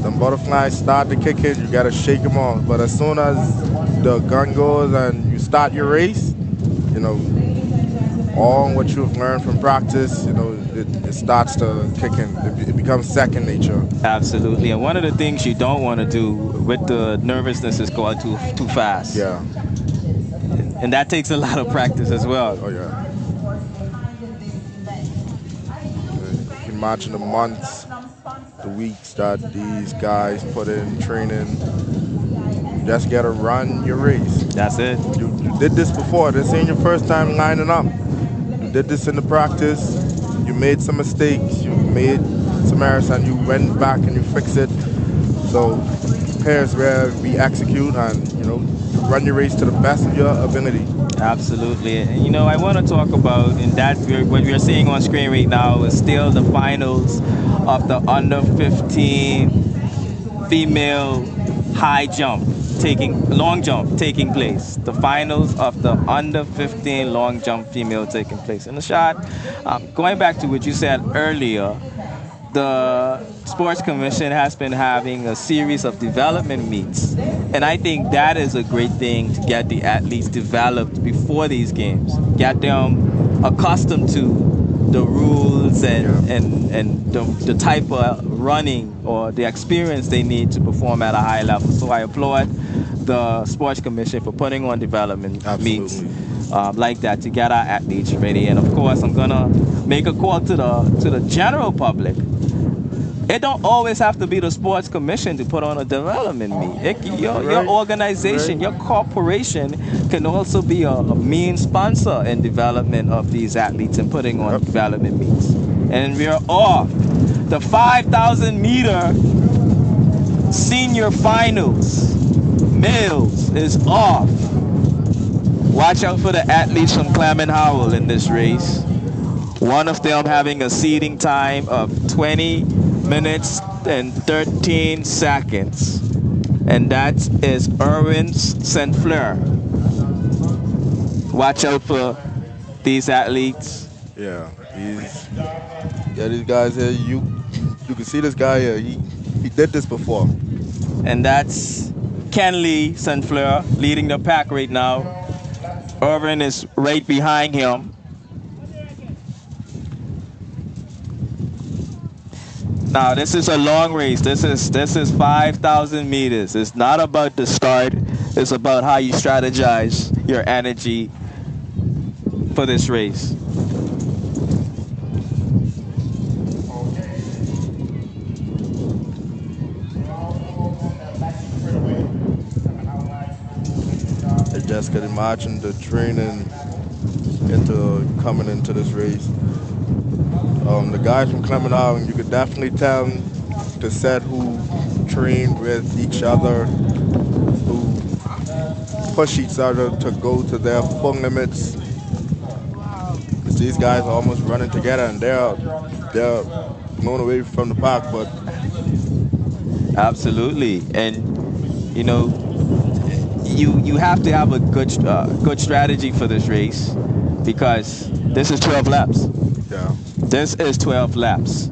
the butterflies start to kick in. You got to shake them off. But as soon as the gun goes and you start your race, you know, all what you've learned from practice, you know, it starts to kick in. It becomes second nature. Absolutely. And one of the things you don't want to do with the nervousness is go out too fast. Yeah. And that takes a lot of practice as well. Oh, yeah. You can imagine the months, the weeks that these guys put in training. You just got to run your race. That's it. You did this before. This ain't your first time lining up. You did this in the practice. You made some mistakes. You made some errors, and you went back and you fixed it. So here's where we execute and, you know, run your race to the best of your ability. Absolutely. And, you know, I want to talk about, and that what we're seeing on screen right now is still the finals of the under 15 female high jump, long jump taking place. The finals of the under 15 long jump female taking place. In the shot, going back to what you said earlier, the Sports Commission has been having a series of development meets. And I think that is a great thing to get the athletes developed before these games. Get them accustomed to the rules and the type of running or the experience they need to perform at a high level. So I applaud the Sports Commission for putting on development meets like that to get our athletes ready. And of course, I'm gonna make a call to the general public. It don't always have to be the Sports Commission to put on a development meet. Your organization, your corporation can also be a main sponsor in development of these athletes and putting on development meets. And we're off. The 5,000 meter senior finals, males, is off. Watch out for the athletes from Clement Howell in this race. One of them having a seeding time of 20 minutes and 13 seconds. And that is Erwin St. Fleur. Watch out for these athletes. Yeah, these guys here, you can see this guy here, he did this before. And that's Kenley St. Fleur leading the pack right now. Irvin is right behind him. Now this is a long race. This is 5,000 meters. It's not about the start. It's about how you strategize your energy for this race. I just could imagine the training coming into this race. The guys from Clement Howell, you could definitely tell the set who trained with each other, who push each other to go to their full limits. These guys are almost running together, and they're blown away from the pack, but Absolutely. And, you know, you have to have a good strategy for this race because this is 12 laps. Yeah. This is 12 laps.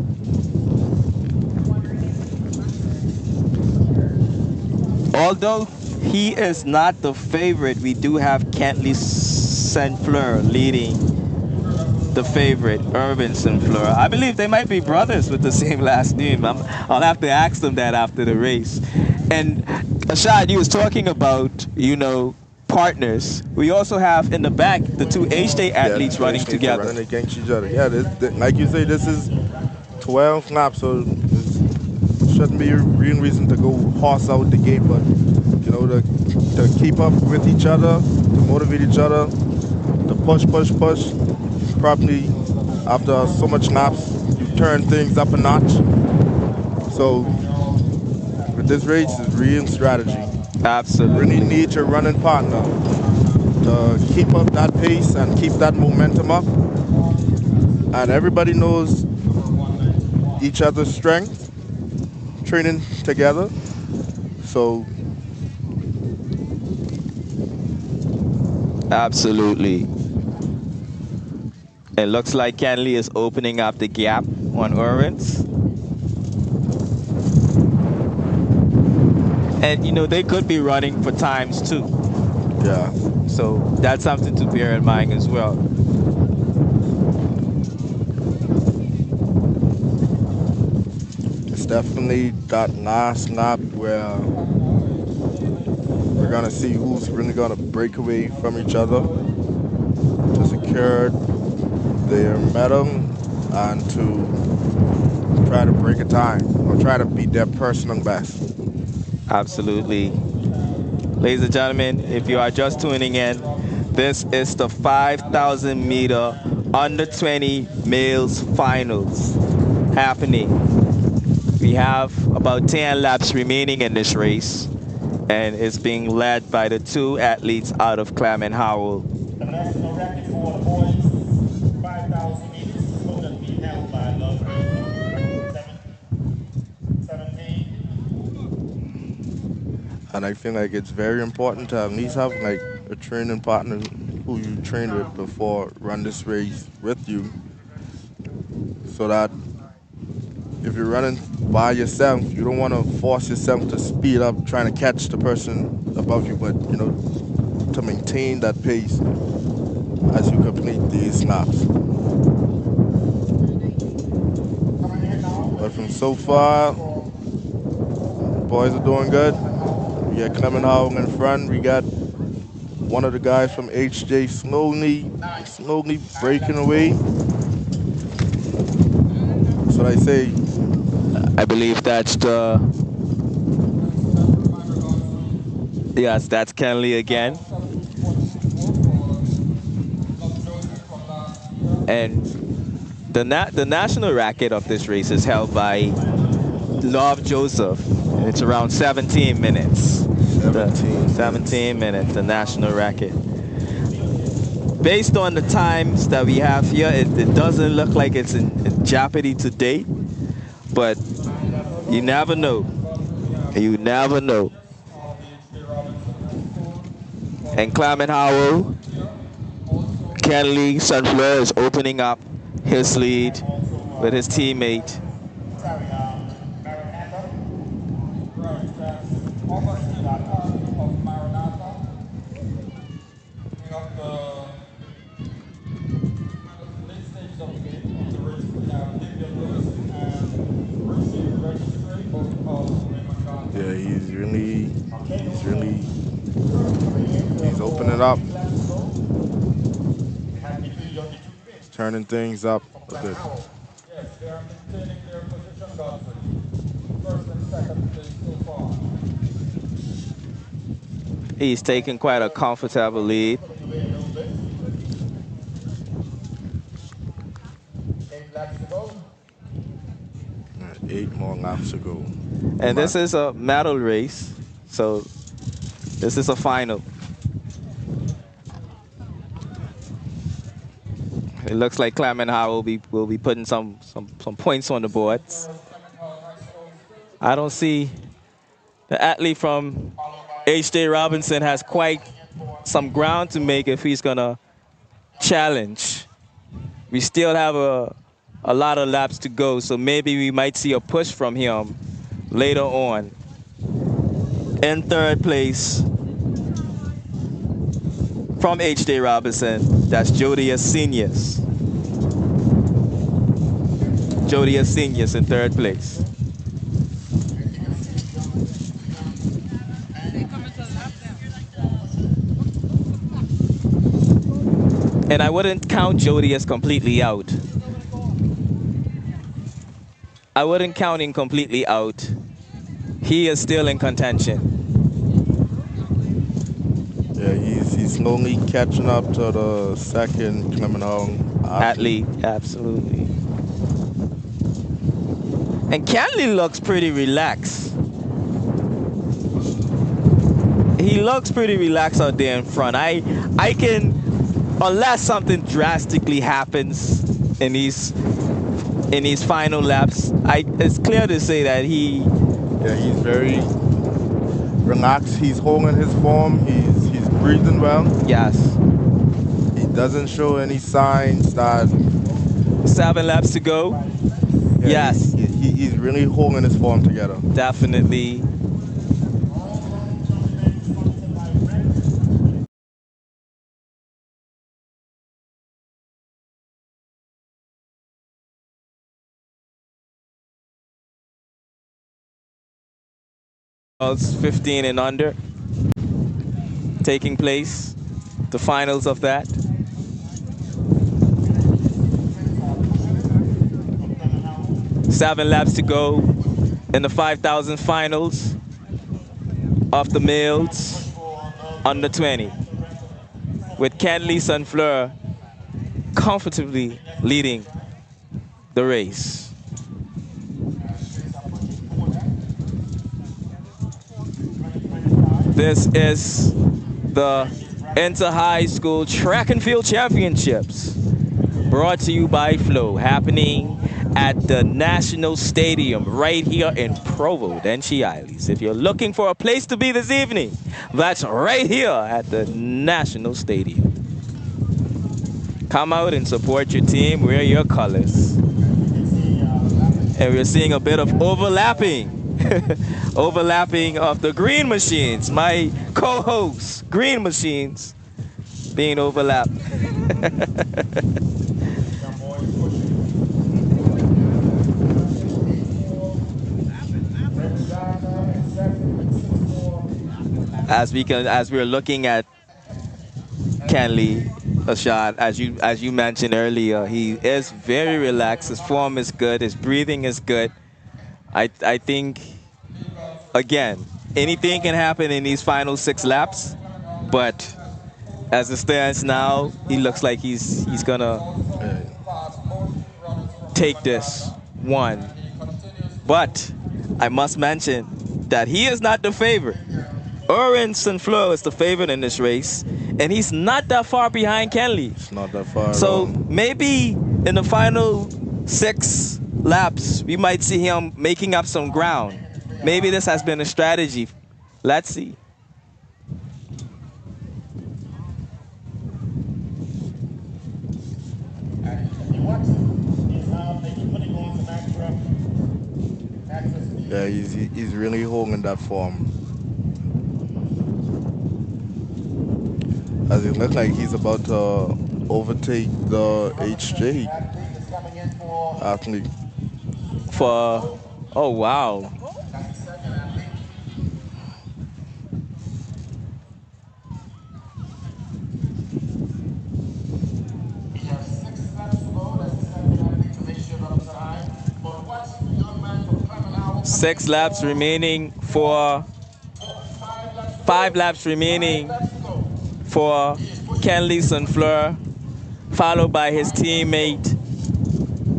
Although he is not the favorite, we do have Kentley Saint Fleur leading the favorite, Irvin Saint Fleur. I believe they might be brothers with the same last name. I'll have to ask them that after the race. And Ashad, you was talking about, partners. We also have in the back the two H-Day Yeah, athletes running H-States are together. running against each other. Yeah, like you say, this is 12 laps, so it shouldn't be a real reason to go horse out the gate, but to keep up with each other, to motivate each other, to push. Probably after so much laps, you turn things up a notch. So with this race, is real strategy. Absolutely. Really need your running partner to keep up that pace and keep that momentum up. And everybody knows each other's strength, training together. So Absolutely. It looks like Kenley is opening up the gap on Owens. And, they could be running for times too. yeah, So that's something to bear in mind as well. it's definitely that last lap where we're gonna see who's really gonna break away from each other to secure their medal and to try to break a time or try to beat their personal best. Absolutely. Ladies and gentlemen, if you are just tuning in, this is the 5,000 meter under 20 males finals happening. We have about 10 laps remaining in this race, and it's being led by the two athletes out of Clement Howell. The national record for the boys, 5,000 meters, is going to be held by Love 17. And I feel like it's very important to at least have like a training partner who you trained with before run this race with you, so that if you're running by yourself, you don't want to force yourself to speed up trying to catch the person above you, but to maintain that pace as you complete these laps. But from so far, boys are doing good. We got Clement Howell in front. We got one of the guys from HJ slowly breaking away. That's what I say. I believe that's yes, that's Kenley again. And the national racket of this race is held by Love Joseph. And it's around 17 minutes. 17 minutes, the national racket. Based on the times that we have here, it doesn't look like it's in jeopardy to date. But you never know. You never know. And Clement Howell, Kenley Saint Fleur is opening up his lead with his teammate. Yeah, he's opening up, turning things up a bit. He's taking quite a comfortable lead. 8 more laps to go. And this is a medal race, so this is a final. It looks like Clement Howell will be putting some points on the boards. I don't see The athlete from H.J. Robinson has quite some ground to make if he's going to challenge. We still have a lot of laps to go, so maybe we might see a push from him later on. In third place from H.J. Robinson, that's Jodius Seniors. Jodius Seniors in third place. And I wouldn't count Jodius completely out. I wouldn't count him completely out. He is still in contention. Yeah, he's slowly catching up to the second criminal athlete. Absolutely. And Kenley looks pretty relaxed. He looks pretty relaxed out there in front. I can, unless something drastically happens in these final laps, it's clear to say that he's very relaxed. He's holding his form. He's breathing well. Yes. He doesn't show any signs that 7 laps to go. Yeah, yes. He's really holding his form together. Definitely. It's 15 and under taking place, the finals of that. Seven laps to go in the 5,000 finals of the males under 20, with Kenley Sunfleur comfortably leading the race. This is the Inter-High School Track and Field Championships, brought to you by Flow, happening at the National Stadium right here in Provo, TCISS. If you're looking for a place to be this evening, that's right here at the National Stadium. Come out and support your team, wear your colors. And we're seeing a bit of overlapping. Overlapping of the green machines, my co-hosts, green machines, being overlapped. As we're looking at Kenley, Ashad, as you mentioned earlier, he is very relaxed. His form is good. His breathing is good. I think, again, anything can happen in these final 6 laps, but as it stands now, he looks like he's gonna take this one. But I must mention that he is not the favorite. Oren Sunfleur is the favorite in this race, and he's not that far behind Kenley. It's not that far. So maybe in the final 6 laps, we might see him making up some ground. Maybe this has been a strategy. Let's see. Yeah, he's really holding that form. As it looks like he's about to overtake the HJ athlete. Oh wow. Six laps remaining for 5 laps remaining for Kenley Sunfleur, followed by his teammate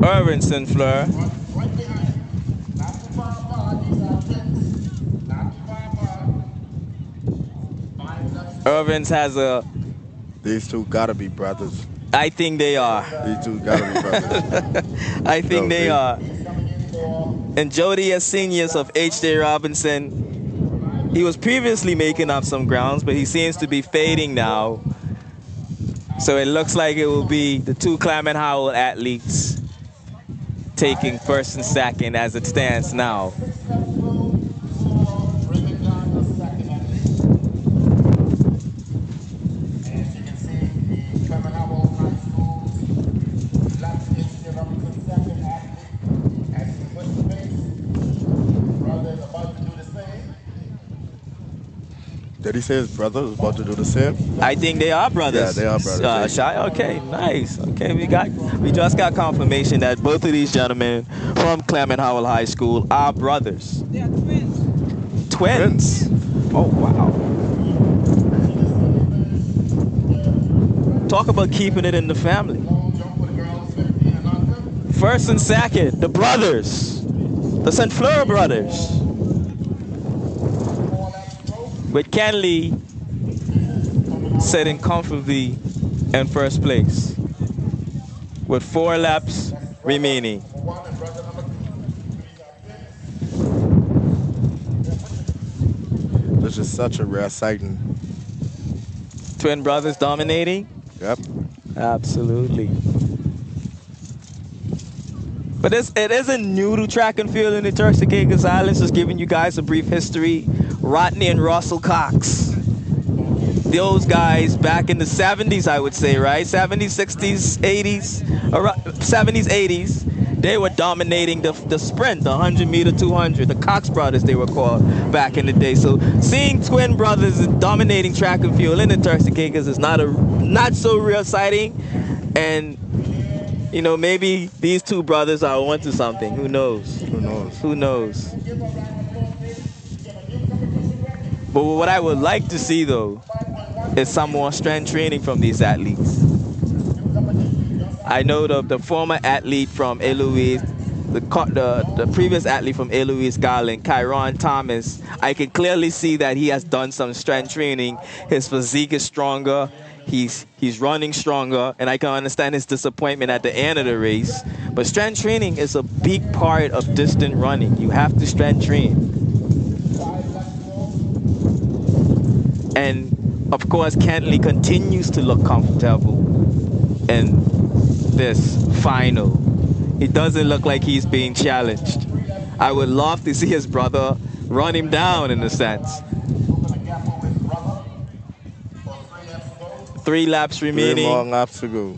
Irvin Sunfleur. Irvins has a... These two gotta be brothers. I think they are. These two gotta be brothers. I think they are. And Jodius Seniors of H.J. Robinson He was previously making up some grounds, but he seems to be fading now. So it looks like it will be the two Clement Howell athletes taking first and second as it stands now. Did he say his brother was about to do the same? I think they are brothers. Yeah, they are brothers. Shy, okay, nice. Okay, we just got confirmation that both of these gentlemen from Clement Howell High School are brothers. They are twins. Twins. Oh wow. Talk about keeping it in the family. First and second, the brothers, the St. Fleur brothers, with Kenley sitting comfortably in first place with 4 laps remaining. This is such a rare sighting. Twin brothers dominating? Yep. Absolutely. But it isn't new to track and field in the Turks and Caicos Islands. Just giving you guys a brief history. Rodney and Russell Cox. Those guys back in the 70s, I would say, right? 70s, 60s, 80s, 70s, 80s. They were dominating the sprint, the 100-meter, 200. The Cox brothers, they were called back in the day. So seeing twin brothers dominating track and field in the Turks and Caicos is not so real sighting. And you know, maybe these two brothers are onto something. Who knows? Who knows? Who knows? But what I would like to see, though, is some more strength training from these athletes. I know the former athlete from Eloise, the previous athlete from Eloise Garland, Kyron Thomas, I can clearly see that he has done some strength training. His physique is stronger. He's running stronger, and I can understand his disappointment at the end of the race. But strength training is a big part of distant running. You have to strength train. And of course, Kentley continues to look comfortable in this final. It doesn't look like he's being challenged. I would love to see his brother run him down in a sense. 3 laps remaining. 3 more laps to go.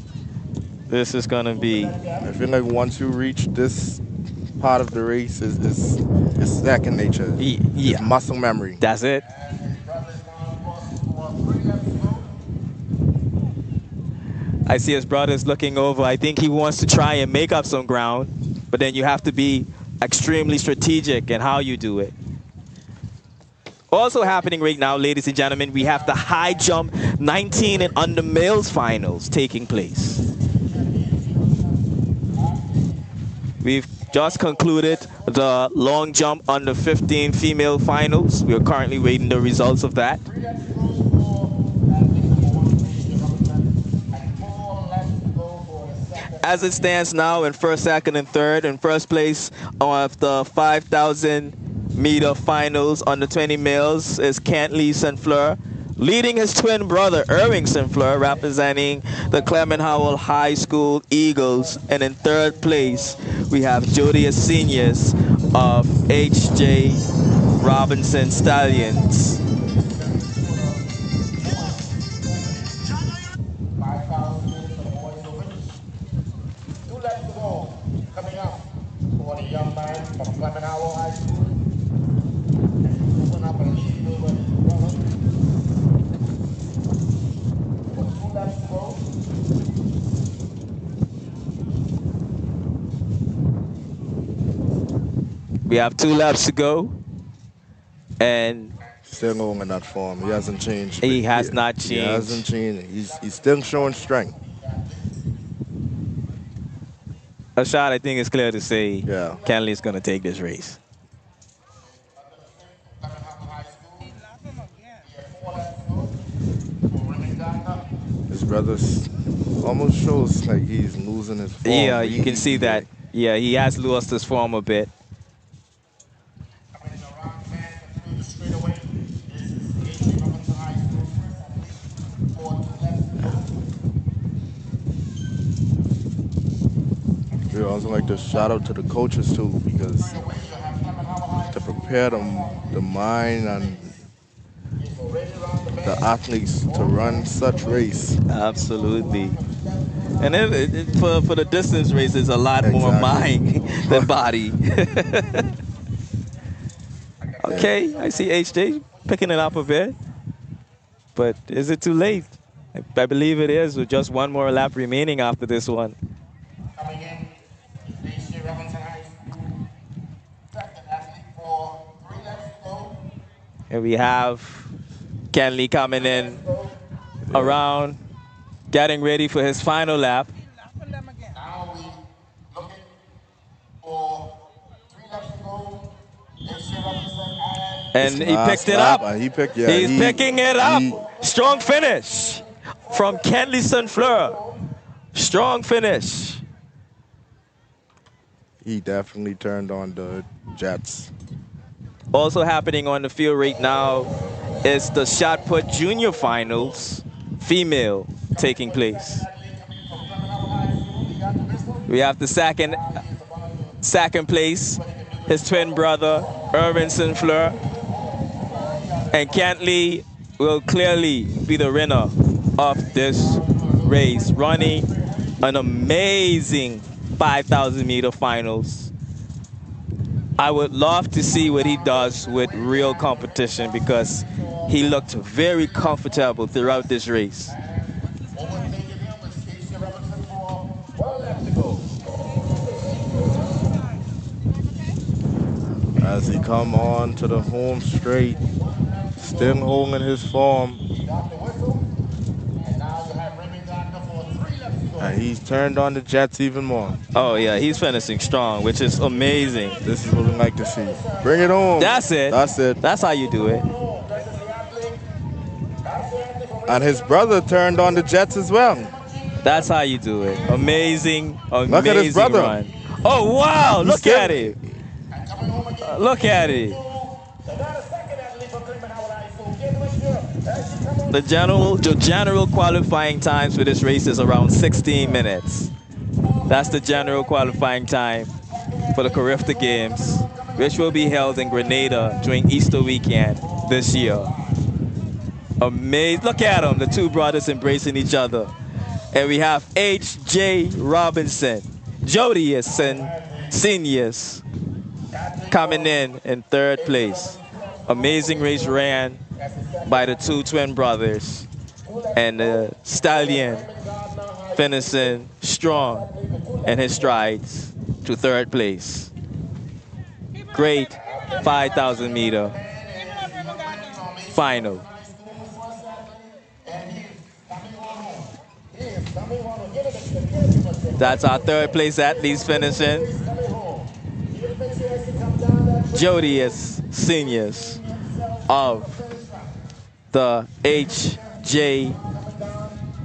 This is gonna be. I feel like once you reach this part of the race, it's second nature. Yeah. It's muscle memory. That's it. I see his brother's looking over. I think he wants to try and make up some ground, but then you have to be extremely strategic in how you do it. Also happening right now, ladies and gentlemen, we have the high jump 19 and under males finals taking place. We've just concluded the long jump under 15 female finals. We are currently waiting the results of that. As it stands now, in first, second, and third, in first place of the 5,000-meter finals under 20 males is Kentley St. Fleur, leading his twin brother, Irving St. Fleur, representing the Clement Howell High School Eagles. And in third place, we have Jodius Seniors of H.J. Robinson Stallions. Coming up for the young man from Clement Howell High School. Open up a lead over his brother. For 2 laps to go. We have 2 laps to go. And still going in that form. He hasn't changed. He has not changed. He hasn't changed. He's still showing strength. A shot, I think it's clear to say, yeah, Kenley is going to take this race. His brother almost shows like he's losing his form. Yeah, you can see that. Yeah, he has lost his form a bit. also like to shout out to the coaches too, because to prepare them, the mind and the athletes to run such race. Absolutely. And for the distance race, it's a lot more Exactly. mind than body. Okay, I see HJ picking it up a bit. But is it too late? I believe it is, with just one more lap remaining after this one. Coming in, J.C. Robinson High School. Second athlete for 3 laps to go. And we have Kenley coming in around, getting ready for his final lap. Now we looking for 3 laps to go. J.C. Robinson And he Last picked it lap, up. and he picked, He's picking it up. Strong finish from Kenley Fleur. Strong finish. He definitely turned on the Jets. Also happening on the field right now is the shot put junior finals, female, taking place. We have the second place, his twin brother, Irvin Fleur. And Kentley will clearly be the winner of this race, running an amazing 5,000 meter finals. I would love to see what he does with real competition, because he looked very comfortable throughout this race. As he come on to the home straight, still holding his form. And he's turned on the Jets even more. Oh yeah, he's finishing strong, which is amazing. This is what we like to see. Bring it home. That's it. That's it. That's how you do it. And his brother turned on the Jets as well. That's how you do it. Amazing, amazing Look at his brother. run. Oh wow, look at it. Look at it. The general qualifying times for this race is around 16 minutes. That's the general qualifying time for the Carifta Games, which will be held in Grenada during Easter weekend this year. Amazing. Look at them, the two brothers embracing each other. And we have H.J. Robinson, Jodius, and Seniors coming in third place. Amazing race ran by the two twin brothers, and the stallion finishing strong in his strides to third place. Great 5,000 meter final. That's our third place athletes finishing. Jodius Seniors of the H.J.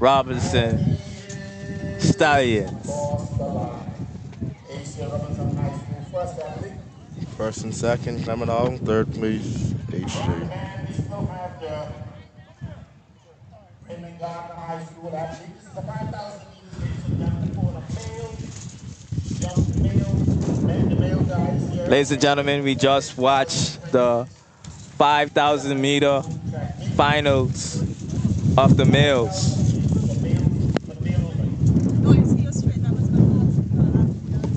Robinson Stallions. First and second coming out. Third place, H.J. Ladies and gentlemen, we just watched the 5,000 meter finals of the males.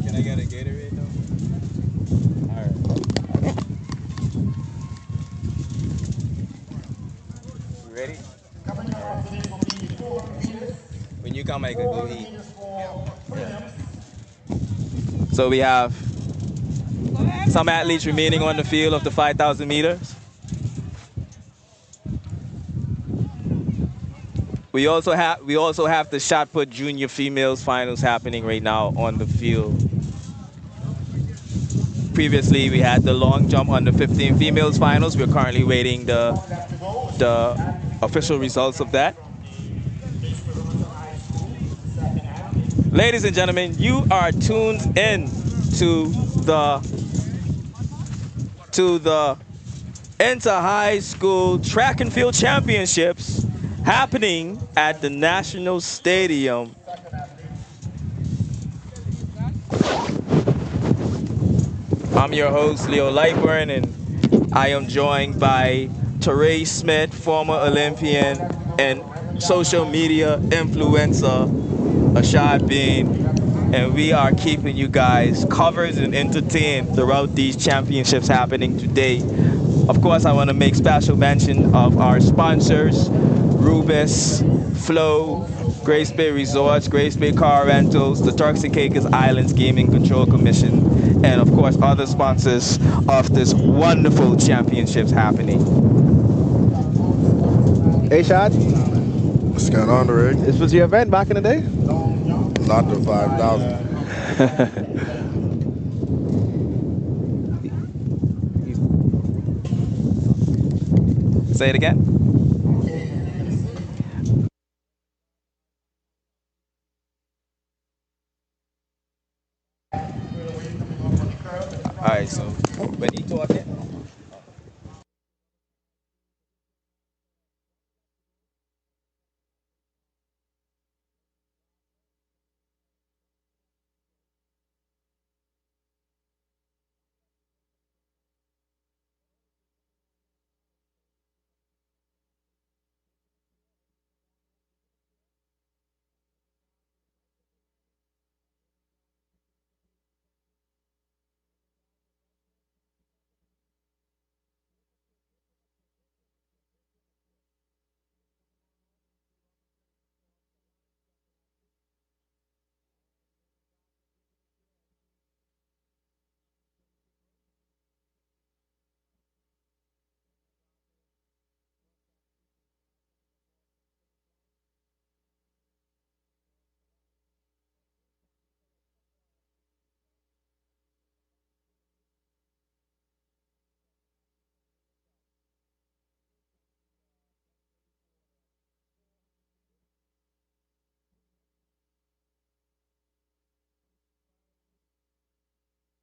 Can I get a Gatorade though? All right. You ready? When you come, I could go eat. Yeah. So we have some athletes remaining on the field of the 5,000 meters. We also have the shot put junior females finals happening right now on the field. Previously, we had the long jump under 15 females finals. We're currently waiting the official results of that. Ladies and gentlemen, you are tuned in to the Inter-High School Track and Field Championships happening at the National Stadium. I'm your host, Leo Lightburn, and I am joined by Teray Smith, former Olympian and social media influencer, Ashad Bean, and we are keeping you guys covered and entertained throughout these championships happening today. Of course, I want to make special mention of our sponsors, Rubis, Flow, Grace Bay Resorts, Grace Bay Car Rentals, the Turks and Caicos Islands Gaming Control Commission, and of course other sponsors of this wonderful championships happening. Hey, Shad, What's going on, Rick? this was your event back in the day? Not the 5,000. Say it again. All right, so when you talking,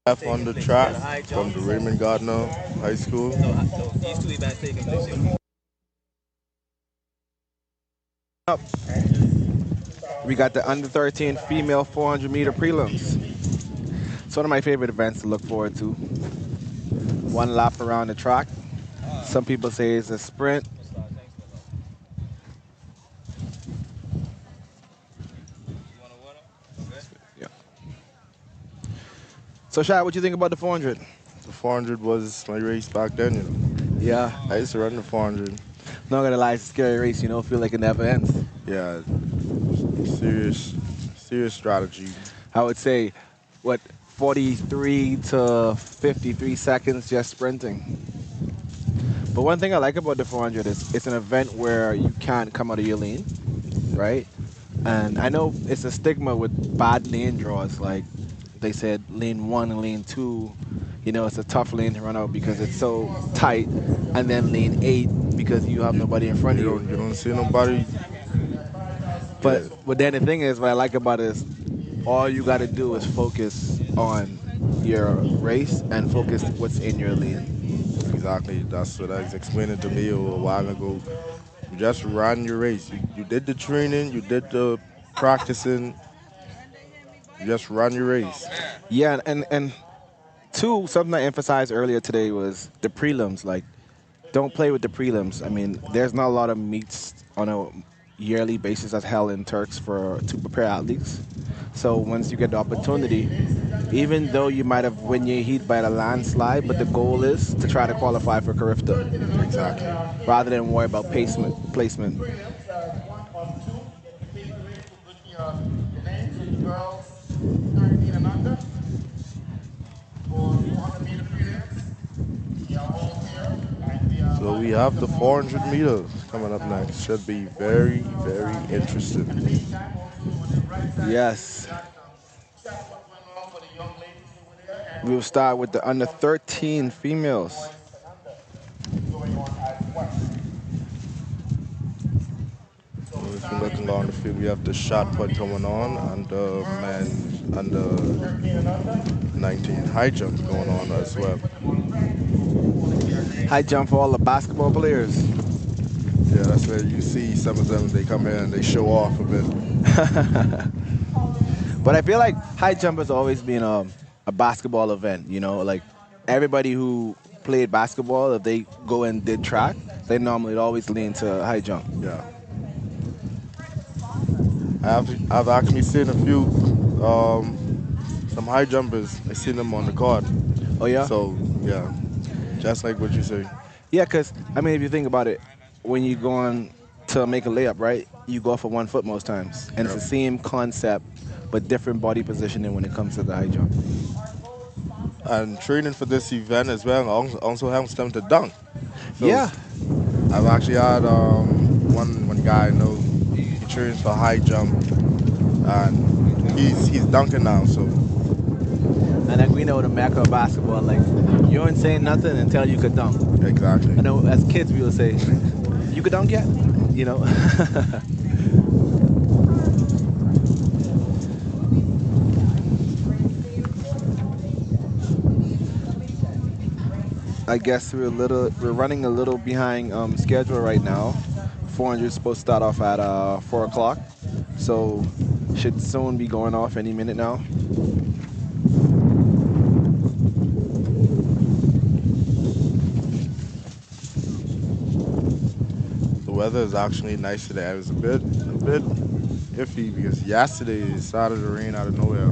On the track from the Raymond Gardner High School. so these two events taking place here. Up. We got the under 13 female 400 meter prelims. It's one of my favorite events to look forward to. One lap around the track. Some people say it's a sprint. Yeah. So, Shad, what you think about the 400? The 400 was my race back then, you know. Yeah. I used to run the 400. Not gonna lie, it's a scary race, you know, feel like it never ends. Yeah, serious strategy. I would say, what, 43 to 53 seconds just sprinting. But one thing I like about the 400 is it's an event where you can't come out of your lane, right? And I know it's a stigma with bad lane draws. Like they said, lane 1 and lane 2, you know, it's a tough lane to run out because it's so tight. And then lane 8 because you have nobody in front of you. You don't see nobody. But then the thing is, what I like about it is all you got to do is focus on your race and focus what's in your lane. Exactly. That's what I was explaining to me a while ago. You just ran your race. You did the training. You did the practicing. You just run your race. Yeah, and two, something I emphasized earlier today was the prelims. Like, don't play with the prelims. I mean, there's not a lot of meets on a yearly basis that's held in Turks to prepare athletes. So once you get the opportunity, even though you might have win your heat by a landslide, but the goal is to try to qualify for Carifta. Exactly. Rather than worry about placement. So we have the 400 meters coming up next. Should be very, very interesting. Yes. We'll start with the under 13 females. So if you're looking on the field, we have the shot put going on and the men under 19 high jump going on as well. High jump for all the basketball players. Yeah, that's where you see some of them, they come in and they show off a bit. But I feel like high jump has always been a basketball event, you know, like everybody who played basketball, if they go and did track, they normally always lean to high jump. Yeah. I've actually seen a few some high jumpers. I seen them on the court. Oh yeah. So yeah, just like what you say. Yeah, because, I mean, if you think about it, when you go on to make a layup, right, you go for 1 foot most times. And it's the Yep. same concept, but different body positioning when it comes to the high jump. And training for this event as well also helps them to dunk. So Yeah. I've actually had one guy I know he trains for high jump and he's dunking now. So And like we know the mecca of basketball, like, you ain't saying nothing until you could dunk. exactly. I know as kids we would say, you could dunk yet? You know? I guess we're running a little behind schedule right now. 400 is supposed to start off at 4 o'clock, so should soon be going off any minute now. The weather is actually nice today. It was a bit iffy because yesterday it started to rain out of nowhere.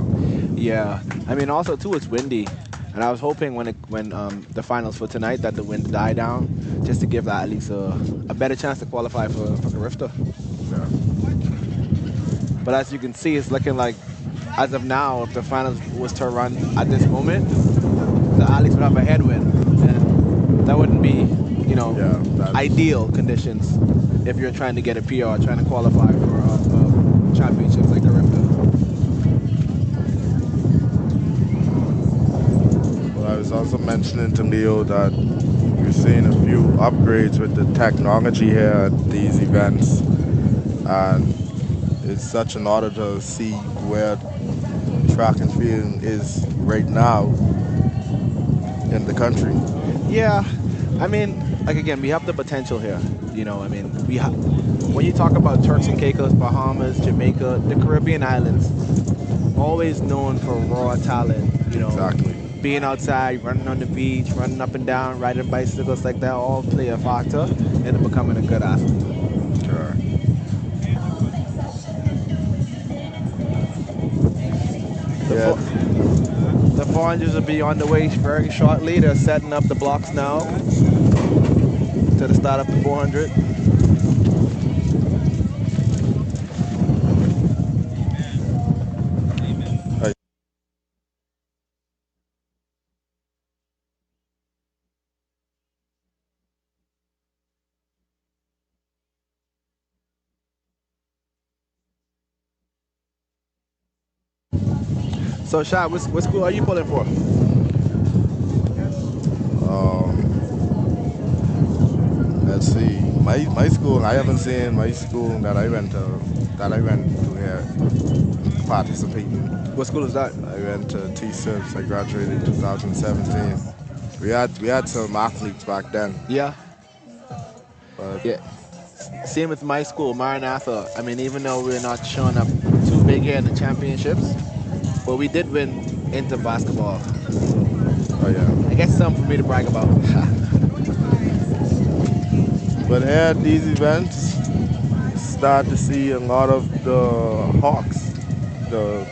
Yeah, I mean also too it's windy, and I was hoping when the finals for tonight that the wind died down, just to give that at least a better chance to qualify for Carifta. Yeah. But as you can see, it's looking like, as of now, if the finals was to run at this moment, the Alex would have a headwind, and that wouldn't be, ideal conditions if you're trying to get a PR, trying to qualify for championships like the Carifta. Well, I was also mentioning to Leo that we're seeing a few upgrades with the technology here at these events, and it's such an honor to see where track and field is right now in the country. Yeah, I mean, like again, we have the potential here. I mean, when you talk about Turks and Caicos, Bahamas, Jamaica, the Caribbean islands, always known for raw talent. Exactly. Being outside, running on the beach, running up and down, riding bicycles like that, all play a factor in becoming a good athlete. Sure. The 400s will be on the way very shortly. They're setting up the blocks now to the start of the 400. So, Shad, what school are you pulling for? Let's see. My school. I haven't seen my school that I went to here participating. What school is that? I went to TCISS. I graduated in 2017. We had some athletes back then. Yeah. But Yeah. Same with my school, Maranatha. I mean, even though we're not showing up too big here in the championships, but we did win into basketball. Oh yeah. I guess something for me to brag about. But here at these events, start to see a lot of the Hawks, the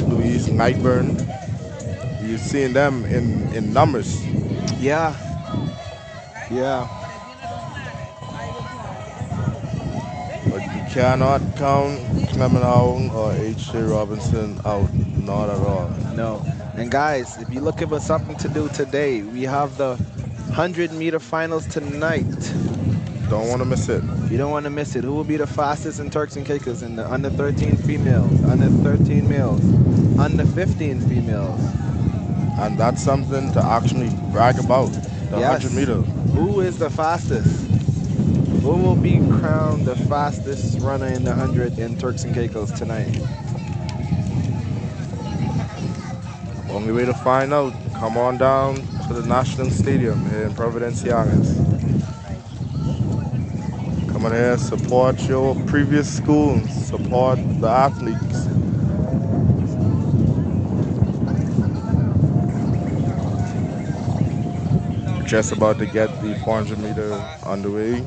Louise Nightburn. You're seeing them in numbers. Yeah. Yeah. But you cannot count Clement Howell or H.J. Robinson out. Not at all. No. And guys, if you're looking for something to do today, we have the 100-meter finals tonight. Don't want to miss it. You don't want to miss it. Who will be the fastest in Turks and Caicos in the under 13 females, under 13 males, under 15 females? And that's something to actually brag about, the Yes. 100 meter. Who is the fastest? Who will be crowned the fastest runner in the 100 in Turks and Caicos tonight? Only way to find out, come on down to the National Stadium here in Providenciales. Come on here, support your previous school, support the athletes. just about to get the 400-meter underway,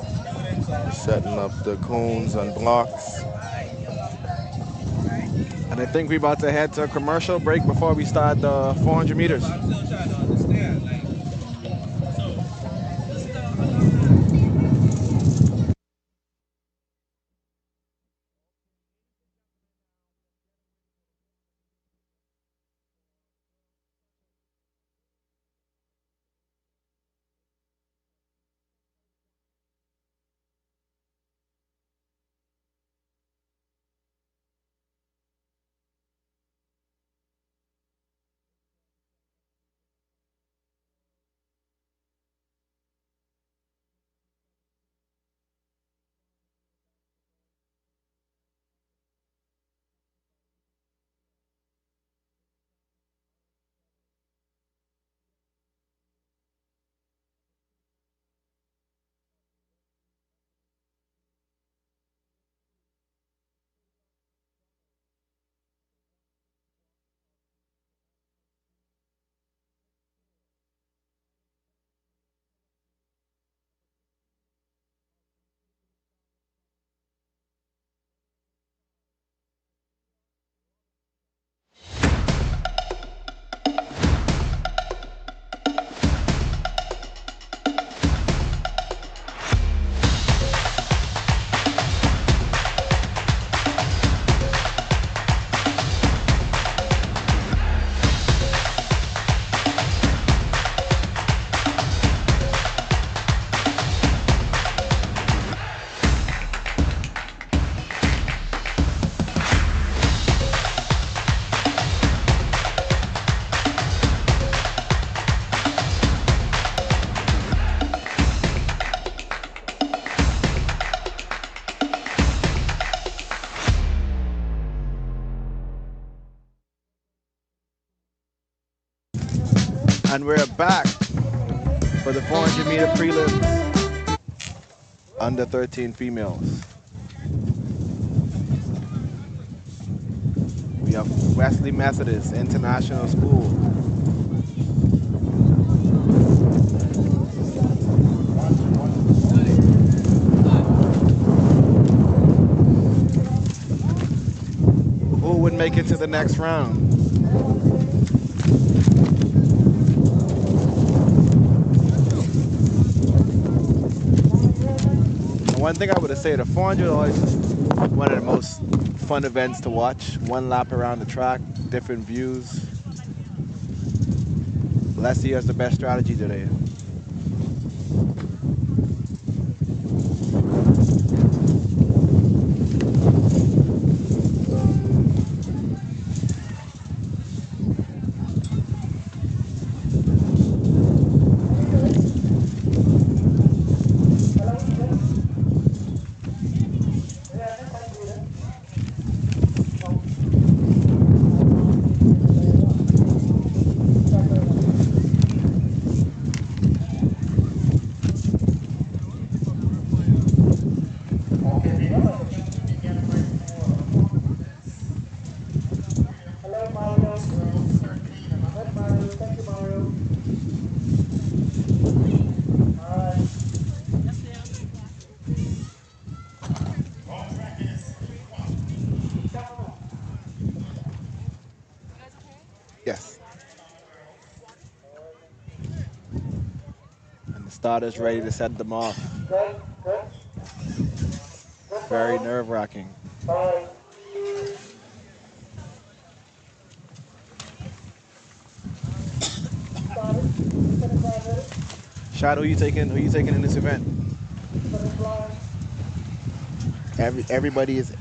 setting up the cones and blocks. And I think we're about to head to a commercial break before we start the 400 meters. And we're back for the 400-meter prelims. Under 13 females. We have Wesley Methodist International School. Who would make it to the next round? And one thing I would say, the 400 always is one of the most fun events to watch. One lap around the track, different views. Let's see has the best strategy today. Yes. And the starter's ready to set them off. Very nerve-wracking. Shad, who you taking? Who you taking in this event? Everybody's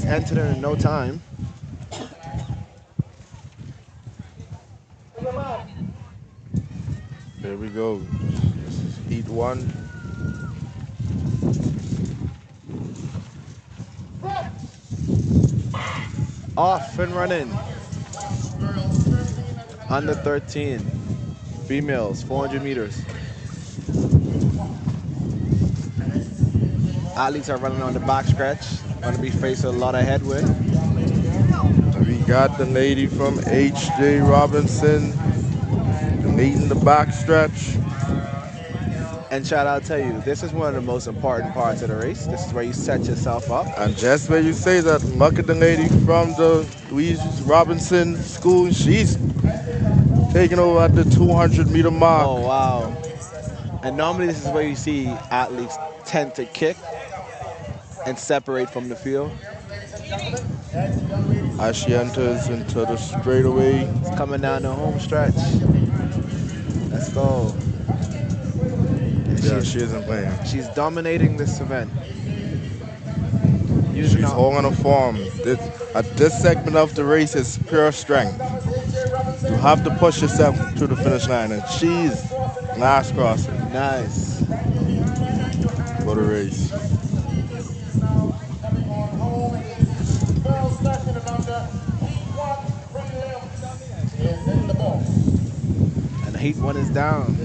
entering in no time. There we go. This is heat one. Off and running. Under 13. Females, 400 meters. Athletes are running on the back stretch. Going to be facing a lot of headwind. We got the lady from H.J. Robinson leading the back stretch. And Chad, I'll tell you, this is one of the most important parts of the race. This is where you set yourself up. And just where you say that, look at the lady from the Louise Robinson School. She's taking over at the 200-meter mark. Oh, wow. And normally this is where you see athletes tend to kick and separate from the field. As she enters into the straightaway. It's coming down the home stretch. Let's go. Yeah, she isn't playing. She's dominating this event. She's holding her form. At this segment of the race is pure strength. You have to push yourself to the finish line, and she's last crossing. Nice. For the race. And Heat 1 is down.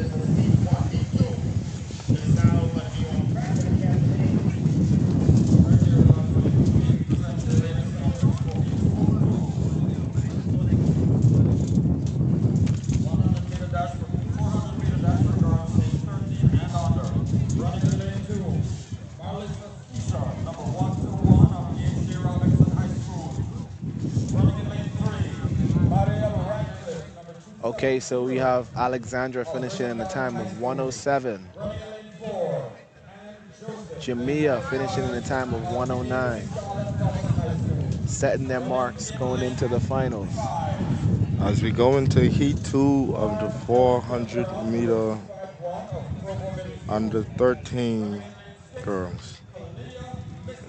Okay, so we have Alexandra finishing in a time of 107. Jamia finishing in a time of 109. Setting their marks going into the finals. As we go into Heat 2 of the 400-meter under 13 girls.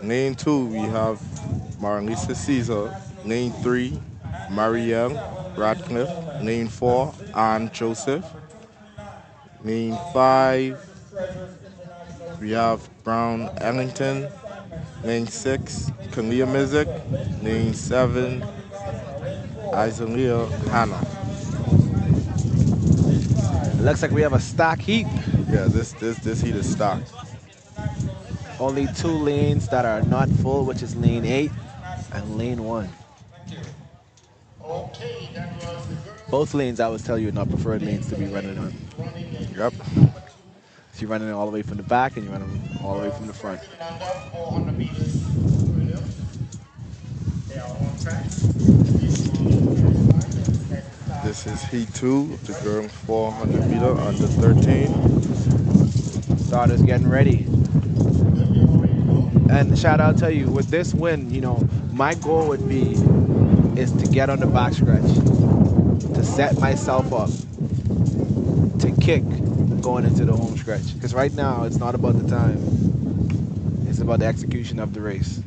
Lane 2, we have Marlisa Caesar. Lane 3, Marielle Radcliffe. Lane 4, Ann Joseph. Lane 5, we have Brown Ellington. Lane 6, Kalia Mizik. Lane 7, Isalia Hannah. It looks like we have a stock heat. Yeah, this heat is stocked. Only 2 lanes that are not full, which is lane 8 and lane 1. Both lanes, I would tell you, are not preferred lanes to be running on. Yep. So you're running all the way from the back and you're running all the way from the front. This is Heat 2, the girls 400 meter under 13. Starters getting ready. And Chad, I'll tell you, with this win, you know, my goal would be is to get on the back stretch, to set myself up, to kick going into the home stretch. Because right now, it's not about the time. It's about the execution of the race.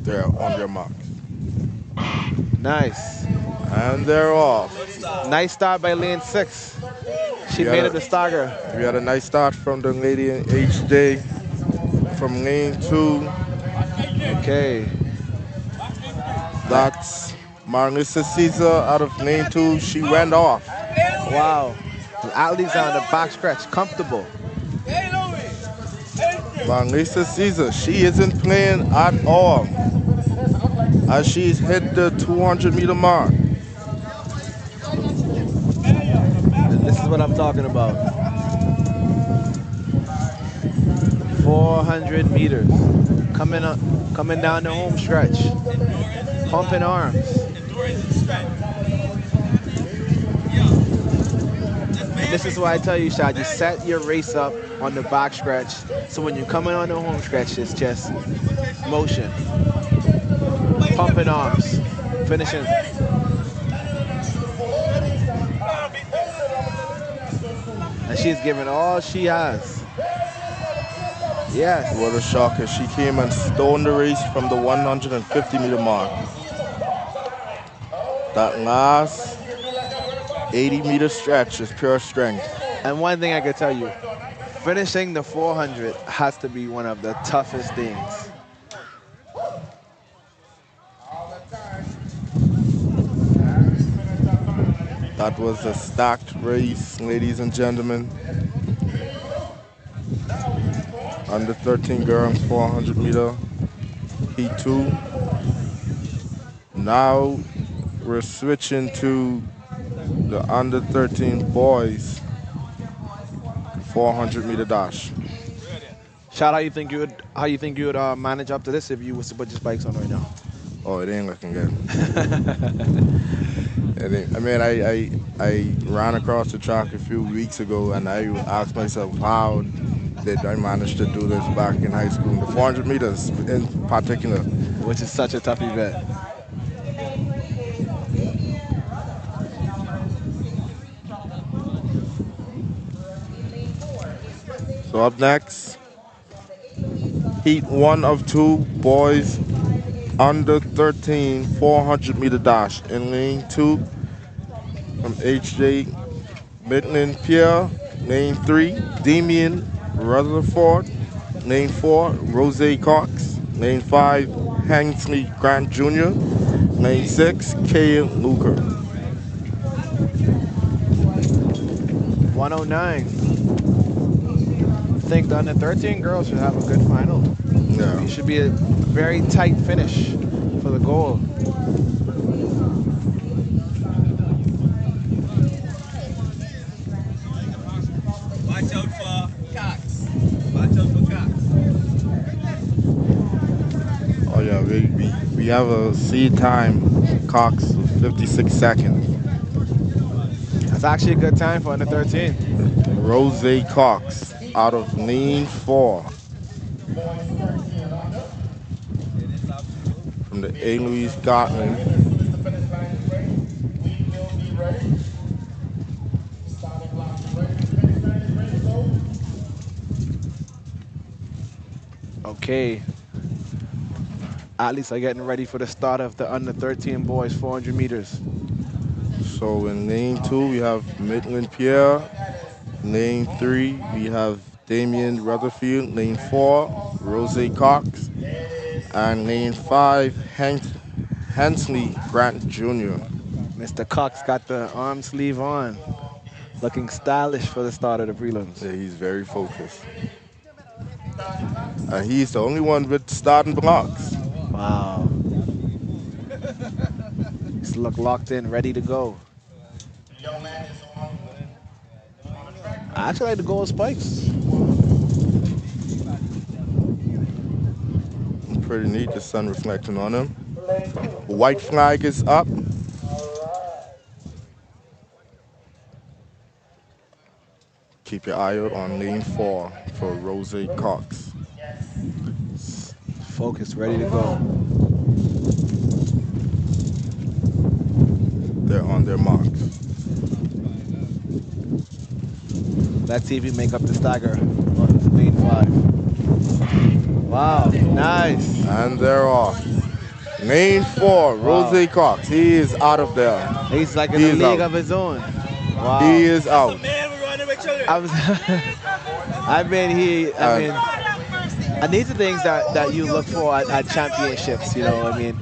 They're on their mark. Nice. And they're off. Nice start by lane 6. She made it the stagger. We had a nice start from the lady in HJ. From lane 2. Okay. That's Marlisa Caesar out of lane 2. She went off. Wow. The athletes are on the back stretch, comfortable. Marlisa Caesar, she isn't playing at all. As she's hit the 200-meter mark. This is what I'm talking about. 400 meters. Coming down the home stretch. Pumping arms. This is why I tell you, Shad, you set your race up on the back stretch, so when you're coming on the home stretch, it's just motion. Pumping arms. Finishing. And she's giving all she has. Yes. What a shocker. She came and stole the race from the 150-meter mark. That last 80-meter stretch is pure strength. And one thing I can tell you, finishing the 400 has to be one of the toughest things. That was a stacked race, ladies and gentlemen. Under 13 girls, 400 meter, Heat 2. Now we're switching to the under 13 boys 400-meter dash. Shout, how you think you would manage up to this if you was to put your spikes on right now? Oh, it ain't looking good. I ran across the track a few weeks ago, and I asked myself, how did I manage to do this back in high school? The 400 meters in particular. Which is such a tough event. So up next, heat 1 of 2, boys under 13 400-meter dash. In lane 2 from H.J. Midland Pierre. Lane 3, Damian Rutherford. Lane 4, Rose Cox. Lane 5, Hensley Grant Jr. Lane 6, Kale Luker. 109. I think the under 13 girls should have a good final. Yeah. It should be a very tight finish for the goal. Watch out for Cox. Watch out for Cox. Oh yeah, we have a seed time, Cox, 56 seconds. That's actually a good time for under 13. Rose Cox out of lane 4 from the A. Louis Scotland. Okay. Athletes are getting ready for the start of the under 13 boys 400 meters. So in lane 2 we have Midland Pierre. Lane 3 we have Damian Rutherford. Lane 4 Rose Cox, and lane 5 Hensley Grant Jr. Mr. Cox got the arm sleeve on, looking stylish for the start of the prelims. Yeah, he's very focused. And he's the only one with starting blocks. Wow. Just look locked in, ready to go. I actually like to go with spikes. Pretty neat, the sun reflecting on him. White flag is up. Keep your eye out on lane 4 for Rose Cox. Focus, ready to go. They're on their marks. Let's see if we make up the stagger on lane 5. Wow, nice. And they're off. Lane 4, Rose Wow. Cox. He is out of there. He's like in He a is league out. of his own. Wow. He is out. I was. I mean, these are things that you look for at championships. You know, I mean,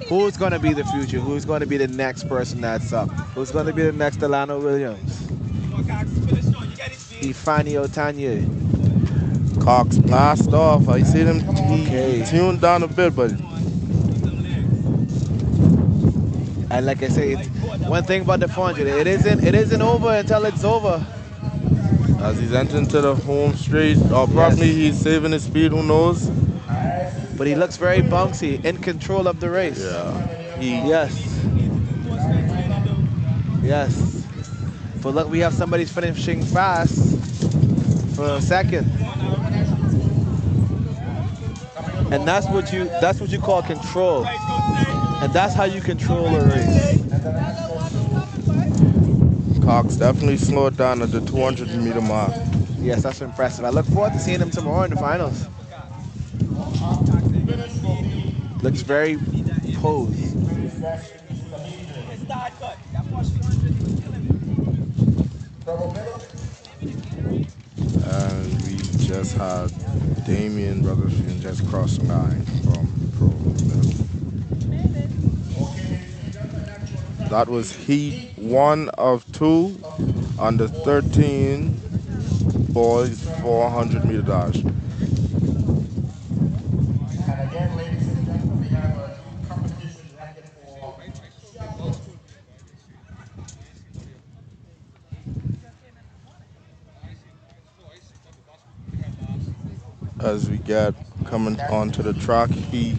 who's going to be the future? Who's going to be the next person that's up? Who's going to be the next Delano Williams? Ifani Otanye. Cox blast off. I see him. He tuned down a bit, but. And like I say, one thing about the 400, it isn't over until it's over. As he's entering to the home straight, or probably he's saving his speed, who knows? But he looks very bouncy, in control of the race. Yeah. Yes. But look, we have somebody finishing fast for a second. And that's what you call control. And that's how you control a race. Cox definitely slowed down at the 200-meter mark. Yes, that's impressive. I look forward to seeing him tomorrow in the finals. Looks very posed. And we just had Damian Rutherford just cross the line from pro. That was heat 1 of 2 under 13 boys 400-meter dash. And again, ladies and gentlemen, we have a competition bracket for as we get coming onto the track, heat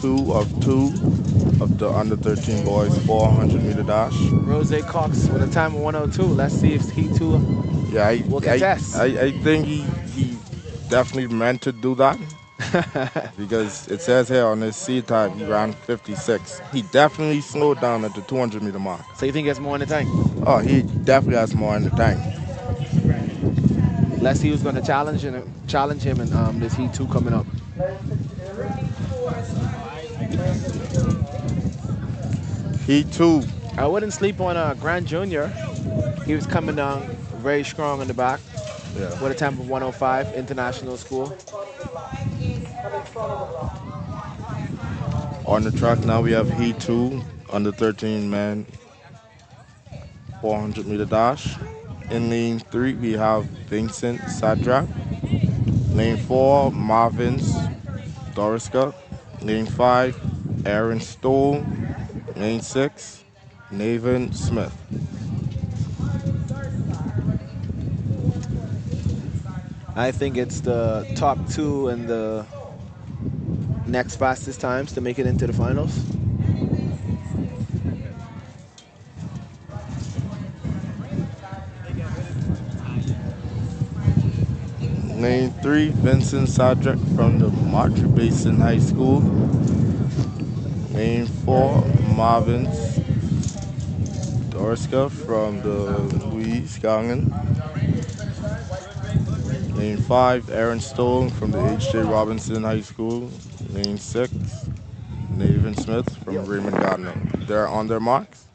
two of the under 13 boys 400-meter dash. Rose Cox with a time of 102. Let's see if he too Yeah, will contest. I think he definitely meant to do that because it says here on his seat time he ran 56. He definitely slowed down at the 200-meter mark. So you think he has more in the tank? Oh, he definitely has more in the tank. Let's see who's going to challenge him in this Heat 2 coming up. Heat 2. I wouldn't sleep on Grant Jr. He was coming down very strong in the back with a time of 105, international school. On the track now we have Heat 2, under 13 man, 400-meter dash. In lane 3 we have Vincent Sadrap. Lane 4, Marvins Doriska. Lane 5, Aaron Stoll. Lane 6, Nathan Smith. I think it's the top two and the next fastest times to make it into the finals. Lane 3, Vincent Sadrek from the Marjorie Basin High School. Lane 4, Marvin Dorska from the Louise Gangen. Lane 5, Aaron Stoll from the H.J. Robinson High School. Lane 6, Nathan Smith from Raymond Gardner. They're on their marks.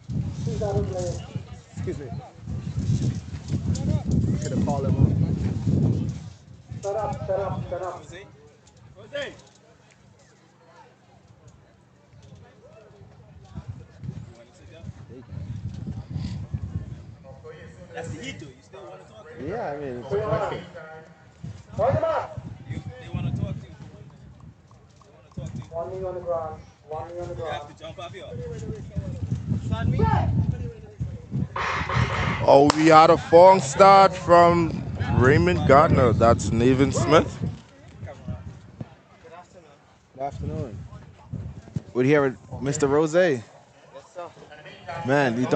Excuse me. Could have called him up. Shut up. Jose? That's the heat, though. You still want to talk to him? Yeah, I mean, it's a question. They want to talk to you. One knee on the ground. You have to jump up here. Oh, we had a false start from Raymond Gardner. That's Nathan Smith. Good afternoon. We're here with Mr. Rose. Yes, sir. Man, you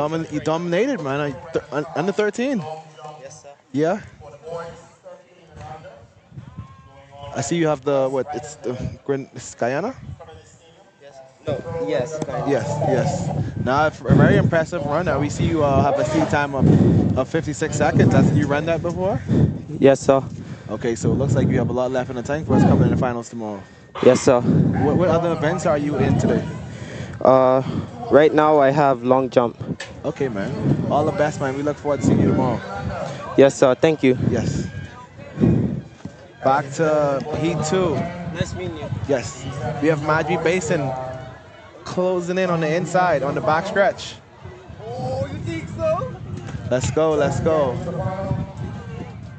dominated, man. Under 13. Yes, sir. Yeah. I see you have the it's Guyana? No, yes. Yes. Now, a very impressive run. Now we see you have a seat time of 56 seconds. Have you run that before? Yes, sir. Okay, so it looks like you have a lot left in the tank for us coming in the finals tomorrow. Yes, sir. What other events are you in today? Right now I have long jump. Okay, man. All the best, man. We look forward to seeing you tomorrow. Yes, sir. Thank you. Yes. Back to Heat 2. Nice meeting you. Yes. We have Marjorie Basin closing in on the inside, on the back stretch. Oh, you think so? Let's go.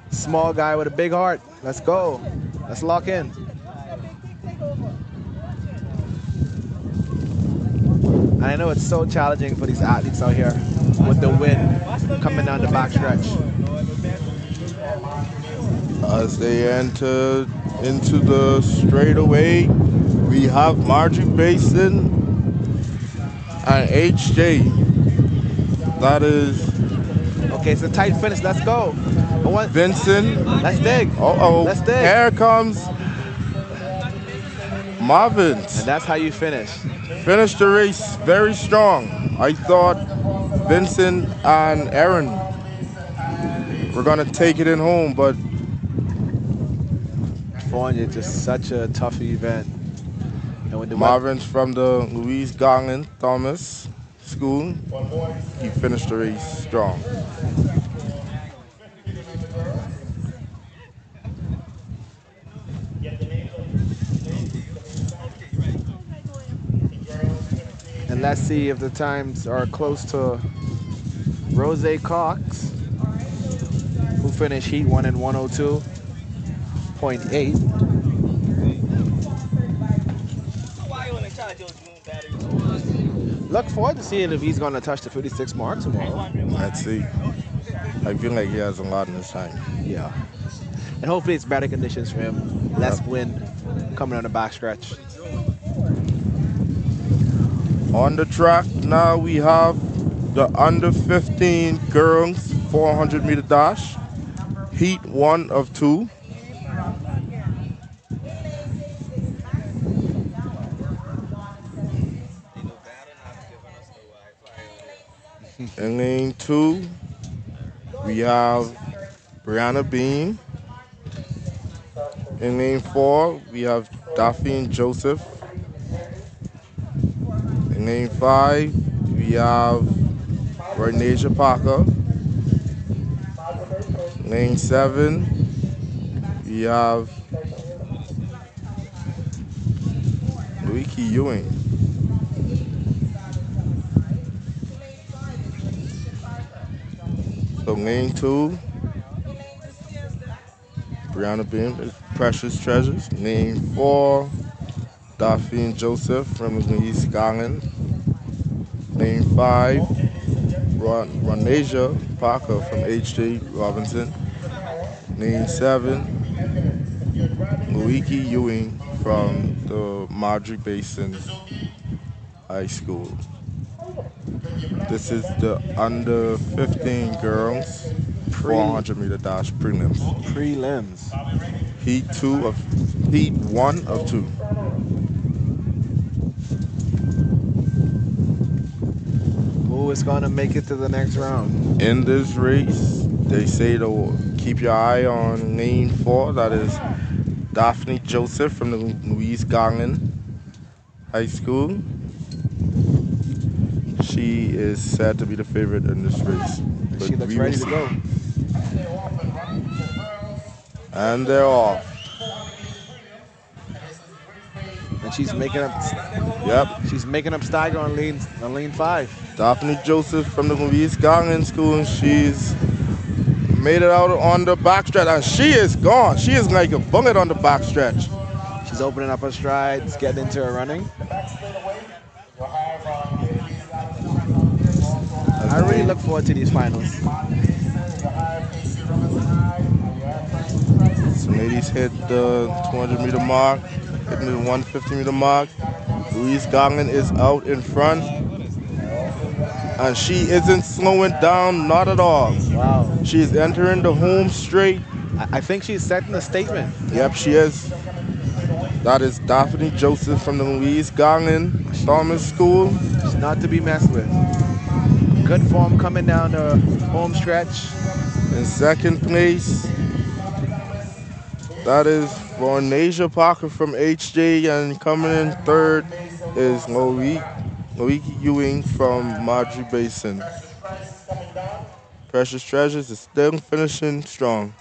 Small guy with a big heart. Let's go. Let's lock in. And I know it's so challenging for these athletes out here with the wind coming down the back stretch. As they enter into the straightaway, we have Marjorie Basin and HJ. That is... Okay, it's a tight finish. Let's go. Vincent. Let's dig. Let's dig. Here comes Marvins. And that's how you finish. Finished the race very strong. I thought Vincent and Aaron were going to take it in home, but 400 just such a tough event. And with the Marvin's from the Louise Gangen Thomas School. He finished the race strong. And let's see if the times are close to Rose Cox, who finished Heat 1 in 102.8. Look forward to seeing if he's going to touch the 56 mark tomorrow. Let's see. I feel like he has a lot in his tank. Yeah. And hopefully it's better conditions for him. Less wind coming on the backstretch. On the track now we have the under 15 girls 400-meter dash, heat 1 of 2. In lane 2, we have Brianna Bean. In lane 4, we have Daphne Joseph. In lane 5, we have Renasia Parker. Lane 7, we have Luiki Ewing. So lane 2, Brianna Beam, Precious Treasures. Lane 4, Daphne Joseph from East Garland. Lane 5, Ronasia Parker from H.J. Robinson. Lane 7, Luiki Ewing from the Marjorie Basin High School. This is the under 15 girls 400-meter dash prelims. Prelims. Heat 1 of 2. Who is going to make it to the next round? In this race, they say to keep your eye on lane 4. That is Daphne Joseph from the Louise Garland High School. She is said to be the favorite in this race. She looks ready to go. And they're off. And she's making up. Yep. She's making up stagger on lane 5. Daphne Joseph from the Louise Garland School. She's made it out on the backstretch, and she is gone. She is like a bullet on the backstretch. She's opening up her strides, getting into her running. I really look forward to these finals. So ladies hit the 200-meter mark, hitting the 150-meter mark. Louise Garland is out in front, and she isn't slowing down, not at all. Wow. She's entering the home straight. I think she's setting a statement. Yep, she is. That is Daphne Joseph from the Louise Garland Thomas School. She's not to be messed with. Good form coming down the home stretch. In second place, that is Ronasia Parker from HJ, and coming in third is Loiki Ewing from Marjorie Basin. Precious Treasures is still finishing strong.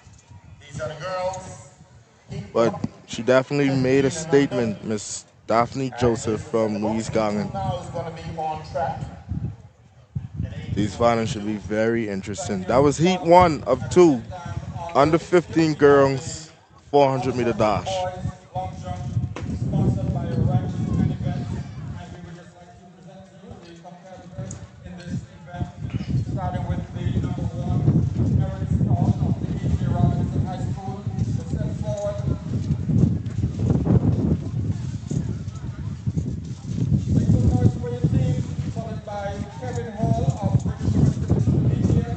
But she definitely made a statement, Miss Daphne Joseph from Louise Garland. These finals should be very interesting. That was heat 1 of 2, under 15 girls, 400-meter dash. Starting with the number 1, Eric Scott of the H.J. Robinson High School. The step forward. Make some noise for your team, followed by Kevin Hall of British University Media.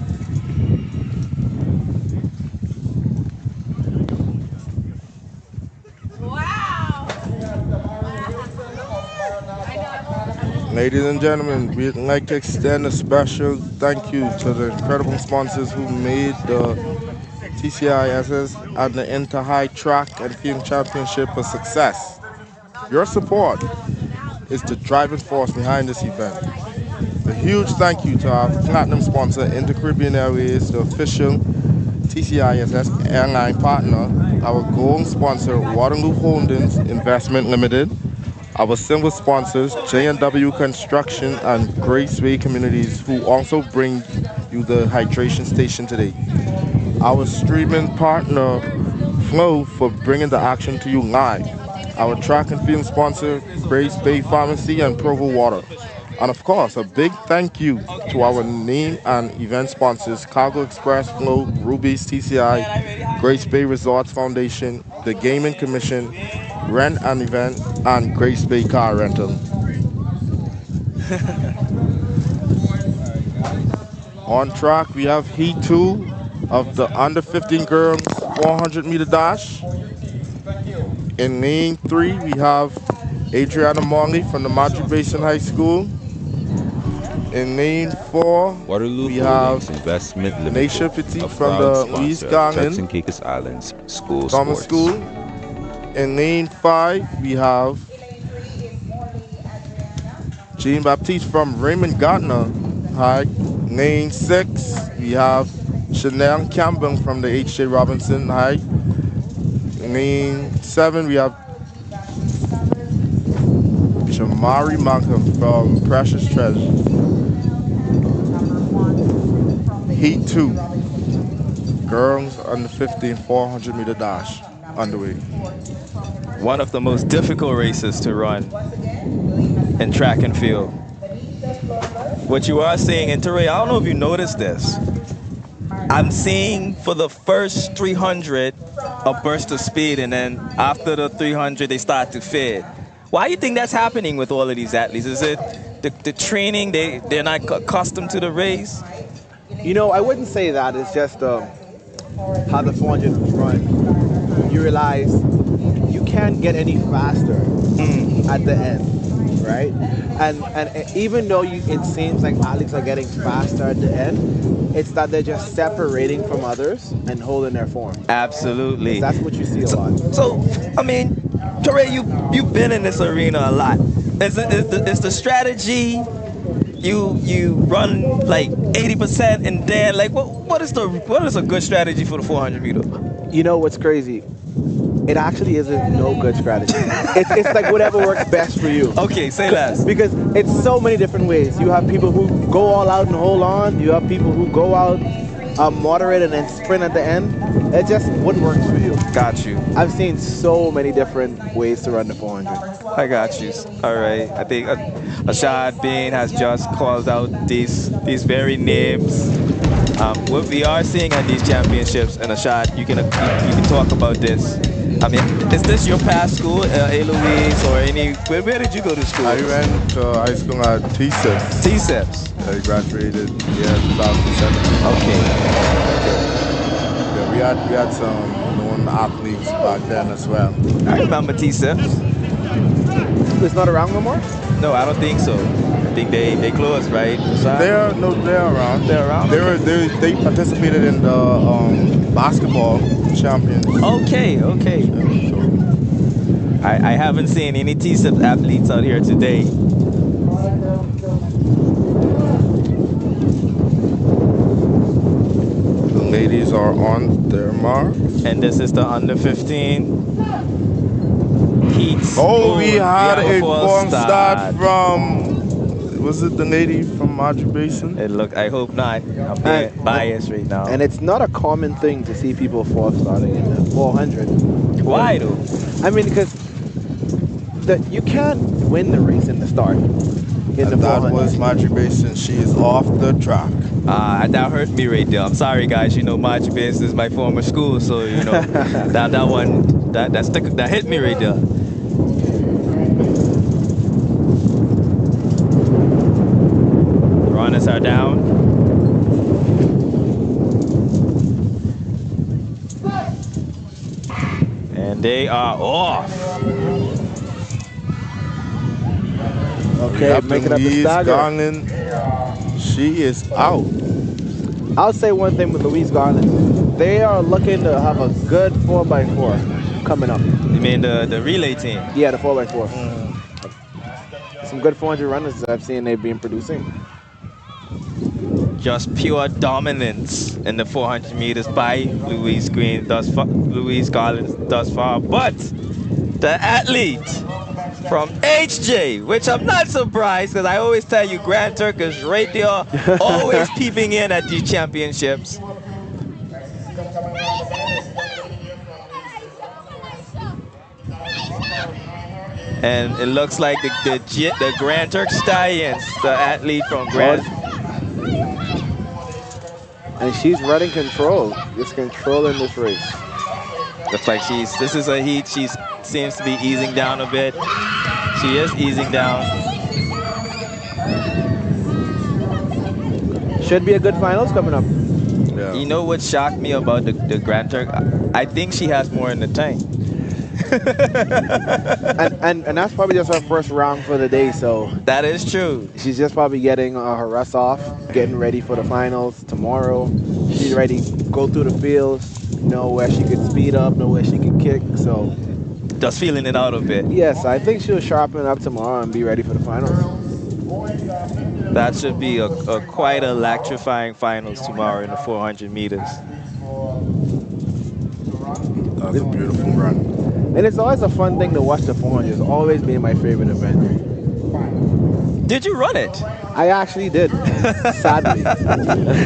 Ladies and gentlemen, we'd like to extend a special thank you to the incredible sponsors who made the TCISS and the Inter-High Track and Field Championship a success. Your support is the driving force behind this event. A huge thank you to our platinum sponsor, Inter-Caribbean Airways, the official TCISS airline partner, our gold sponsor, Waterloo Holdings Investment Limited, our silver sponsors, J&W Construction and Graceway Communities, who also bring you the hydration station today. Our streaming partner, Flow, for bringing the action to you live. Our track and field sponsor, Grace Bay Pharmacy and Provo Water. And of course, a big thank you to our name and event sponsors, Cargo Express, Flow, Ruby's TCI, Grace Bay Resorts Foundation, the Gaming Commission, Rent and Event, and Grace Bay Car Rental. On track, we have Heat 2 of the under 15 girls 400-meter dash. In lane 3, we have Adriana Morley from the Madrid Basin High School. In lane 4, Waterloo we Holdings have Investment Naisha Limited, Petit a from proud the Louise sponsor of Turks and Garland Caicos Islands School Summer Sports. School. In lane 5, we have Jean Baptiste from Raymond Gardner High. Lane 6, we have Chanel Campbell from the H.J. Robinson High. Lane 7, we have Jamari Malcolm from Precious Treasure. Heat 2, girls under 15 400-meter dash underway. One of the most difficult races to run in track and field. What you are seeing, and Teray, I don't know if you noticed this, I'm seeing for the first 300 a burst of speed, and then after the 300 they start to fade. Why do you think that's happening with all of these athletes? Is it the training, they're not accustomed to the race? You know, I wouldn't say that. It's just how the 400 run. You realize you can't get any faster at the end, right? And even though it seems like athletes are getting faster at the end, it's that they're just separating from others and holding their form. Absolutely. That's what you see a lot. So, I mean, Teray, you've been in this arena a lot. Is the strategy you run like 80% and then like what is a good strategy for the 400 meter? You know what's crazy? It actually isn't no good strategy. It's like whatever works best for you. Okay, say less. Because it's so many different ways. You have people who go all out and hold on. You have people who go out, moderate and then sprint at the end. It's just what works for you. Got you. I've seen so many different ways to run the 400. I got you. All right. I think Ashad Bain has just called out these very names. What we are seeing at these championships, and Ashad, you can talk about this. I mean, is this your past school, A. Louise, or any? Where did you go to school? I went to high school at TCISS. TCISS. I graduated 2007. Okay. Yeah, we had some known athletes back then as well. I remember TCISS. It's not around no more? No, I don't think so. I think they closed, right? They're around. They're around. They participated in the basketball champions. Okay. I haven't seen any TCISS athletes out here today. The ladies are on their mark. And this is the under 15 heats. Oh, we had a false false start from, was it the lady from Madrid Basin? I hope not. I'm being biased right now. And it's not a common thing to see people false starting in the 400. Why though? I mean, because you can't win the race in the start. That was Madrid Basin. She is off the track. That hurt me right there. I'm sorry, guys. You know, Madrid Basin is my former school, so you know that hit me right there. Runners are down. And they are off. Okay, making up the stagger. Garland, she is out. I'll say one thing with Louise Garland. They are looking to have a good 4x4 coming up. You mean the relay team? Yeah, the 4x4. Some good 400 runners I've seen they've been producing. Just pure dominance in the 400 meters by Louise Garland thus far. But the athlete from HJ, which I'm not surprised because I always tell you Grand Turk is right there, always peeping in at these championships. And it looks like the Grand Turk Stallions, the athlete from Grand. And she's running control. Just controlling this race. Looks like this is a heat. She seems to be easing down a bit. She is easing down. Should be a good finals coming up. Yeah. You know what shocked me about the Grand Turk? I think she has more in the tank. and that's probably just her first round for the day, so that is true. She's just probably getting her rest off, getting ready for the finals tomorrow. She's ready to go through the fields, know where she could speed up, know where she could kick, so just feeling it out a bit. Yes, I think she'll sharpen up tomorrow and be ready for the finals. That should be a quite electrifying finals tomorrow in the 400 meters. That's a beautiful run. And it's always a fun thing to watch the 400. It's always been my favorite event. Did you run it? I actually did, sadly.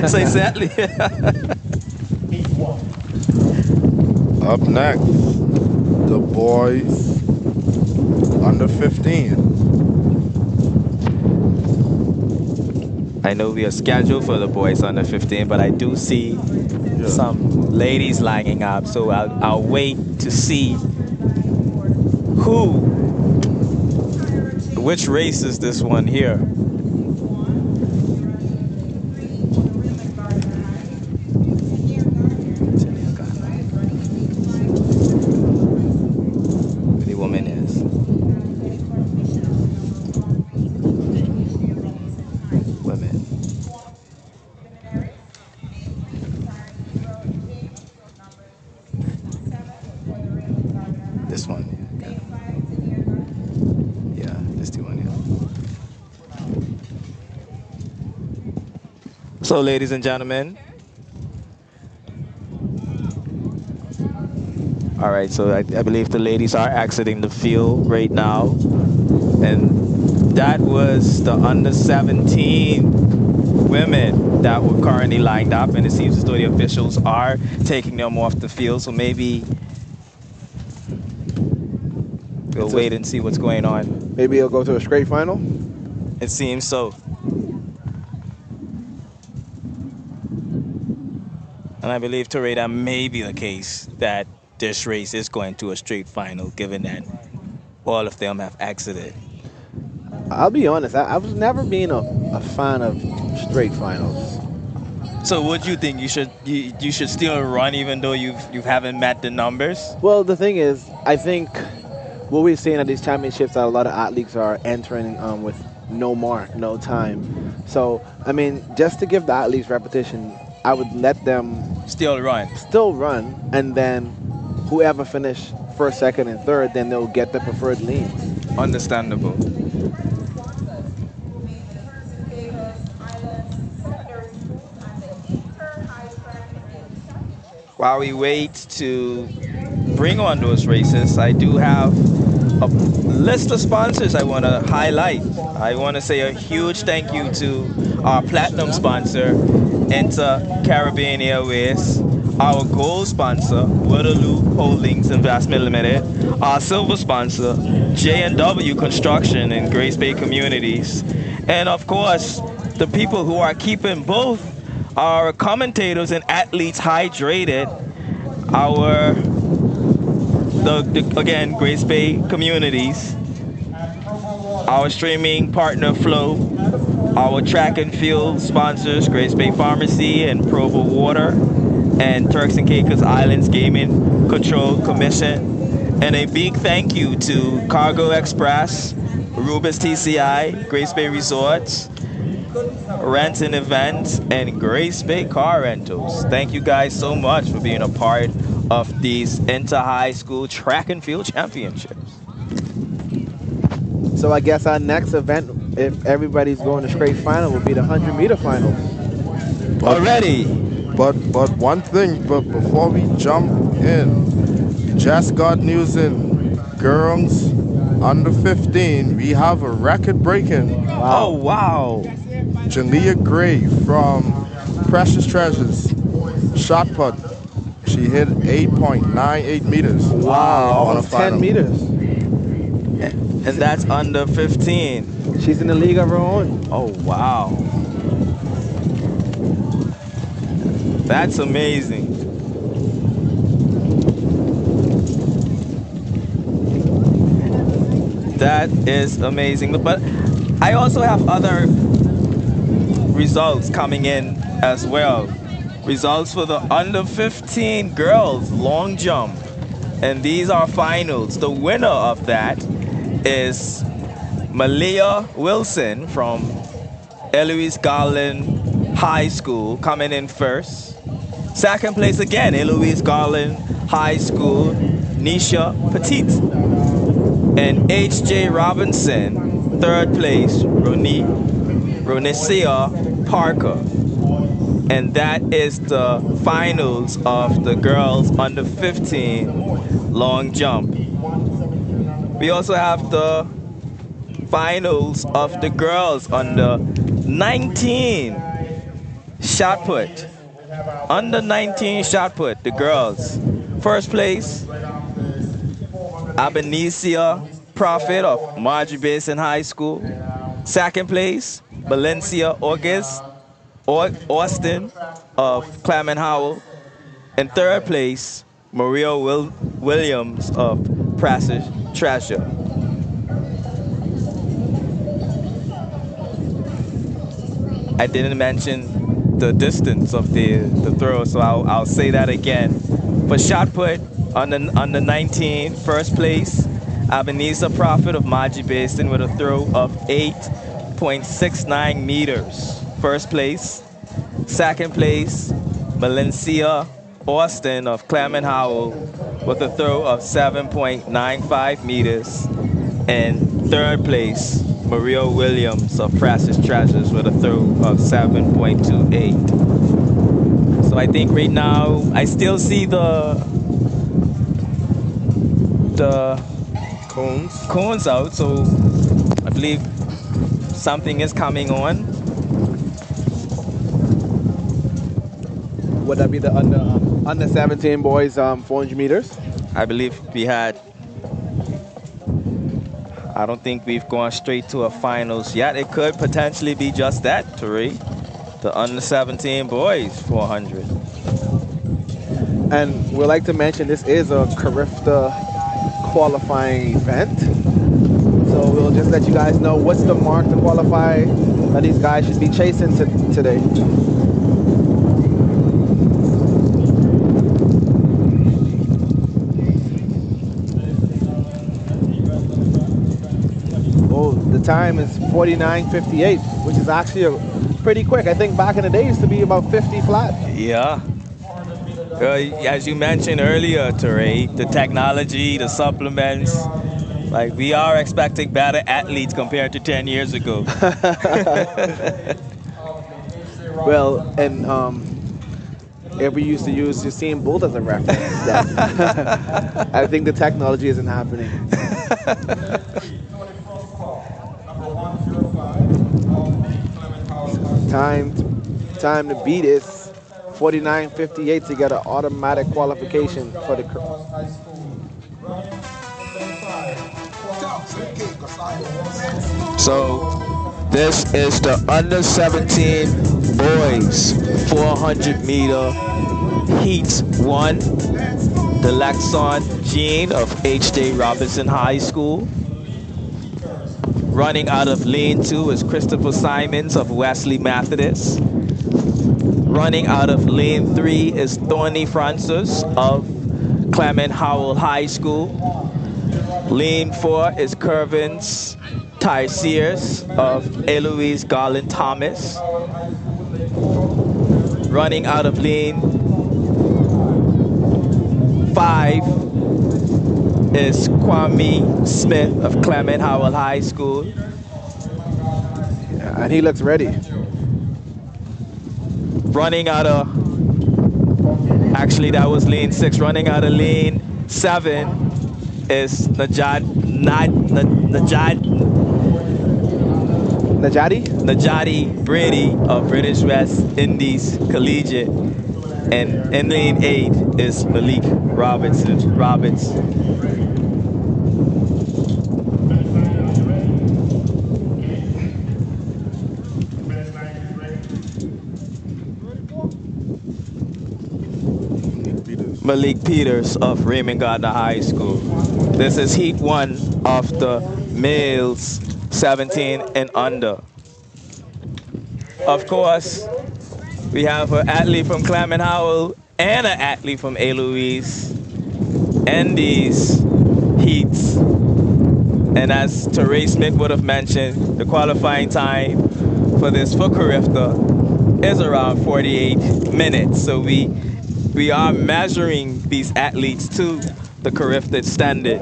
Say sadly. Up next, the boys under 15. I know we are scheduled for the boys under 15, but I do see some ladies lining up, so I'll wait to see which race is this one here. The woman is. Women. This one. Yeah, this the one, yeah. So, ladies and gentlemen. All right, so I believe the ladies are exiting the field right now. And that was the under 17 women that were currently lined up. And it seems as though the officials are taking them off the field. So maybe we'll wait and see what's going on. Maybe it'll go to a straight final? It seems so. And I believe, Ture, that may be the case that this race is going to a straight final, given that all of them have exited. I'll be honest, I was never been a fan of straight finals. So what do you think? You should still run even though you haven't met the numbers? Well, the thing is, I think what we're seeing at these championships that a lot of athletes are entering with no mark, no time. So, I mean, just to give the athletes repetition, I would let them still run, and then whoever finish first, second, and third, then they'll get the preferred lean. Understandable. While we wait to bring on those races, I do have a list of sponsors I want to highlight. I want to say a huge thank you to our platinum sponsor, Caribbean Airways, our gold sponsor, Waterloo Holdings Investment Limited, our silver sponsor, J&W Construction and Grace Bay Communities, and of course, the people who are keeping both our commentators and athletes hydrated, again, Grace Bay Communities, our streaming partner Flow, our track and field sponsors, Grace Bay Pharmacy and Provo Water, and Turks and Caicos Islands Gaming Control Commission. And a big thank you to Cargo Express, Rubis TCI, Grace Bay Resorts, Rent and Events, and Grace Bay Car Rentals. Thank you guys so much for being a part of these inter-high school track and field championships. So I guess our next event, if everybody's going to straight final, will be the 100-meter finals. Already. But one thing, but before we jump in, we just got news in girls under 15. We have a record-breaking. Wow. Oh, wow. Jania Gray from Precious Treasures shot put. She hit 8.98 meters. Wow, on a 10 meters. And that's under 15. She's in a league of her own. Oh, wow. That's amazing. That is amazing. But I also have other results coming in as well. Results for the under 15 girls long jump. And these are finals. The winner of that is Malia Wilson from Eloise Garland High School coming in first. Second place again, Eloise Garland High School, Nisha Petit. And H.J. Robinson, third place, Ronisia Parker. And that is the finals of the girls under 15 long jump. We also have the finals of the girls under 19 shot put. Under 19 shot put, the girls. First place, Abenesia Prophet of Marjorie Basin High School. Second place, Valencia Austin of Clement Howell. And third place, Maria Williams of Prasage Treasure. I didn't mention the distance of the throw, so I'll say that again. For shot put, under 19, first place, Ebenezer Prophet of Marjorie Basin with a throw of 8.69 meters. First place. Second place, Valencia Austin of Clement Howell with a throw of 7.95 meters. And third place, Maria Williams of Precious Treasures with a throw of 7.28. So I think right now, I still see the cones out, so I believe something is coming on. Would that be the under 17 boys 400 meters? I believe we had. I don't think we've gone straight to a finals yet. It could potentially be just that, Tari. The under 17 boys 400. And we'd like to mention this is a Carifta qualifying event. So we'll just let you guys know what's the mark to qualify that these guys should be chasing today. Oh, the time is 49:58, which is actually pretty quick. I think back in the day it used to be about 50 flat. Yeah. As you mentioned earlier, Teray, the technology, the supplements, like we are expecting better athletes compared to 10 years ago. Well, and if we used to use Usain Bolt as a reference, then I think the technology isn't happening. Time to beat is 49:58 to get an automatic qualification for the. So this is the under 17 boys 400 meter heat 1. The Lexon Jean of H.J. Robinson High School. Running out of lane 2 is Christopher Simons of Wesley Methodist. Running out of lane 3 is Thorny Francis of Clement Howell High School. Lane 4 is Kervins TCISS of Eloise Garland Thomas. Running out of lane 5 is Kwame Smith of Clement Howell High School. Yeah, and he looks ready. Running out of, actually that was lane 6. Running out of lane 7 is Najati Brady of British West Indies Collegiate. And in lane 8 is Malik Roberts. Malik Peters of Raymond Gardner High School. This is Heat 1 of the males 17 and under. Of course, we have an athlete from Clement Howell and an athlete from A. Louise in these heats. And as Teray Smith would have mentioned, the qualifying time for this for Carifta is around 48 minutes. So we are measuring these athletes to the Carifta standard.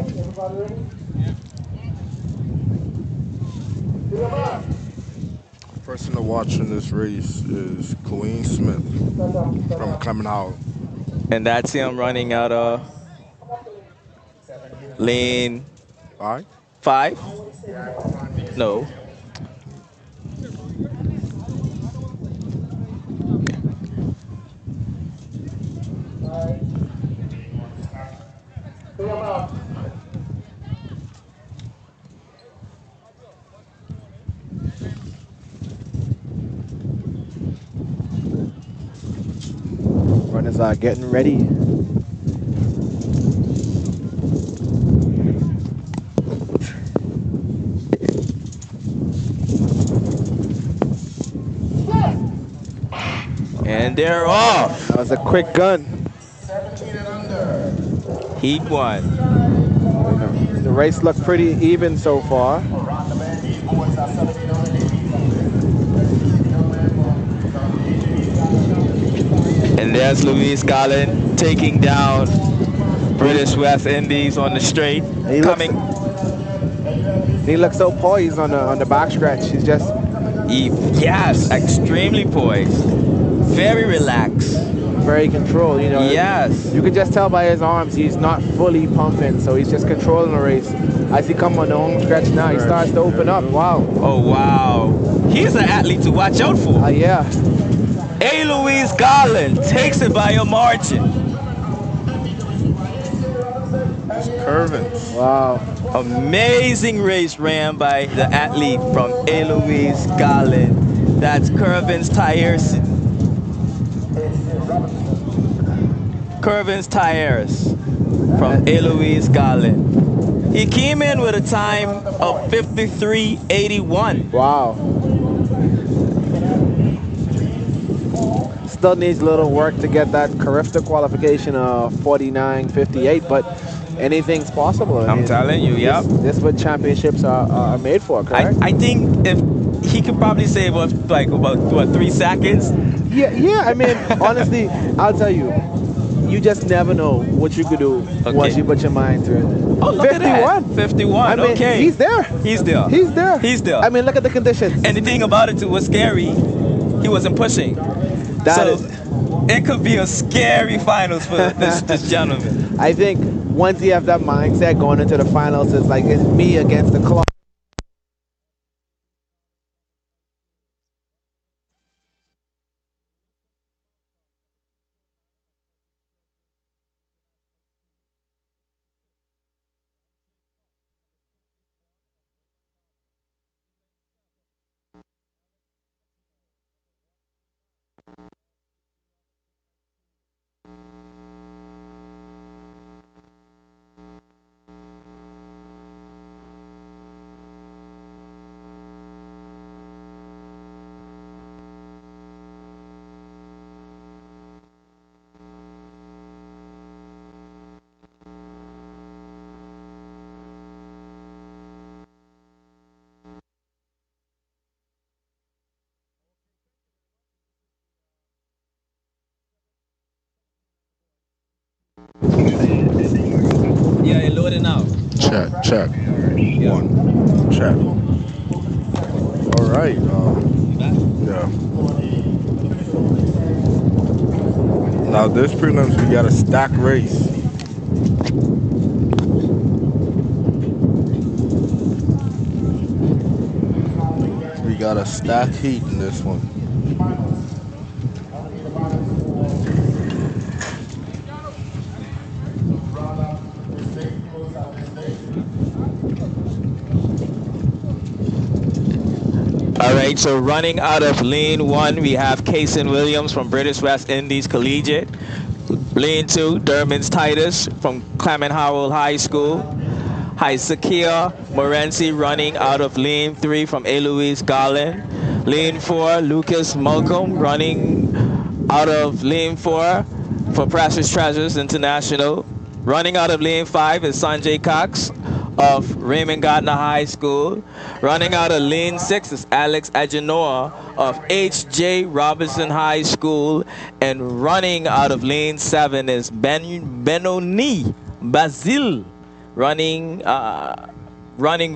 Person to watch in this race is Queen Smith from Clement Howell. And that's him running out of lane 5? No. Runners are getting ready. And they're off. That was a quick gun. Heat 1. The race looked pretty even so far. And there's Louise Garland taking down British West Indies on the straight. He looks so poised on the back stretch. He's just yes, extremely poised, very relaxed, very controlled. You know. Yes. You can just tell by his arms he's not fully pumping, so he's just controlling the race. As he comes on the home stretch now, he starts to open up. Wow. Oh wow. He's an athlete to watch out for. Yeah. A. Louise Garland takes it by a margin. Curvins. Wow. Amazing race ran by the athlete from A. Louise Garland. That's Curvins Tyerson. Curvins Tyers from A. Louise Garland. He came in with a time of 53.81. Wow. Still needs a little work to get that Carifta qualification of 49.58, but anything's possible. I'm telling you, yeah. This is what championships are made for, correct? I think if he could probably save us like about what, 3 seconds. Yeah. I mean, honestly, I'll tell you, you just never know what you could do once you put your mind to it. Oh, look 51. At that. 51. I mean, okay. He's there. He's there. He's there. He's there. I mean, look at the conditions. And the thing about it too was scary. He wasn't pushing. It could be a scary finals for this gentleman. I think once you have that mindset going into the finals, it's like it's me against the clock. Yeah, you're loading now. Check. One. Check. All right. Yeah. Now this prelims, we got a stack race. We got a stack heat in this one. All right, so running out of lane 1, we have Kason Williams from British West Indies Collegiate. Lane 2, Derman's Titus from Clement Howell High School. Zakia Morenzi running out of lane 3 from Eloise Garland. Lane 4, Lucas Malcolm running out of lane 4 for Precious Treasures International. Running out of lane 5 is Sanjay Cox of Raymond Gardner High School. Running out of lane 6 is Alex Agenoa of H.J. Robinson High School. And running out of lane 7 is Benoni Basil running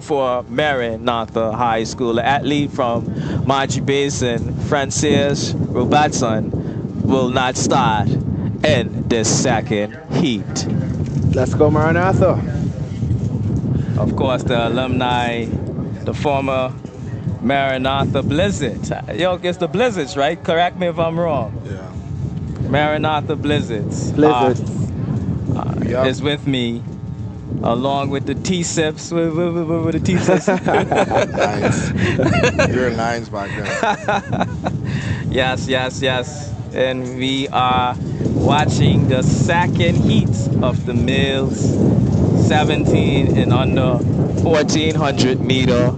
for Maranatha High School. An athlete from Margie Basin, Francis Robertson, will not start in this second heat. Let's go, Maranatha. Of course, the alumni, the former Maranatha Blizzards. Yo, it's the Blizzards, right? Correct me if I'm wrong. Yeah. Maranatha Blizzards. Is with me, along with the TCISS. With the TCISS. Nines. You're nines back then. Yes. And we are watching the second heat of the males 17 and under 1400 meter.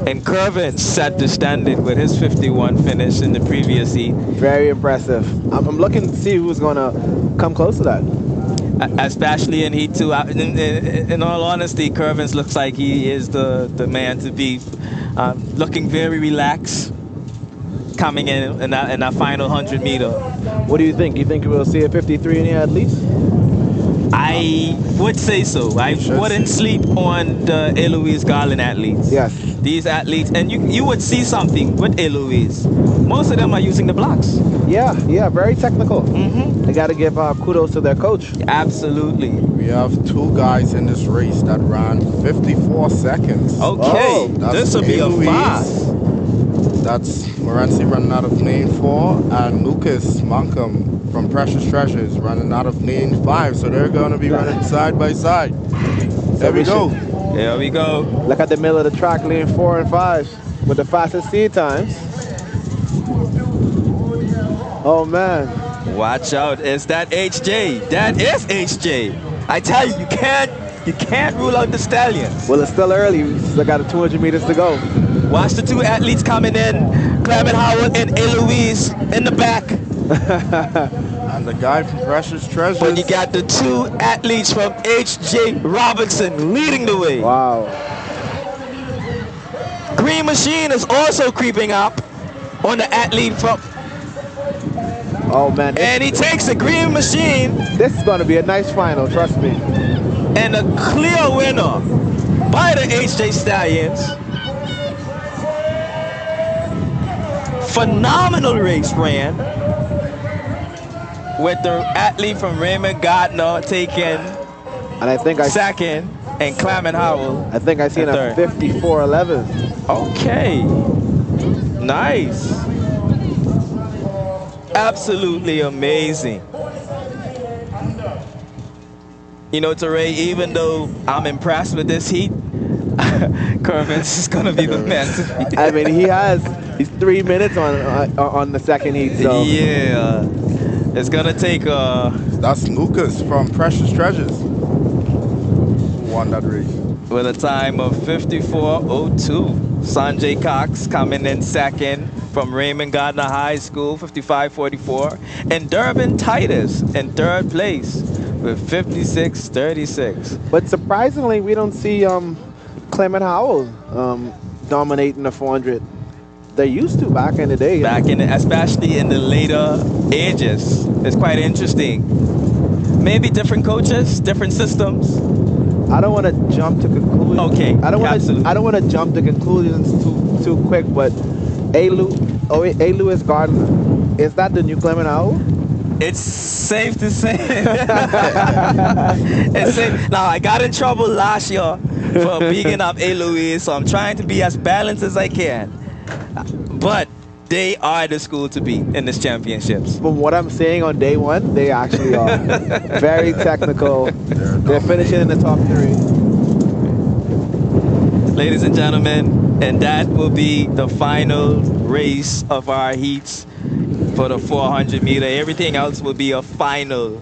And Kervin set the standard with his 51 finish in the previous heat. Very impressive. I'm looking to see who's going to come close to that. Especially in Heat 2. In all honesty, Kervins looks like he is the man to beat. Looking very relaxed coming in that final 100 meter. What do you think? You think we'll see a 53 in here at least? I would say so. I wouldn't sleep on the Eloise Garland athletes. Yes. These athletes, and you would see something with Eloise. Most of them are using the blocks. Yeah, very technical. They got to give kudos to their coach. Absolutely. We have 2 guys in this race that ran 54 seconds. Okay, this will be a fast. That's Morenzi running out of lane 4, and Lucas Malcolm from Precious Treasures running out of lane 5. So they're going to be running side by side. There we go. There we go. Look at the middle of the track, lane 4 and 5 with the fastest seed times. Oh man. Watch out. Is that HJ? That is HJ. I tell you, you can't rule out the stallions. Well, it's still early. We still got 200 meters to go. Watch the 2 athletes coming in. Clement Howard and Eloise in the back. And the guy from Precious Treasures. But you got the 2 athletes from H.J. Robinson leading the way. Wow. Green Machine is also creeping up on the athlete from... Oh, man. And he takes the Green Machine. This is going to be a nice final, trust me. And a clear winner by the H.J. Stallions. Phenomenal race ran, with the athlete from Raymond Gardner taking second, and Clement Howell. I think I seen a 54.11. Okay, nice, absolutely amazing. You know, Teray, even though I'm impressed with this heat, Kervins is gonna be the man to beat. I mean, he's 3 minutes on the second heat. So. Yeah, it's gonna take That's Lucas from Precious Treasures who won that race with a time of 54:02. Sanjay Cox coming in second from Raymond Gardner High School, 55:44, and Durbin Titus in 3rd place with 56:36. But surprisingly, we don't see Clement Howell dominating the 400. They used to back in the day. Especially in the later ages. It's quite interesting. Maybe different coaches, different systems. I don't want to jump to conclusions. Okay, I don't want to jump to conclusions too quick. But Louis Gardner, is that the new Clement Howell? It's safe to say. It's safe. Now, I got in trouble last year for bigging up Louis, so I'm trying to be as balanced as I can. But they are the school to beat in this championships. From what I'm saying on day 1, they actually are. Very technical. They're finishing in the top 3. Ladies and gentlemen, and that will be the final race of our heats for the 400 meter. Everything else will be a final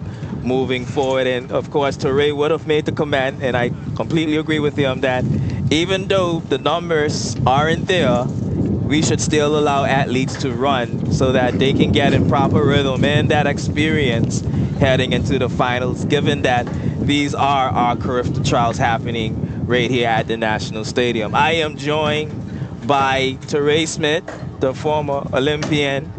moving forward. And of course, Torre would have made the comment, and I completely agree with him that even though the numbers aren't there, we should still allow athletes to run so that they can get in proper rhythm and that experience heading into the finals, given that these are our Carifta trials happening right here at the National Stadium. I am joined by Torre Smith, the former Olympian,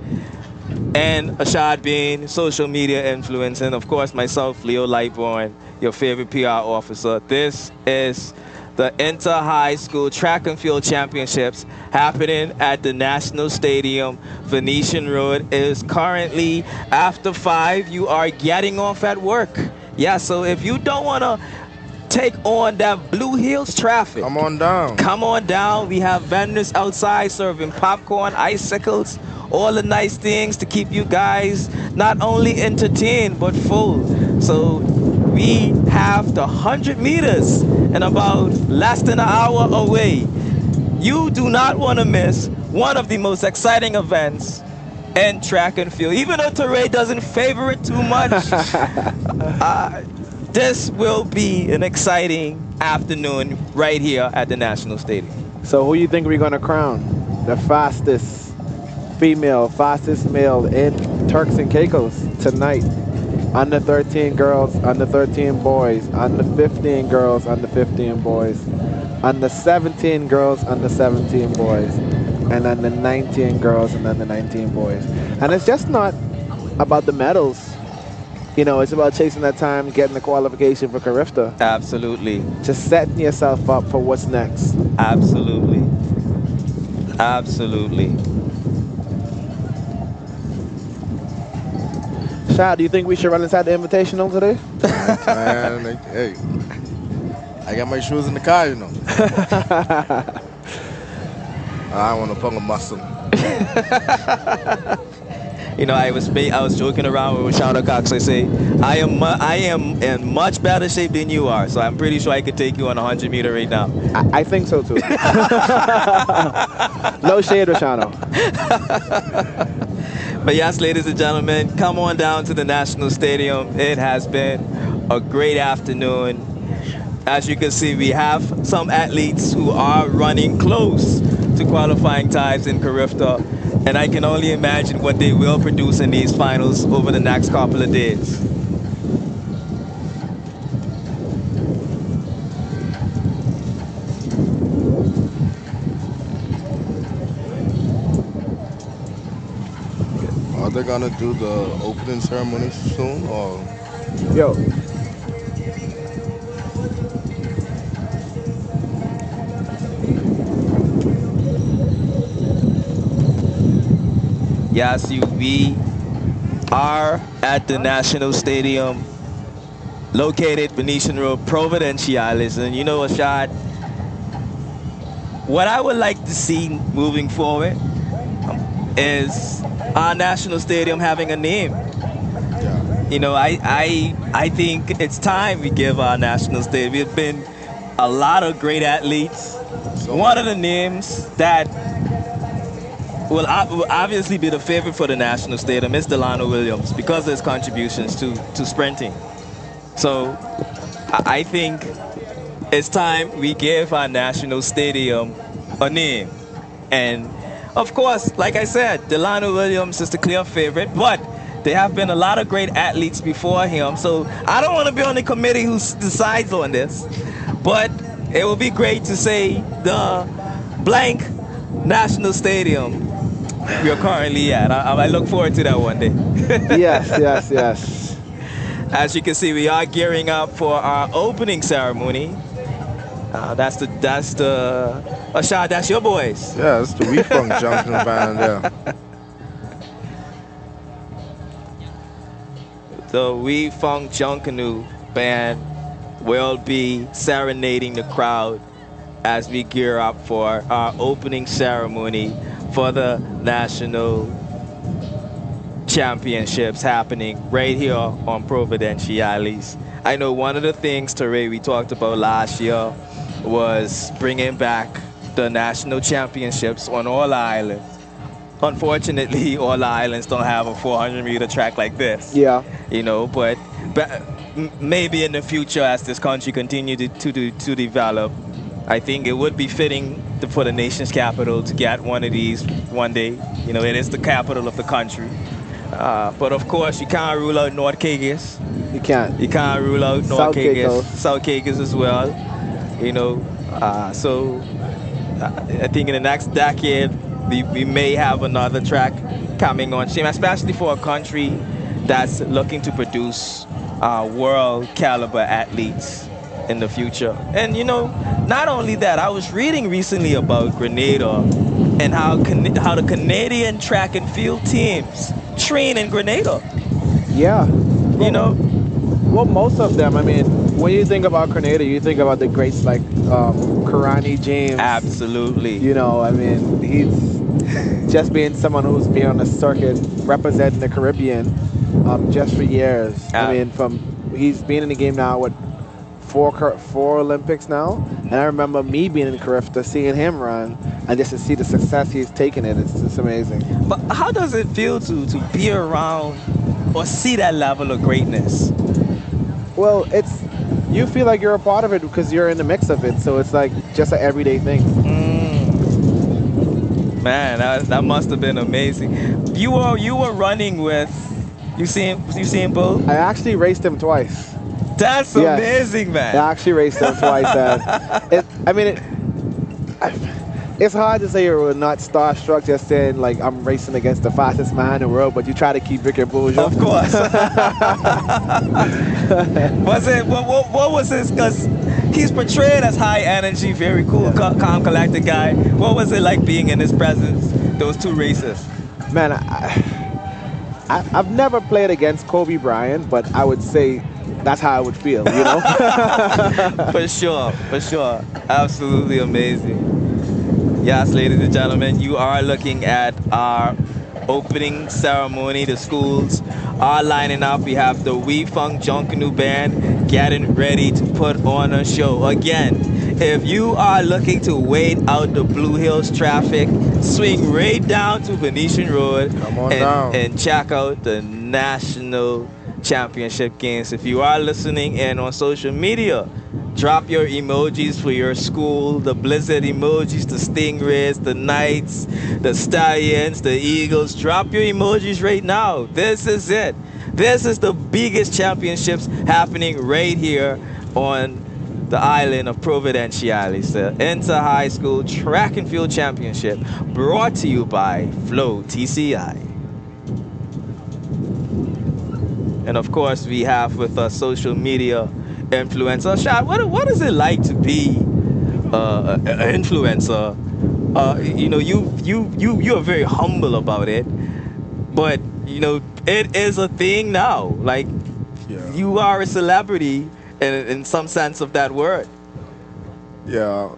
and Ashad Bean, social media influencer, and of course myself, Leo Lightborn, your favorite PR officer. This is the Inter-High School Track and Field Championships happening at the National Stadium. Venetian Road is currently after 5. You are getting off at work. Yeah, so if you don't want to take on that Blue Hills traffic, Come on down. come on down. We have vendors outside serving popcorn, icicles, all the nice things to keep you guys not only entertained but full. So we have the 100 meters and about less than an hour away. You do not want to miss one of the most exciting events in track and field. Even though Torre doesn't favor it too much, this will be an exciting afternoon right here at the National Stadium. So who you think we're going to crown? The fastest female, fastest male in Turks and Caicos tonight. Under 13 girls, under 13 boys, under 15 girls, under 15 boys, under 17 girls, under 17 boys, and under 19 girls and under 19 boys. And it's just not about the medals. You know, it's about chasing that time, getting the qualification for Carifta. Absolutely. Just setting yourself up for what's next. Absolutely. Absolutely. Shad, do you think we should run inside the Invitational today? Man, hey, I got my shoes in the car, you know. I want to punk a muscle. You know, I was joking around with Shauna Cox. I say, I am in much better shape than you are, so I'm pretty sure I could take you on a 100-meter right now. I think so too. No shade, Rashano. But yes, ladies and gentlemen, come on down to the National Stadium. It has been a great afternoon. As you can see, we have some athletes who are running close to qualifying times in Carifta, and I can only imagine what they will produce in these finals over the next couple of days. Are they gonna do the opening ceremony soon, or? Yo. Yes, we are at the National Stadium, located Venetian Road, Providenciales. And you know, Ashad, what I would like to see moving forward is our National Stadium having a name. You know, I think it's time we give our National Stadium. We've been a lot of great athletes. One of the names that will obviously be the favorite for the National Stadium is Delano Williams because of his contributions to sprinting. So I think it's time we give our National Stadium a name. And of course, like I said, Delano Williams is the clear favorite, but there have been a lot of great athletes before him. So I don't want to be on the committee who decides on this, but it would be great to say the blank National Stadium we are currently at. I look forward to that one day. Yes. As you can see, we are gearing up for our opening ceremony. That's the Ashad, that's your boys. Yeah, it's the We Funk Junction band, yeah. The We Funk Junkanoo band will be serenading the crowd as we gear up for our opening ceremony for the National Championships happening right here on Providenciales. I know one of the things, Torre, we talked about last year was bringing back the National Championships on all islands. Unfortunately, all the islands don't have a 400-meter track like this. Yeah. You know, but maybe in the future as this country continue to develop, I think it would be fitting for the nation's capital to get one of these one day. You know, it is the capital of the country. But of course, you can't rule out North Caicos. You can't. You can't rule out North South Caicos, Caicos. South Caicos as well. You know, so I think in the next decade, we may have another track coming on stream, especially for a country that's looking to produce world caliber athletes in the future. And you know, not only that, I was reading recently about Grenada and how the Canadian track and field teams train in Grenada. Yeah. You know, well, most of them. I mean, when you think about Grenada, you think about the greats like Karani James. Absolutely. You know, I mean, he's just being someone who's been on the circuit representing the Caribbean just for years. I mean, he's been in the game now, what, four Olympics now? And I remember me being in Carifta, seeing him run, and just to see the success he's taken it, it's amazing. But how does it feel to be around or see that level of greatness? Well, you feel like you're a part of it because you're in the mix of it, so it's like just an everyday thing. Man, that must have been amazing. You were running with, you seen Bull? I actually raced him twice. That's amazing, man. I actually raced him twice. It's hard to say you're not starstruck just saying like I'm racing against the fastest man in the world, but you try to keep Victor Bourgeois. Of course. What was this? Because he's portrayed as high energy, very cool, calm, collected guy. What was it like being in his presence, those two races? Man, I've never played against Kobe Bryant, but I would say that's how I would feel, you know? For sure. Absolutely amazing. Yes, ladies and gentlemen, you are looking at our opening ceremony. The schools are lining up. We have the We Funk Junkanoo Band getting ready to put on a show. Again, if you are looking to wait out the Blue Hills traffic, swing right down to Venetian Road and check out the National Championship Games. If you are listening in on social media, drop your emojis for your school, the Blizzard emojis, the Stingrays, the Knights, the Stallions, the Eagles. Drop your emojis right now. This is it. This is the biggest championships happening right here on the island of Providenciales, the Inter-High School Track and Field Championship, brought to you by Flow TCI. And of course, we have with us social media influencer. Shad, what is it like to be an influencer? You know, you're very humble about it, but you know it is a thing now. Like you are a celebrity in some sense of that word. Yeah.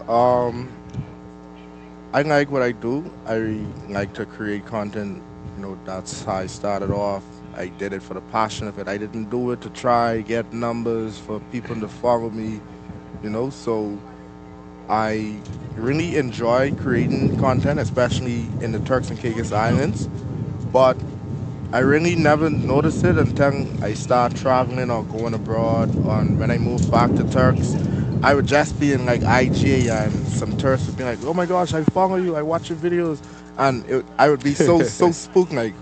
I like what I do. I like to create content. You know, that's how I started off. I did it for the passion of it. I didn't do it to try get numbers for people to follow me, you know. So I really enjoy creating content, especially in the Turks and Caicos Islands. But I really never noticed it until I start traveling or going abroad. When I moved back to Turks, I would just be in like IGA and some Turks would be like, "Oh my gosh, I follow you, I watch your videos." And I would be so spooked, like,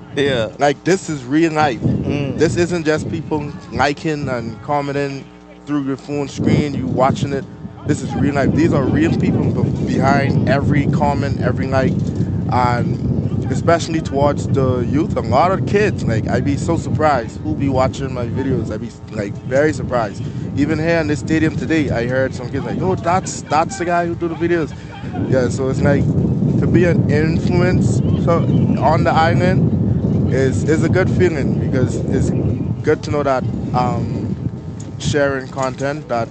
like this is real life. This isn't just people liking and commenting through your phone screen, you watching it. This is real life. These are real people behind every comment, every like, and especially towards the youth, a lot of kids. Like, I'd be so surprised who be watching my videos. I'd be like very surprised. Even here in this stadium today, I heard some kids like, "Oh, that's the guy who do the videos." Yeah, so it's like, to be an influence on the island is a good feeling, because it's good to know that sharing content that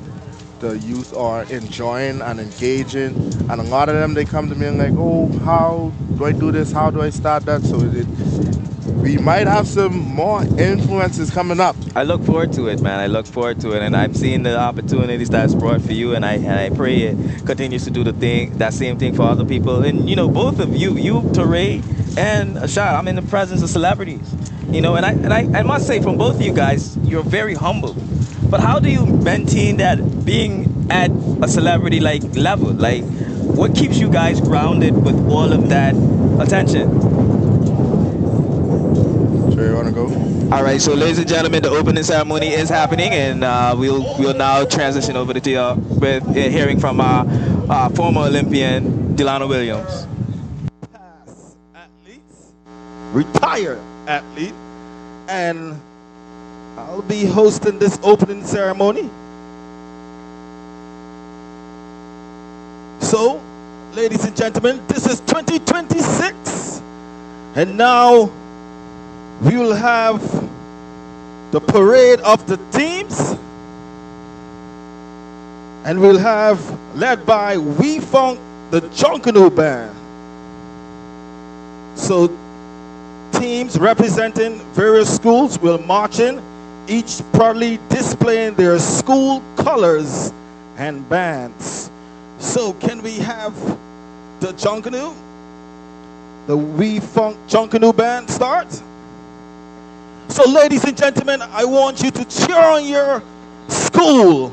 the youth are enjoying and engaging, and a lot of them, they come to me and like, "Oh, how do I do this? How do I start that?" So we might have some more influences coming up. I look forward to it, man. I look forward to it, and I've seen the opportunities that's brought for you, and I pray it continues to do that same thing for other people. And you know, both of you, Teray And Ashad, I'm in the presence of celebrities. You know, and I must say from both of you guys, you're very humble. But how do you maintain that being at a celebrity like level? Like, what keeps you guys grounded with all of that attention? Sure, you wanna go? All right, so ladies and gentlemen, the opening ceremony is happening, and we'll now transition over to with hearing from our former Olympian Delano Williams. Athletes, retired athlete, and I'll be hosting this opening ceremony. So, ladies and gentlemen, this is 2026, and now we will have the parade of the teams, and we'll have, led by We Funk, the Junkanoo Band. So teams representing various schools will march in, each proudly displaying their school colors and bands. So can we have the Junkanoo, the We Funk Junkanoo Band start? So ladies and gentlemen, I want you to cheer on your school.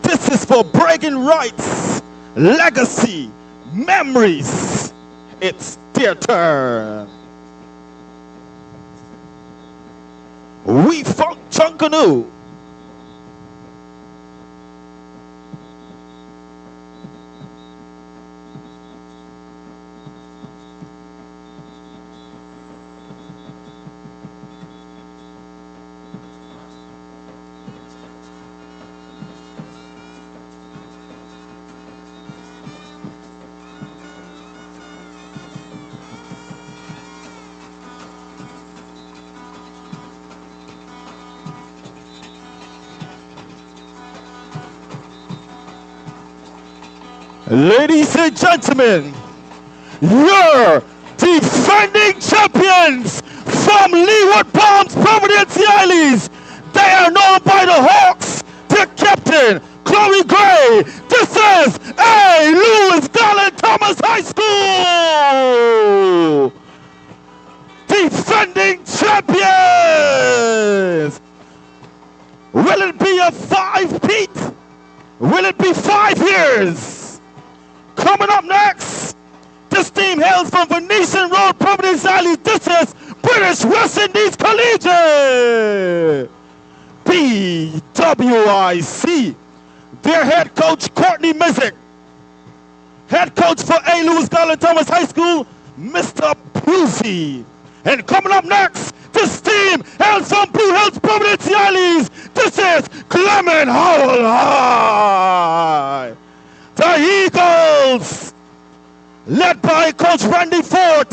This is for bragging rights, legacy, memories. It's their turn. We Funk Junkanoo. Ladies and gentlemen, your defending champions from Leeward Palms, Providence Islands. They are known by the Hawks, their captain, Chloe Gray. This is A. Lewis Garland Thomas High School. Defending champions. Will it be a 5-peat? Will it be 5 years? Coming up next, this team hails from Venetian Road, Providence Island. This is British West Indies Collegiate. BWIC. Their head coach, Courtney Mizik. Head coach for A. Lewis Garland Thomas High School, Mr. Pusey. And coming up next, this team hails from Blue Hills, Providence Islands. This is Clement Howell High. The Eagles, led by Coach Randy Ford,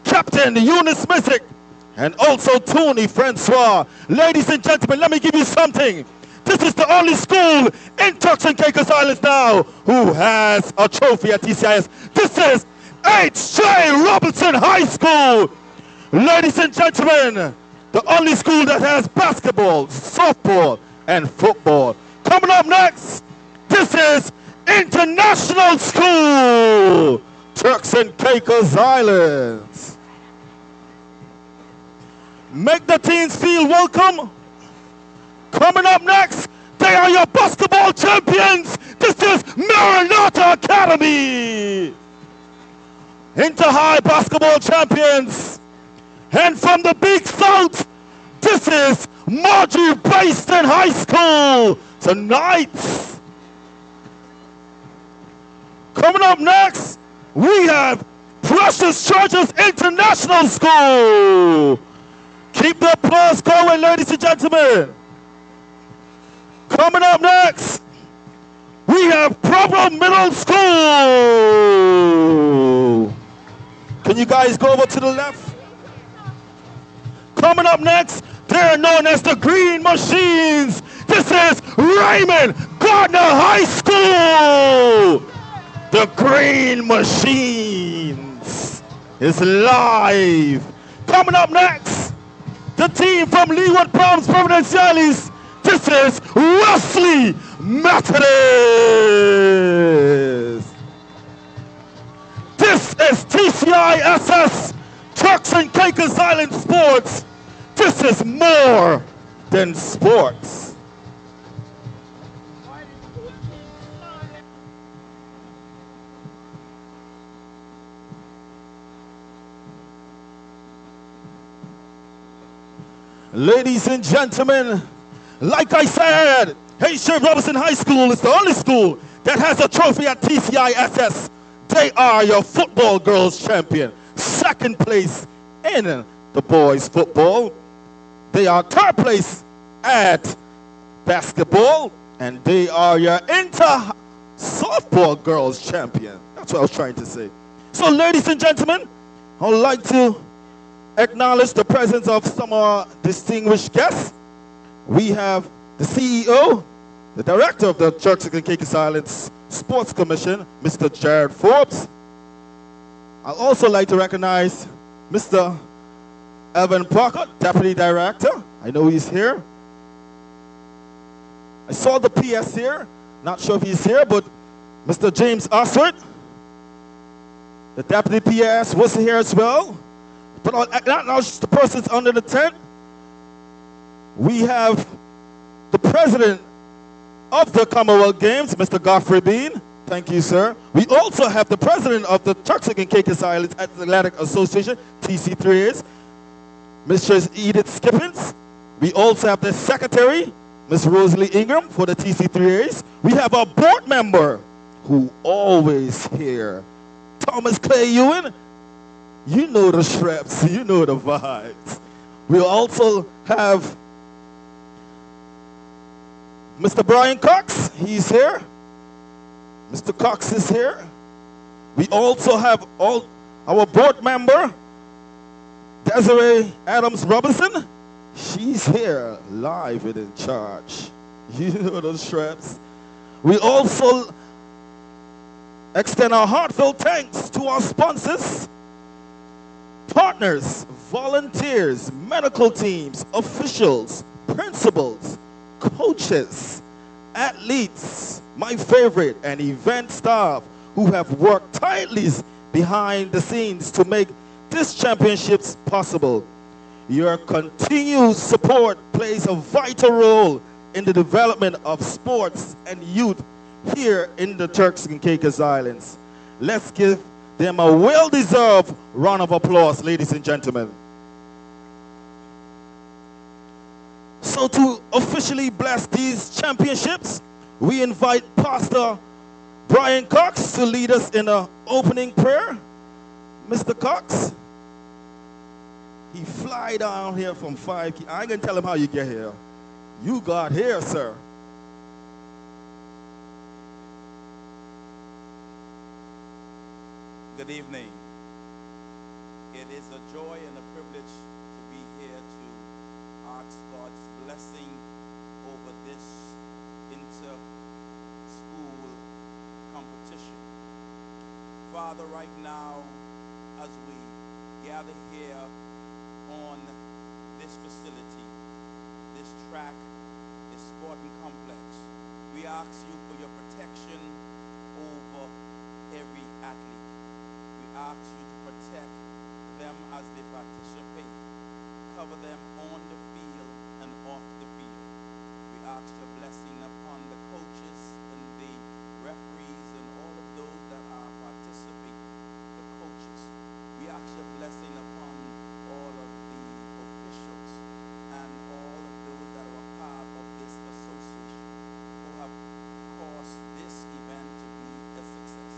Captain Eunice Mizik, and also Tony Francois. Ladies and gentlemen, let me give you something. This is the only school in Turks and Caicos Islands now who has a trophy at TCISS. This is H.J. Robinson High School. Ladies and gentlemen, the only school that has basketball, softball, and football. Coming up next, this is International School, Turks and Caicos Islands. Make the teens feel welcome. Coming up next, they are your basketball champions. This is Maranatha Academy. Inter-high basketball champions. And from the Big South, this is Marjorie Bayston High School tonight. Coming up next, we have Precious Churches International School. Keep the applause going, ladies and gentlemen. Coming up next, we have Provo Middle School. Can you guys go over to the left? Coming up next, they're known as the Green Machines. This is Raymond Gardner High School. The Green Machines is live. Coming up next, the team from Leeward Palms, Providence Islands. This is Wesley Methodist. This is TCISS, Turks and Caicos Island sports, this is more than sports. Ladies and gentlemen, like I said, Haitian Robinson High School is the only school that has a trophy at TCISS. They are your football girls champion. Second place in the boys football. They are third place at basketball. And they are your inter softball girls champion. That's what I was trying to say. So ladies and gentlemen, I would like to acknowledge the presence of some of our distinguished guests. We have the CEO, the director of the Turks and Caicos Islands Sports Commission, Mr. Jared Forbes. I'd also like to recognize Mr. Evan Parker, Deputy Director. I know he's here. I saw the PS here. Not sure if he's here, but Mr. James Oswald, the Deputy PS, was here as well. But I'll acknowledge the persons under the tent. We have the president of the Commonwealth Games, Mr. Godfrey Bean. Thank you, sir. We also have the president of the Turks and Caicos Islands Athletic Association, TC3S, Mrs. Edith Skippins. We also have the secretary, Ms. Rosalie Ingram, for the TC3S. We have a board member who always here, Thomas Clay Ewan. You know the Shreps, you know the vibes. We also have Mr. Brian Cox, he's here. Mr. Cox is here. We also have our board member, Desiree Adams Robinson. She's here, live and in charge. You know those Shreps. We also extend our heartfelt thanks to our sponsors, partners, volunteers, medical teams, officials, principals, coaches, athletes, my favorite, and event staff who have worked tirelessly behind the scenes to make this championships possible. Your continued support plays a vital role in the development of sports and youth here in the Turks and Caicos Islands. Let's give them a well-deserved round of applause, ladies and gentlemen. So to officially bless these championships, we invite Pastor Brian Cox to lead us in an opening prayer. Mr. Cox, he fly down here from 5 I ain't gonna tell him how you get here. You got here, sir. Good evening. It is a joy and a privilege to be here to ask God's blessing over this inter-school competition. Father, right now, as we gather here on this facility, this track, this sporting complex, we ask you for your protection over every athlete. We ask you to protect them as they participate, cover them on the field and off the field. We ask your blessing upon the coaches and the referees and all of those that are participating, the coaches. We ask your blessing upon all of the officials and all of those that are a part of this association who have caused this event to be a success.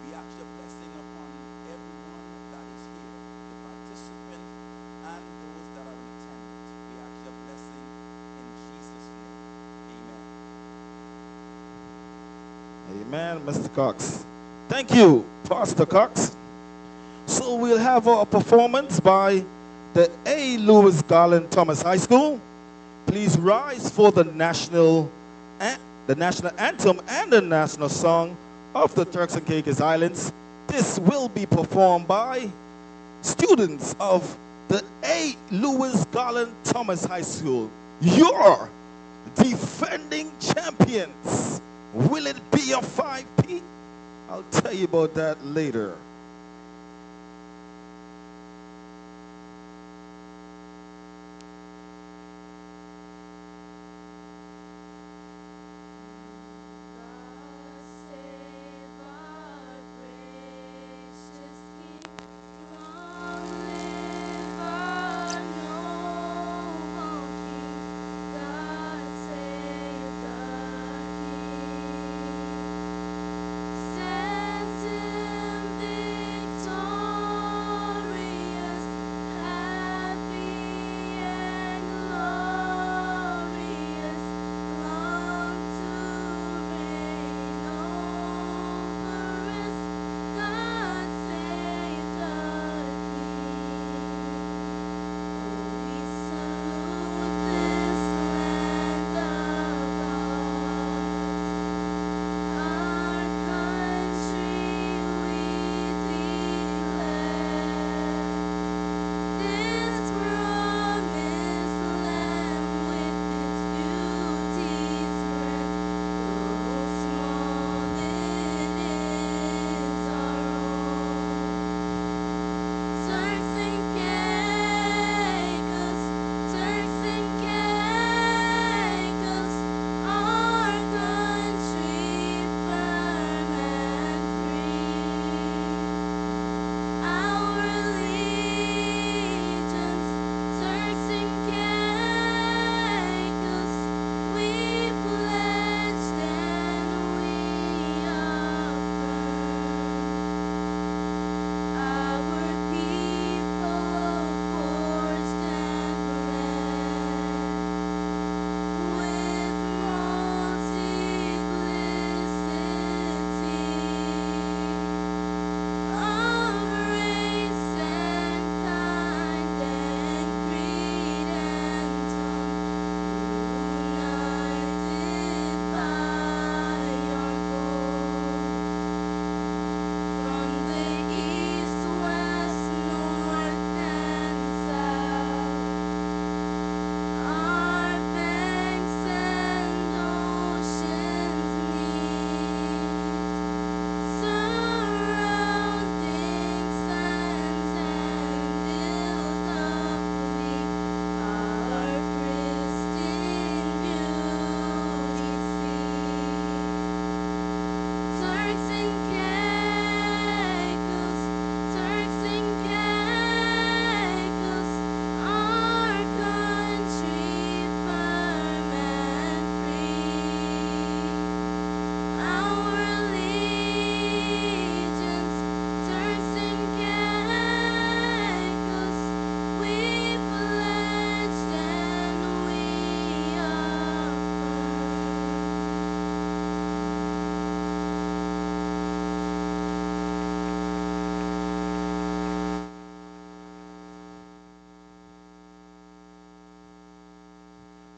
We ask your blessing upon everyone that is here, the participants and those that are in attendance. We ask your blessing in Jesus' name. Amen. Amen, Mr. Cox. Thank you, Pastor Cox. So we'll have a performance by the A. Lewis Garland Thomas High School. Please rise for the national anthem and the national song of the Turks and Caicos Islands. This will be performed by students of the A. Lewis Garland Thomas High School. Your defending champions. Will it be a 5P? I'll tell you about that later.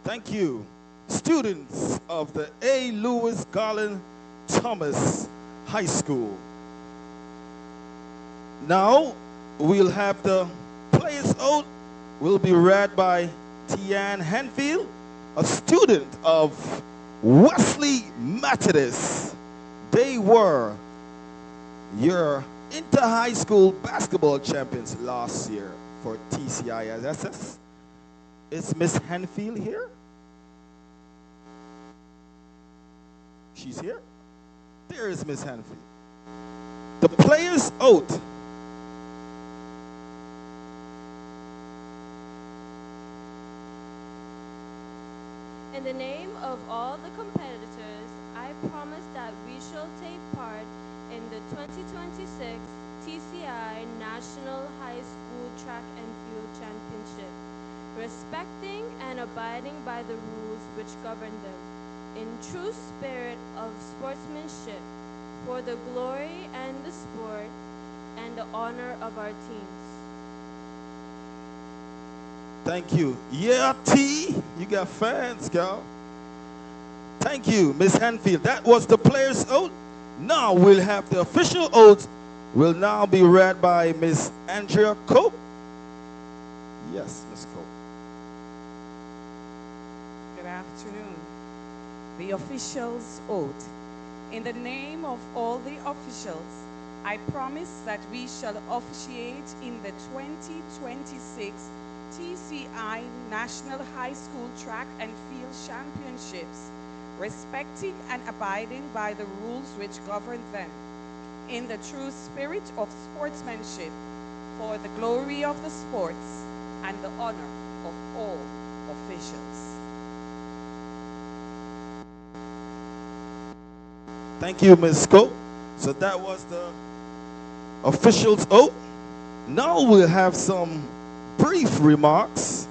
Thank you. Students of the A. Lewis Garland Thomas High School. Now we'll have the players out. Will be read by Tian Henfield, a student of Wesley Methodist. They were your inter-high school basketball champions last year for TCISS. Is Miss Henfield here? She's here? There is Miss Henfield. The players out. In the name of all the competitors, I promise that we shall take part in the 2026 TCI National High School Track and Field Championship, respecting and abiding by the rules which govern them, in true spirit of sportsmanship, for the glory and the sport and the honor of our teams. Thank you. Yeah, T, you got fans, girl. Thank you, Miss Henfield. That was the players' oath. Now we'll have the official oath. Will now be read by Miss Andrea Cope. Yes, Miss Cope. Good afternoon. The officials' oath. In the name of all the officials, I promise that we shall officiate in the 2026 TCI National High School Track and Field Championships, respecting and abiding by the rules which govern them, in the true spirit of sportsmanship, for the glory of the sports and the honor of all officials. Thank you, Ms. Scope. So that was the officials' oath. Now we'll have some brief remarks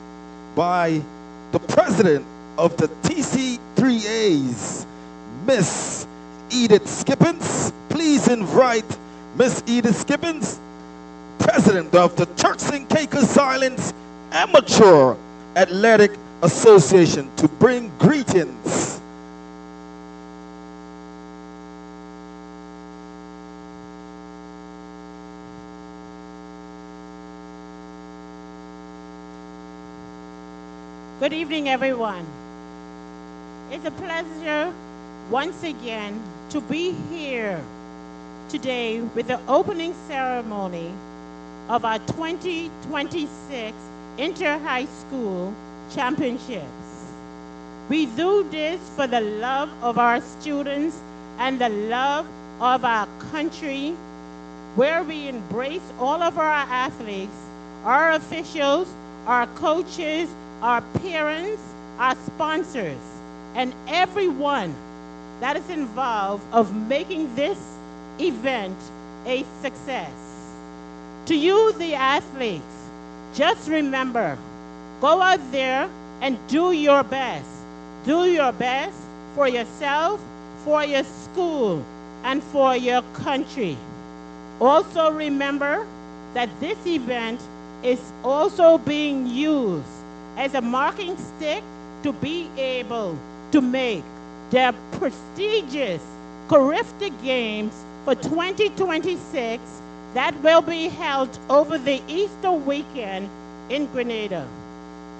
by the president of the TC3As, Miss Edith Skippins. Please invite Miss Edith Skippins, president of the Turks and Caicos Islands Amateur Athletic Association, to bring greetings. Good evening, everyone. It's a pleasure once again to be here today with the opening ceremony of our 2026 Inter-High School Championships. We do this for the love of our students and the love of our country, where we embrace all of our athletes, our officials, our coaches, our parents, our sponsors, and everyone that is involved of making this event a success. To you, the athletes, just remember, go out there and do your best. Do your best for yourself, for your school, and for your country. Also remember that this event is also being used as a marking stick to be able to make the prestigious Carifta Games for 2026 that will be held over the Easter weekend in Grenada.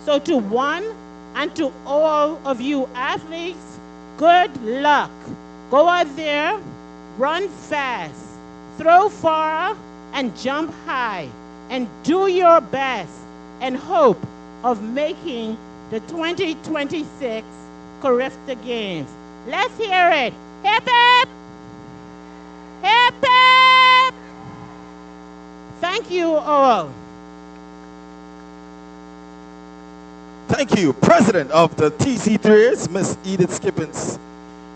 So to one and to all of you athletes, good luck. Go out there, run fast, throw far, and jump high, and do your best and hope of making the 2026 Carifta Games. Let's hear it. Hip hip! Hip hip! Thank you all. Thank you, president of the TC3s, Miss Edith Skippins.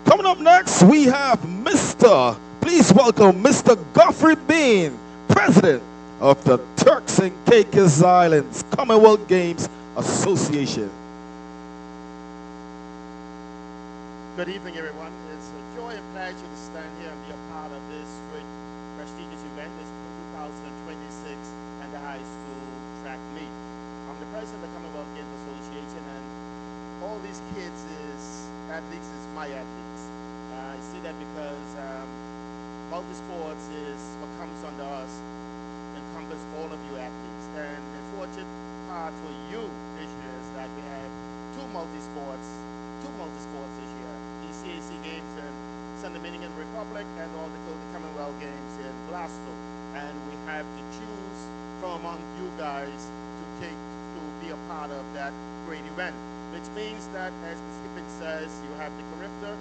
Coming up next, we have please welcome Mr. Godfrey Bean, president of the Turks and Caicos Islands Commonwealth Games Association. Good evening, everyone. It's a joy and pleasure to stand here and be a part of this great prestigious event, this 2026 and the high school track meet. I'm the president of the Commonwealth Games Association, and all these kids is my athletes. I say that because multi-sports is what comes under us, encompass all of you athletes. And the fortunate part for you this year is that we have two multi-sports this year. The CAC Games in San Dominican Republic and all the Commonwealth Games in Glasgow. And we have to choose from among you guys to be a part of that great event, which means that, as the skipping says, you have the character,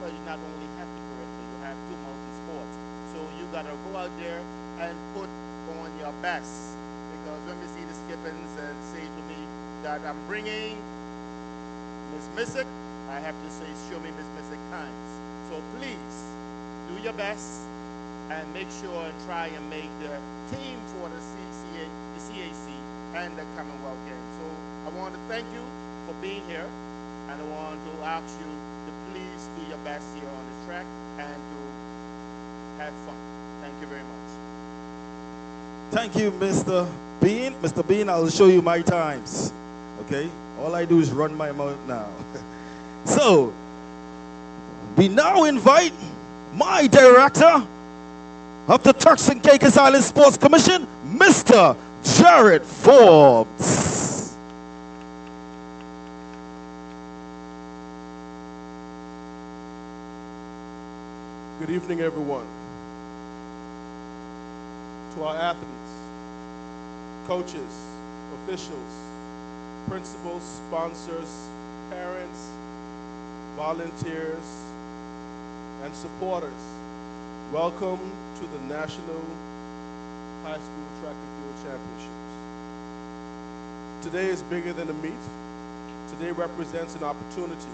but you not only have the character, you have two multi-sports. So you gotta go out there and put on your best, because when we see the skippings and say to me that I'm bringing Miss Missick, I have to say, show me Miss Missick times. So please do your best and make sure and try and make the team for the CAC and the Commonwealth Games. So I want to thank you for being here, and I want to ask you to please do your best here on the track and to have fun. Thank you very much. Thank you, Mr. Bean. Mr. Bean, I'll show you my times. Okay? All I do is run my mouth now. So, we now invite my director of the Turks and Caicos Island Sports Commission, Mr. Jared Forbes. Good evening, everyone. To our athletes, coaches, officials, principals, sponsors, parents, volunteers, and supporters, welcome to the National High School Track and Field Championships. Today is bigger than a meet. Today represents an opportunity.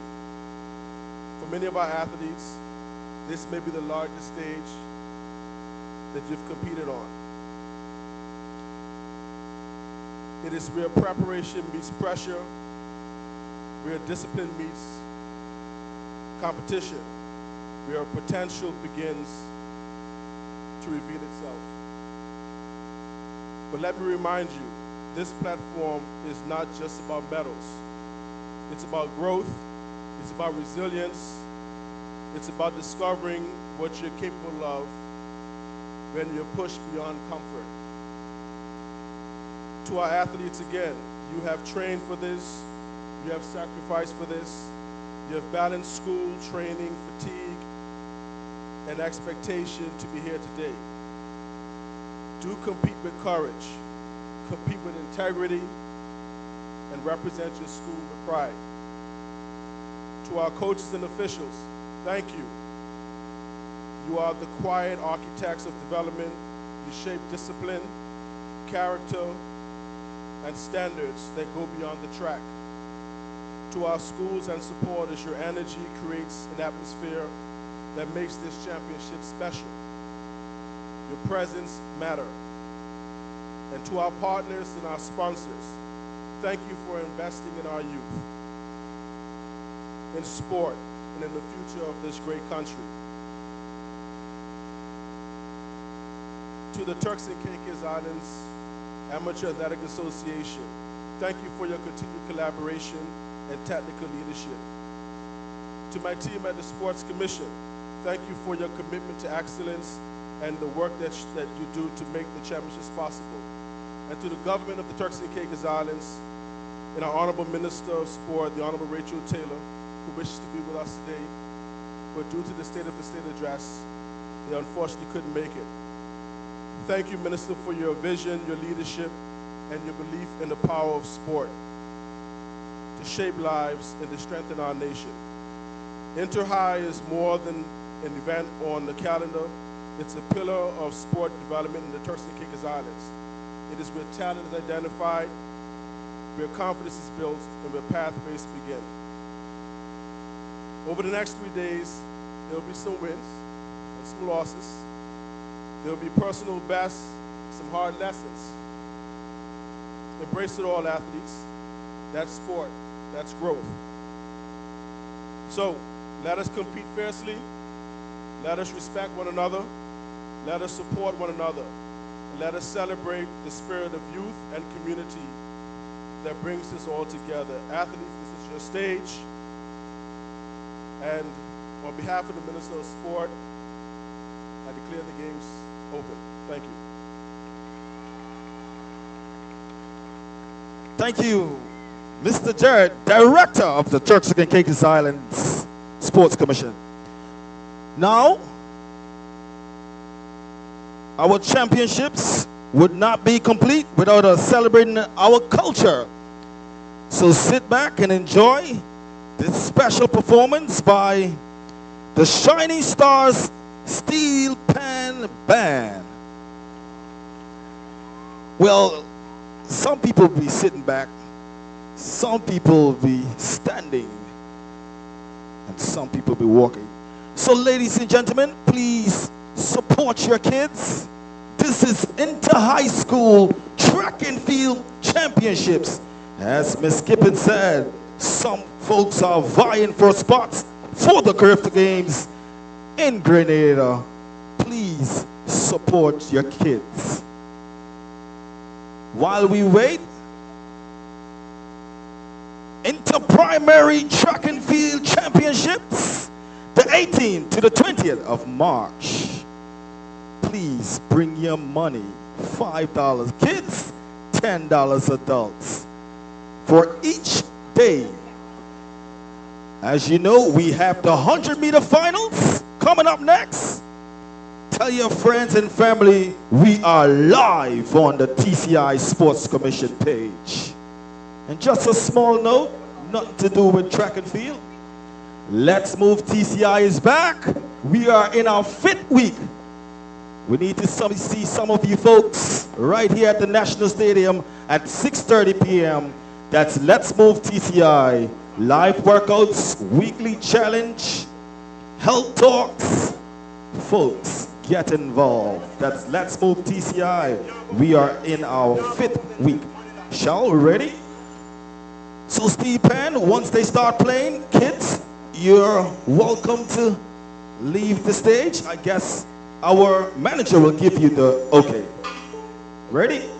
For many of our athletes, this may be the largest stage that you've competed on. It is where preparation meets pressure, where discipline meets competition, where potential begins to reveal itself. But let me remind you, this platform is not just about medals. It's about growth, it's about resilience, it's about discovering what you're capable of when you're pushed beyond comfort. To our athletes again, you have trained for this, you have sacrificed for this, you have balanced school, training, fatigue, and expectation to be here today. Do compete with courage, compete with integrity, and represent your school with pride. To our coaches and officials, thank you. You are the quiet architects of development. You shape discipline, character, and standards that go beyond the track. To our schools and supporters, your energy creates an atmosphere that makes this championship special. Your presence matters. And to our partners and our sponsors, thank you for investing in our youth, in sport, and in the future of this great country. To the Turks and Caicos Islands Amateur Athletic Association, thank you for your continued collaboration and technical leadership. To my team at the Sports Commission, thank you for your commitment to excellence and the work that you do to make the championships possible. And to the government of the Turks and Caicos Islands and our Honorable Minister of Sport, the Honorable Rachel Taylor, who wishes to be with us today, but due to the state of the state address, they unfortunately couldn't make it. Thank you, Minister, for your vision, your leadership, and your belief in the power of sport to shape lives and to strengthen our nation. Inter-High is more than an event on the calendar. It's a pillar of sport development in the Turks and Caicos Islands. It is where talent is identified, where confidence is built, and where pathways begin. Over the next 3 days, there will be some wins and some losses. There will be personal bests, some hard lessons. Embrace it all, athletes. That's sport. That's growth. So, let us compete fiercely. Let us respect one another. Let us support one another. And let us celebrate the spirit of youth and community that brings this all together. Athletes, this is your stage. And on behalf of the Minister of Sport, I declare the games open. Thank you. Thank you, Mr. Jared, Director of the Turks and Caicos Islands Sports Commission. Now, our championships would not be complete without us celebrating our culture. So sit back and enjoy this special performance by the Shining Stars Steel Pan Band. Well, some people be sitting back, some people be standing, and some people be walking. So ladies and gentlemen, please support your kids. This is inter-high school track and field championships. As Ms. Kippen said, some folks are vying for spots for the Carifta Games in Grenada. Please support your kids. While we wait, inter-primary track and field championships, the 18th to the 20th of March. Please bring your money. $5 kids, $10 adults for each day. As you know, we have the 100-meter finals coming up next. Tell your friends and family we are live on the TCI Sports Commission page. And just a small note, nothing to do with track and field. Let's Move TCI is back. We are in our 5th week. We need to see some of you folks right here at the National Stadium at 6:30 p.m. That's Let's Move TCI. Live workouts, weekly challenge, health talks. Folks, get involved. That's Let's Move TCI. We are in our 5th week. Shall we ready? So Steve Pan, once they start playing, kids, you're welcome to leave the stage. I guess our manager will give you the okay. Ready?